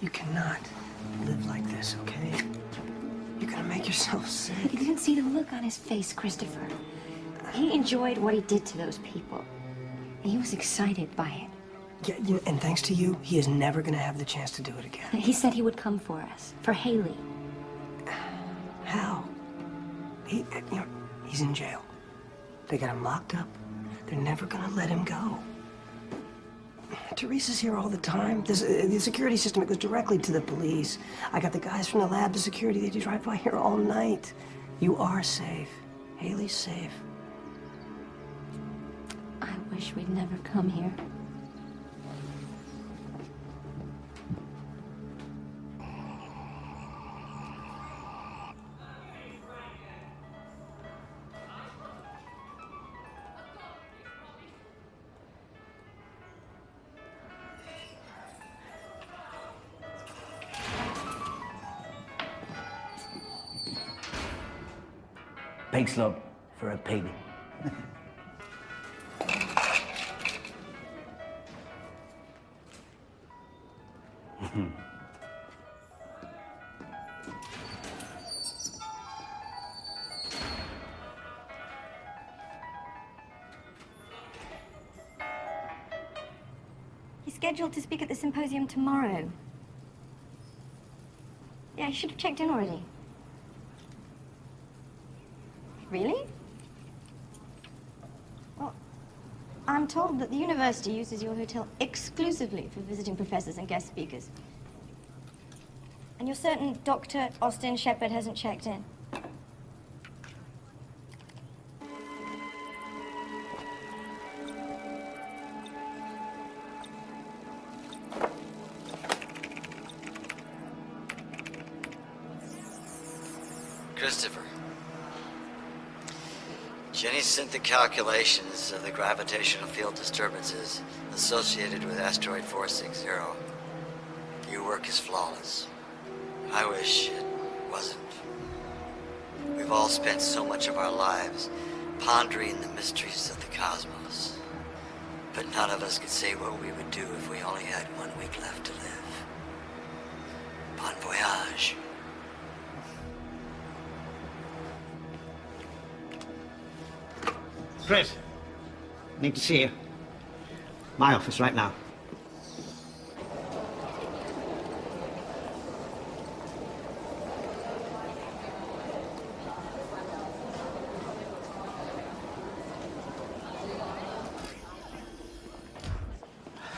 you cannot live like this, okay? You're gonna make yourself sick. You didn't see the look on his face, Christopher. He enjoyed what he did to those people. He was excited by it. Yeah, and thanks to you, he is never gonna have the chance to do it again. He said he would come for us, for Haley. How? He's in jail. They got him locked up. They're never gonna let him go. Teresa's here all the time. The security system, it goes directly to the police. I got the guys from the lab, the security, they drive by here all night. You are safe. Haley's safe. I wish we'd never come here. Pig slug for a pig. He's scheduled to speak at the symposium tomorrow. Yeah, I should have checked in already. Really? Well, I'm told that the university uses your hotel exclusively for visiting professors and guest speakers. And you're certain Dr. Austin Shepard hasn't checked in? Christopher. Jenny sent the calculations of the gravitational field disturbances associated with asteroid 460. Your work is flawless. I wish it wasn't. We've all spent so much of our lives pondering the mysteries of the cosmos. But none of us could say what we would do if we only had 1 week left to live. Bon voyage. Chris, need to see you. My office right now.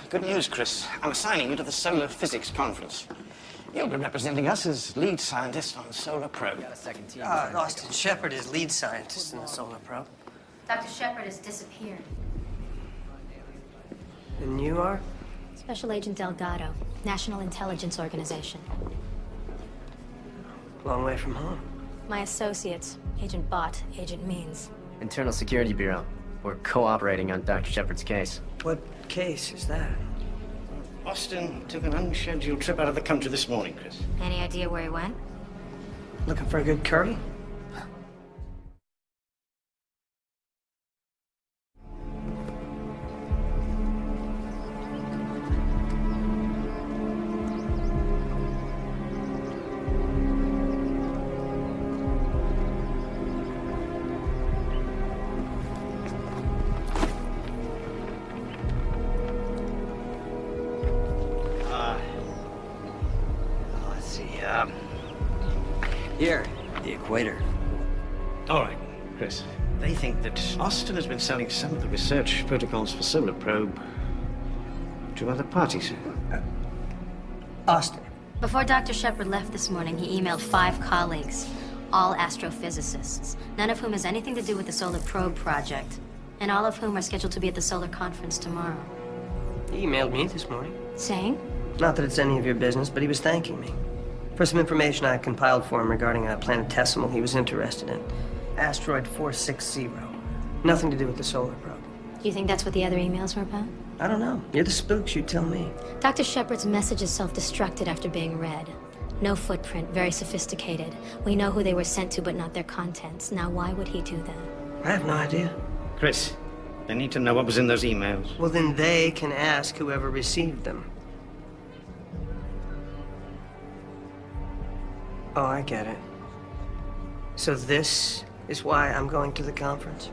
Good news, Chris. I'm assigning you to the Solar Physics Conference. You'll be representing us as lead scientist on Solar Probe. Austin Shepard is lead scientist in the Solar Probe. Dr. Shepard has disappeared. And you are? Special Agent Delgado, National Intelligence Organization. Long way from home. My associates, Agent Bott, Agent Means. Internal Security Bureau. We're cooperating on Dr. Shepard's case. What case is that? Austin took an unscheduled trip out of the country this morning, Chris. Any idea where he went? Looking for a good curry? Here, the equator. All right, Chris. They think that Austin has been selling some of the research protocols for Solar Probe to other parties. Austin. Before Dr. Shepard left this morning, he emailed 5 colleagues, all astrophysicists, none of whom has anything to do with the Solar Probe project, and all of whom are scheduled to be at the Solar Conference tomorrow. He emailed me this morning. Saying? Not that it's any of your business, but he was thanking me for some information I compiled for him regarding a planetesimal he was interested in. Asteroid 460. Nothing to do with the Solar Probe. You think that's what the other emails were about? I don't know. You're the spooks, you tell me. Dr. Shepard's message is self-destructed after being read. No footprint, very sophisticated. We know who they were sent to, but not their contents. Now, why would he do that? I have no idea. Chris, they need to know what was in those emails. Well, then they can ask whoever received them. Oh, I get it. So this is why I'm going to the conference?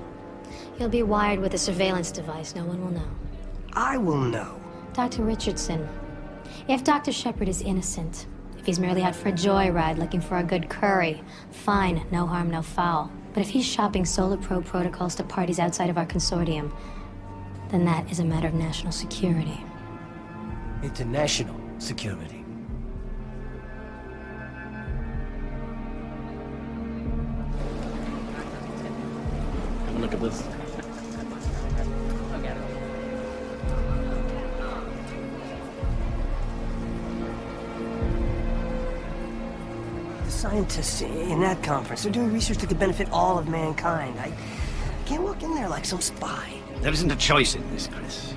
He'll be wired with a surveillance device. No one will know. I will know. Dr. Richardson, if Dr. Shepard is innocent, if he's merely out for a joyride looking for a good curry, fine, no harm, no foul. But if he's shopping Solar Probe protocols to parties outside of our consortium, then that is a matter of national security. International security. Have a look at this. The scientists in that conference, they're doing research that could benefit all of mankind. I can't walk in there like some spy. There isn't a choice in this, Chris.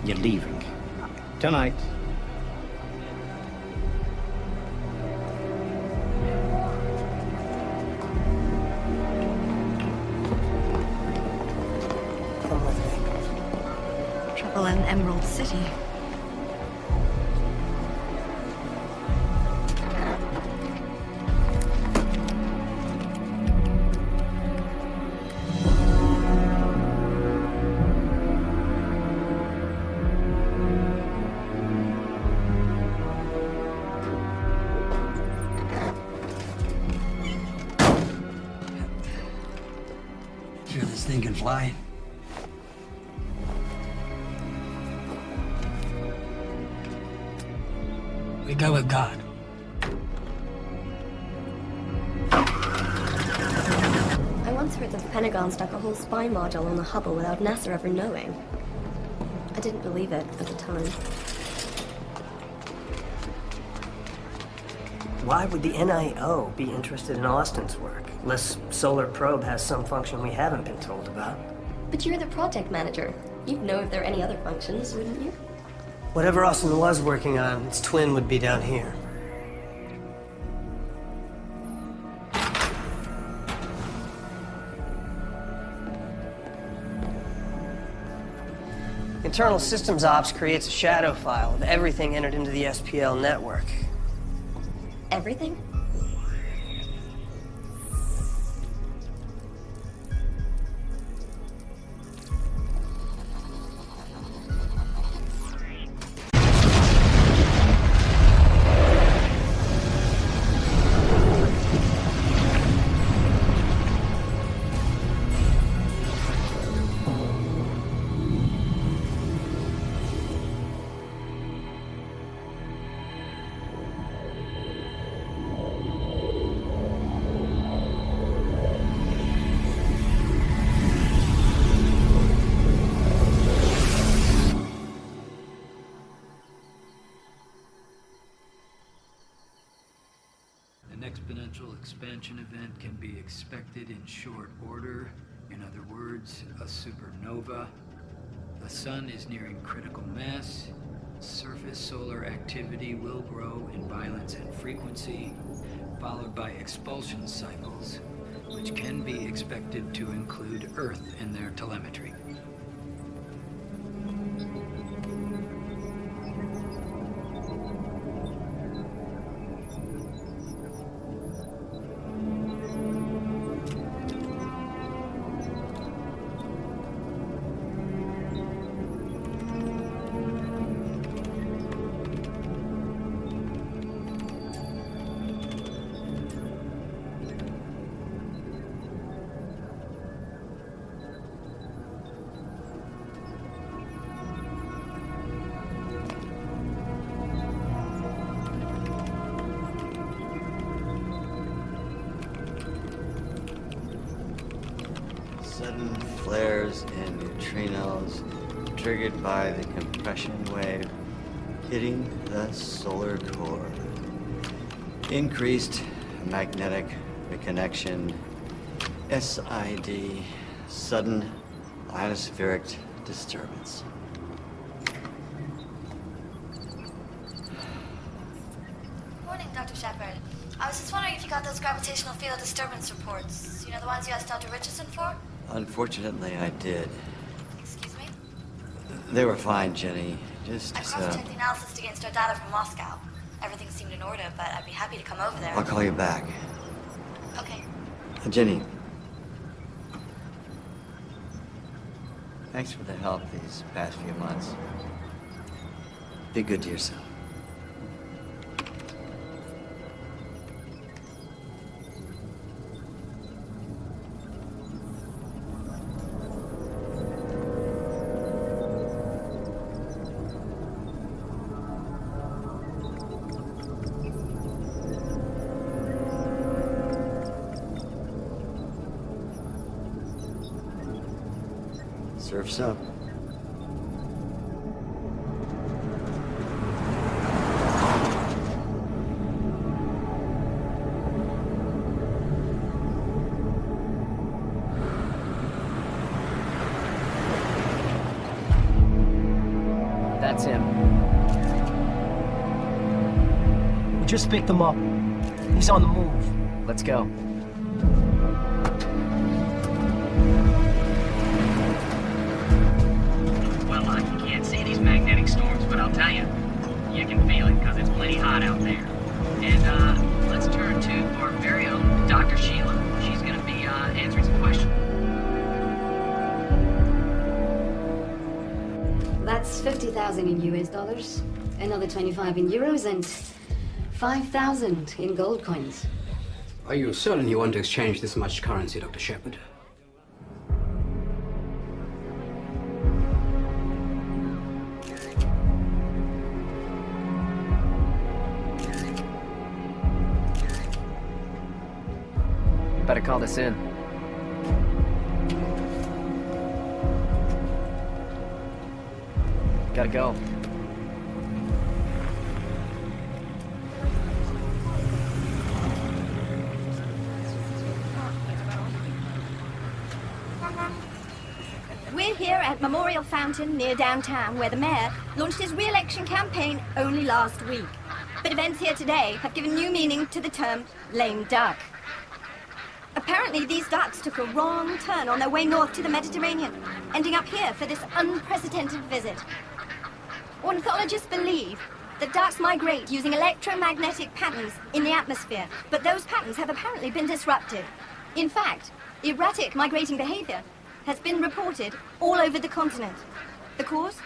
You're leaving. Tonight. Come with me. Trouble in Emerald City. Sure this thing can fly? We go with God. I once heard that the Pentagon stuck a whole spy module on the Hubble without NASA ever knowing. I didn't believe it at the time. Why would the NIO be interested in Austin's work? Unless Solar Probe has some function we haven't been told about. But you're the project manager. You'd know if there are any other functions, wouldn't you? Whatever Austin was working on, its twin would be down here. Internal Systems Ops creates a shadow file of everything entered into the SPL network. Everything? Exponential expansion event can be expected in short order. In other words, a supernova. The sun is nearing critical mass. Surface solar activity will grow in violence and frequency, followed by expulsion cycles, which can be expected to include Earth in their telemetry. Sudden flares and neutrinos triggered by the compression wave hitting the solar core. Increased magnetic reconnection, SID, sudden ionospheric disturbance. Morning, Dr. Shepard. I was just wondering if you got those gravitational field disturbance reports. You know, the ones you asked Dr. Richardson for? Unfortunately, I did. Excuse me? They were fine, Jenny. Just, I cross-checked the analysis against our data from Moscow. Everything seemed in order, but I'd be happy to come over there. I'll call you back. Okay. Jenny. Thanks for the help these past few months. Be good to yourself. Surf's up. That's him. We just picked him up. He's on the move. Let's go. Well, I can't see these magnetic storms, but I'll tell you, you can feel it, because it's plenty hot out there. And, let's turn to our very own Dr. Sheila. She's gonna be, answering some questions. That's 50,000 in US dollars, another 25 in euros, and 5,000 in gold coins. Are you certain you want to exchange this much currency, Dr. Shepard? Better call this in. Gotta go. We're here at Memorial Fountain near downtown, where the mayor launched his re-election campaign only last week. But events here today have given new meaning to the term lame duck. Apparently, these ducks took a wrong turn on their way north to the Mediterranean, ending up here for this unprecedented visit. Ornithologists believe that ducks migrate using electromagnetic patterns in the atmosphere, but those patterns have apparently been disrupted. In fact, erratic migrating behavior has been reported all over the continent. The cause?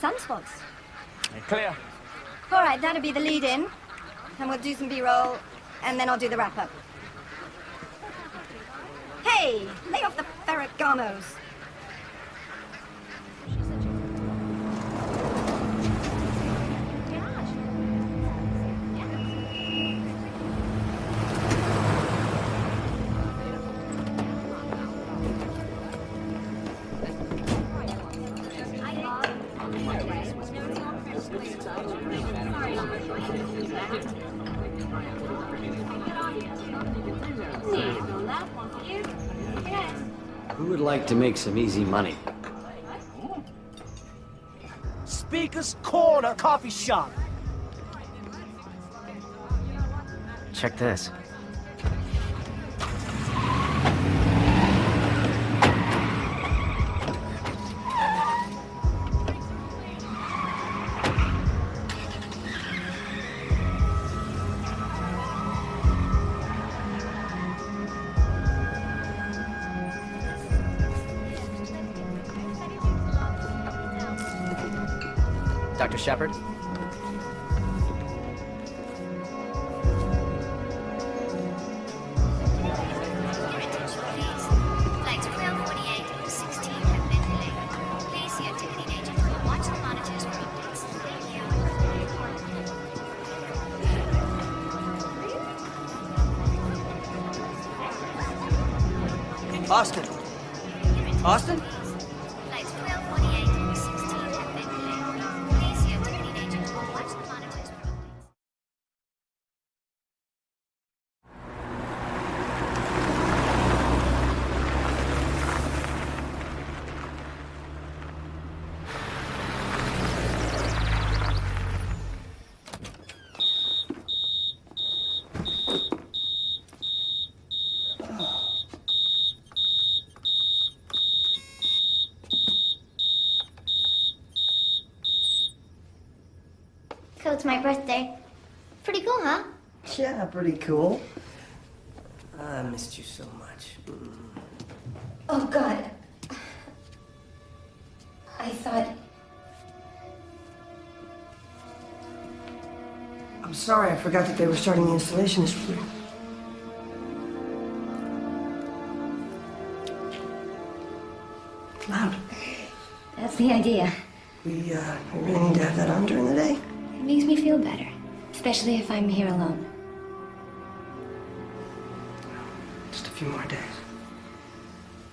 Sunspots. Clear. All right, that'll be the lead-in, and we'll do some B-roll, and then I'll do the wrap-up. Hey, lay off the ferret gamos. Who would like to make some easy money? Speaker's Corner Coffee Shop. Check this. Dr. Shepard? Flights 1248 or 16 have been delayed. Please see your ticketing agent or watch the monitors for updates. Thank you. Austin. Austin? Flights 1248 or 16 have been delayed. Please see your ticketing agent or watch the monitors for updates. So it's my birthday. Pretty cool, huh? Yeah, pretty cool. I missed you so much. Oh, God. I thought... I'm sorry, I forgot that they were starting the installation this week. Loud. That's the idea. We really need to have that on during the day. It makes me feel better. Especially if I'm here alone. Just a few more days.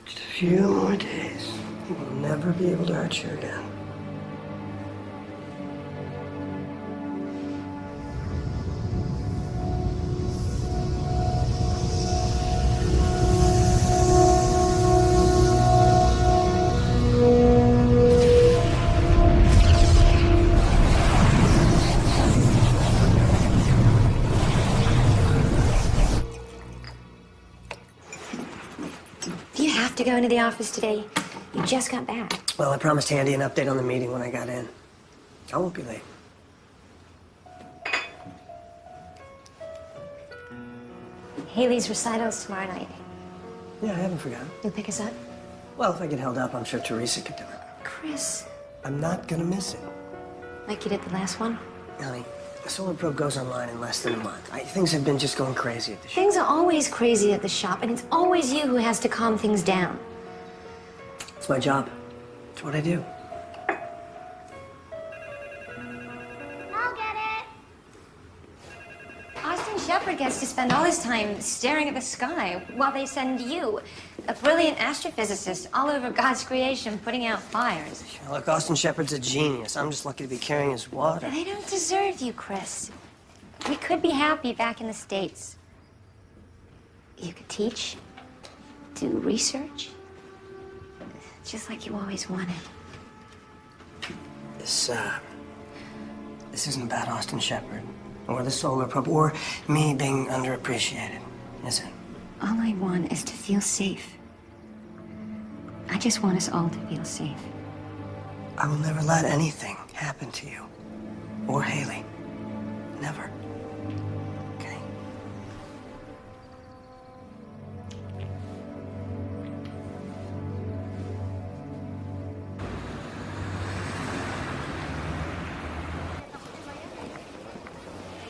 Just a few more days. He will never be able to hurt you again. Do you have to go into the office today? You just got back. Well, I promised Andy an update on the meeting when I got in. I won't be late. Haley's recital's tomorrow night. Yeah, I haven't forgotten. You'll pick us up? Well, if I get held up, I'm sure Teresa could do it. Chris. I'm not gonna miss it. Like you did the last one? Honey, the solar probe goes online in less than a month. Things have been just going crazy at the shop. Things are always crazy at the shop, and it's always you who has to calm things down. It's my job. It's what I do. I'll get it. Austin Shepard gets to spend all his time staring at the sky while they send you, a brilliant astrophysicist, all over God's creation, putting out fires. Look, Austin Shepard's a genius. I'm just lucky to be carrying his water. They don't deserve you, Chris. We could be happy back in the States. You could teach, do research, just like you always wanted. This isn't about Austin Shepard, or the solar probe, or me being underappreciated, is it? All I want is to feel safe. I just want us all to feel safe. I will never let anything happen to you, or Haley. Never. Okay?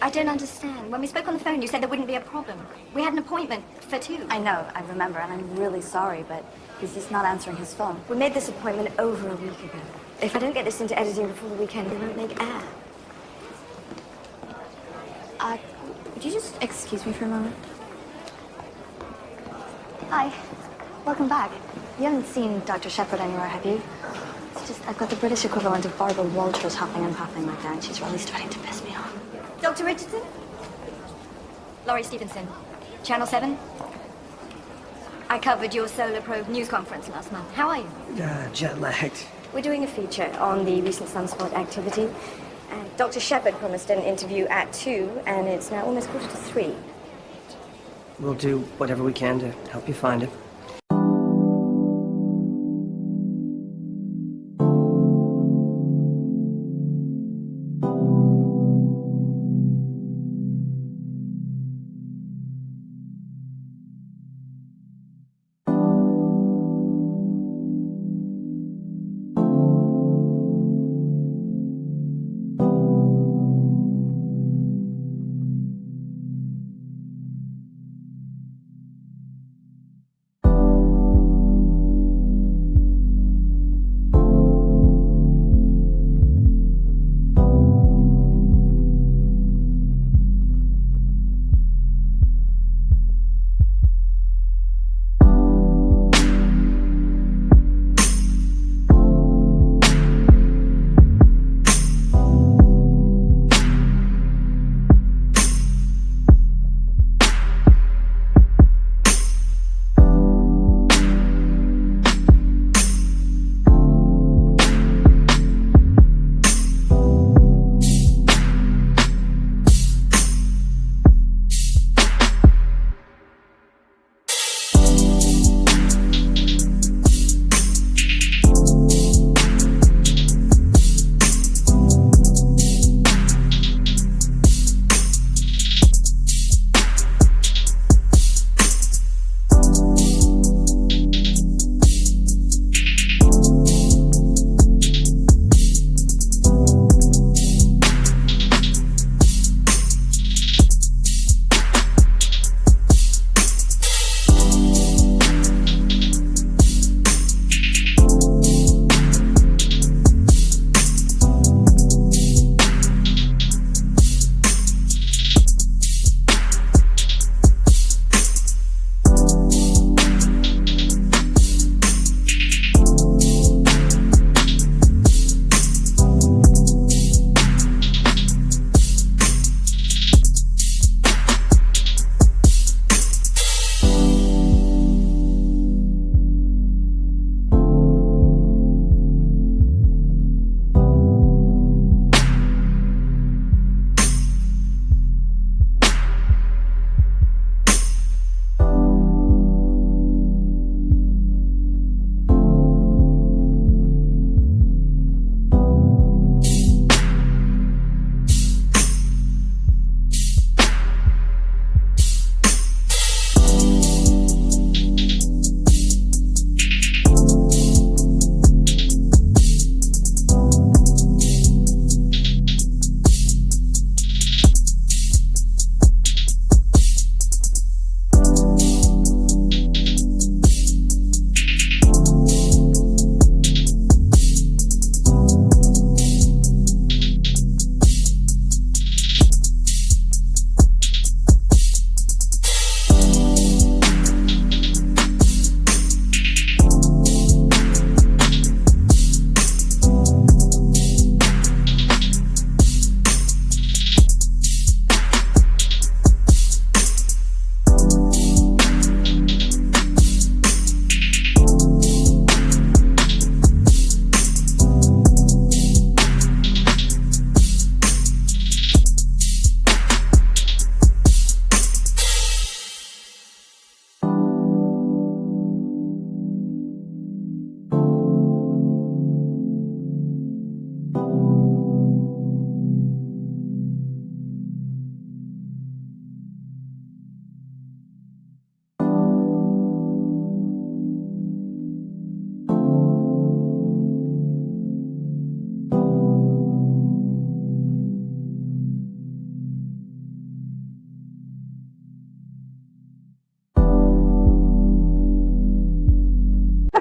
I don't understand. When we spoke on the phone, you said there wouldn't be a problem. We had an appointment for 2. I know, I remember, and I'm really sorry, but he's just not answering his phone. We made this appointment over a week ago. If I don't get this into editing before the weekend, it won't make air. Would you just excuse me for a moment? Hi. Welcome back. You haven't seen Dr. Shepard anywhere, have you? It's just, I've got the British equivalent of Barbara Walters hopping and popping like that, and she's really starting to piss me off. Dr. Richardson? Laurie Stevenson, Channel 7. I covered your solar probe news conference last month. How are you? Jet-lagged. We're doing a feature on the recent sunspot activity. Dr. Shepard promised an interview at 2, and it's now almost 2:45. We'll do whatever we can to help you find it.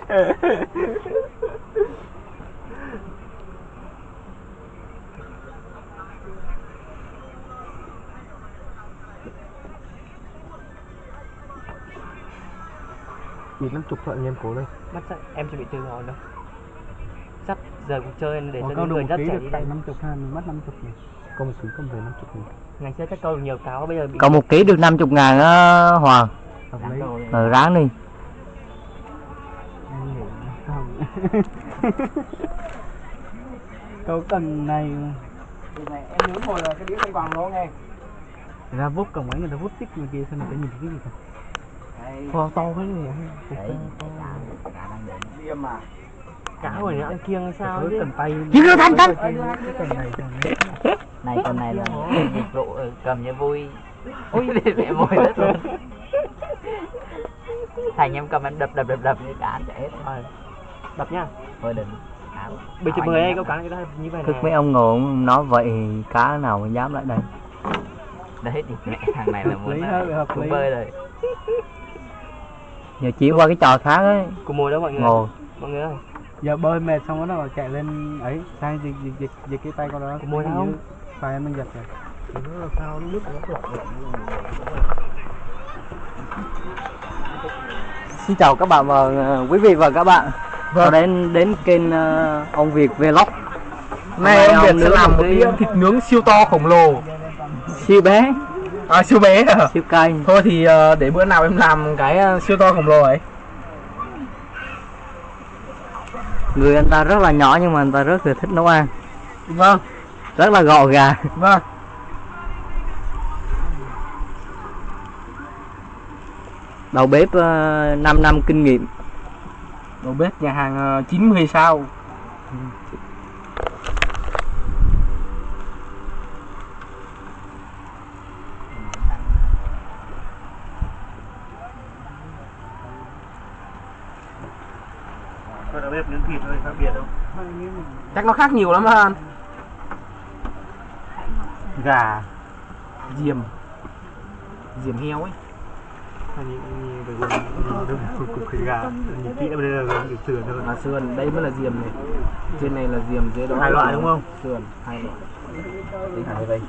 Bị 50 thôi anh em cố lên. Mất chắc em chưa bị chơi rồi đâu. Sắp giờ cuộc chơi để cho câu những người một rất ký trẻ được đi tặng đánh. 50 ha, mình mất 50 nghìn. Câu một ký cầm về 50 nghìn. Ngày xưa chắc câu được nhiều cáo bây giờ bị. Câu 1 ký được 50 ngàn á Hoàng. Ráng đi. Câu cần này Này em nhớ ngồi là cái đĩa cây vàng đó nghe. người ta vút cổng ấy, người ta vút tích người kia xem người ta nhìn thấy cái gì không? Hoa to thế này. Liêm mà. Cá rồi nó ăn kiêng hay sao chứ? Cần tay. Kiêng nó thanh thanh. Này con này là dịch vụ cầm cho vui. Ui mẹ mồi đất luôn. Thành em cầm em đập như cá sẽ hết thôi. Đập nha. Thôi đừng. Bình thường mời câu cá người ta như vậy Thức này. mấy ông ngồi nói vậy cá nào mà dám lại đây. Đấy thì mẹ thằng này là muốn cũng bơi rồi. Giờ chuyển qua cái trò khác ấy. Cùng mồi đó mọi người. Ngồi. Mọi người ơi. Giờ bơi mệt xong bắt đầu chạy lên ấy, sang dịch cái tay con đó. Cùng mồi đâu? Phải em đang giật rồi. Nó là sao nước nó lọc. Xin chào các bạn và quý vị và các bạn. Đến kênh ông Việt Vlog. Nay ông Việt sẽ làm một đĩa thịt nướng siêu to khổng lồ. Siêu bé. À siêu bé à? Siêu cay. Thôi thì để bữa nào em làm cái siêu to khổng lồ ấy. Người anh ta rất là nhỏ nhưng mà anh ta rất là thích nấu ăn. Vâng. Rất là gọn gàng. Vâng. Đầu bếp 5 năm kinh nghiệm. Đầu bếp nhà hàng 90 sao. Đầu bếp nướng thịt thôi, khác biệt không? Chắc nó khác nhiều lắm anh. Gà, diềm heo ấy. Cục gà, nhìn kỹ đây là sườn thôi. À sườn, đây mới là diềm này. Trên này là diềm, dưới đó hai loại đúng không? Sườn, hai loại. Đây.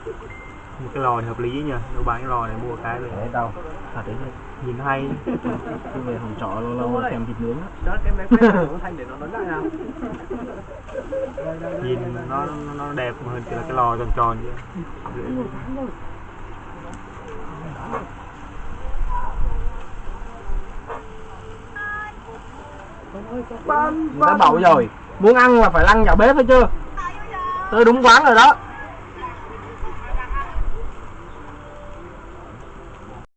Một cái lò này hợp lý nhỉ, nếu bán cái lò này mua cái rồi. Đấy đâu? Thật đấy. Nhìn hay. Đi về phòng trọ lâu thèm thịt nướng. Đó cái máy quét nó thanh để nó nói lại nào. Nhìn nó đẹp hơn là cái lò tròn tròn vậy. Người ta bảo rồi, muốn ăn là phải lăn vào bếp hết chưa? Tôi đúng quán rồi đó.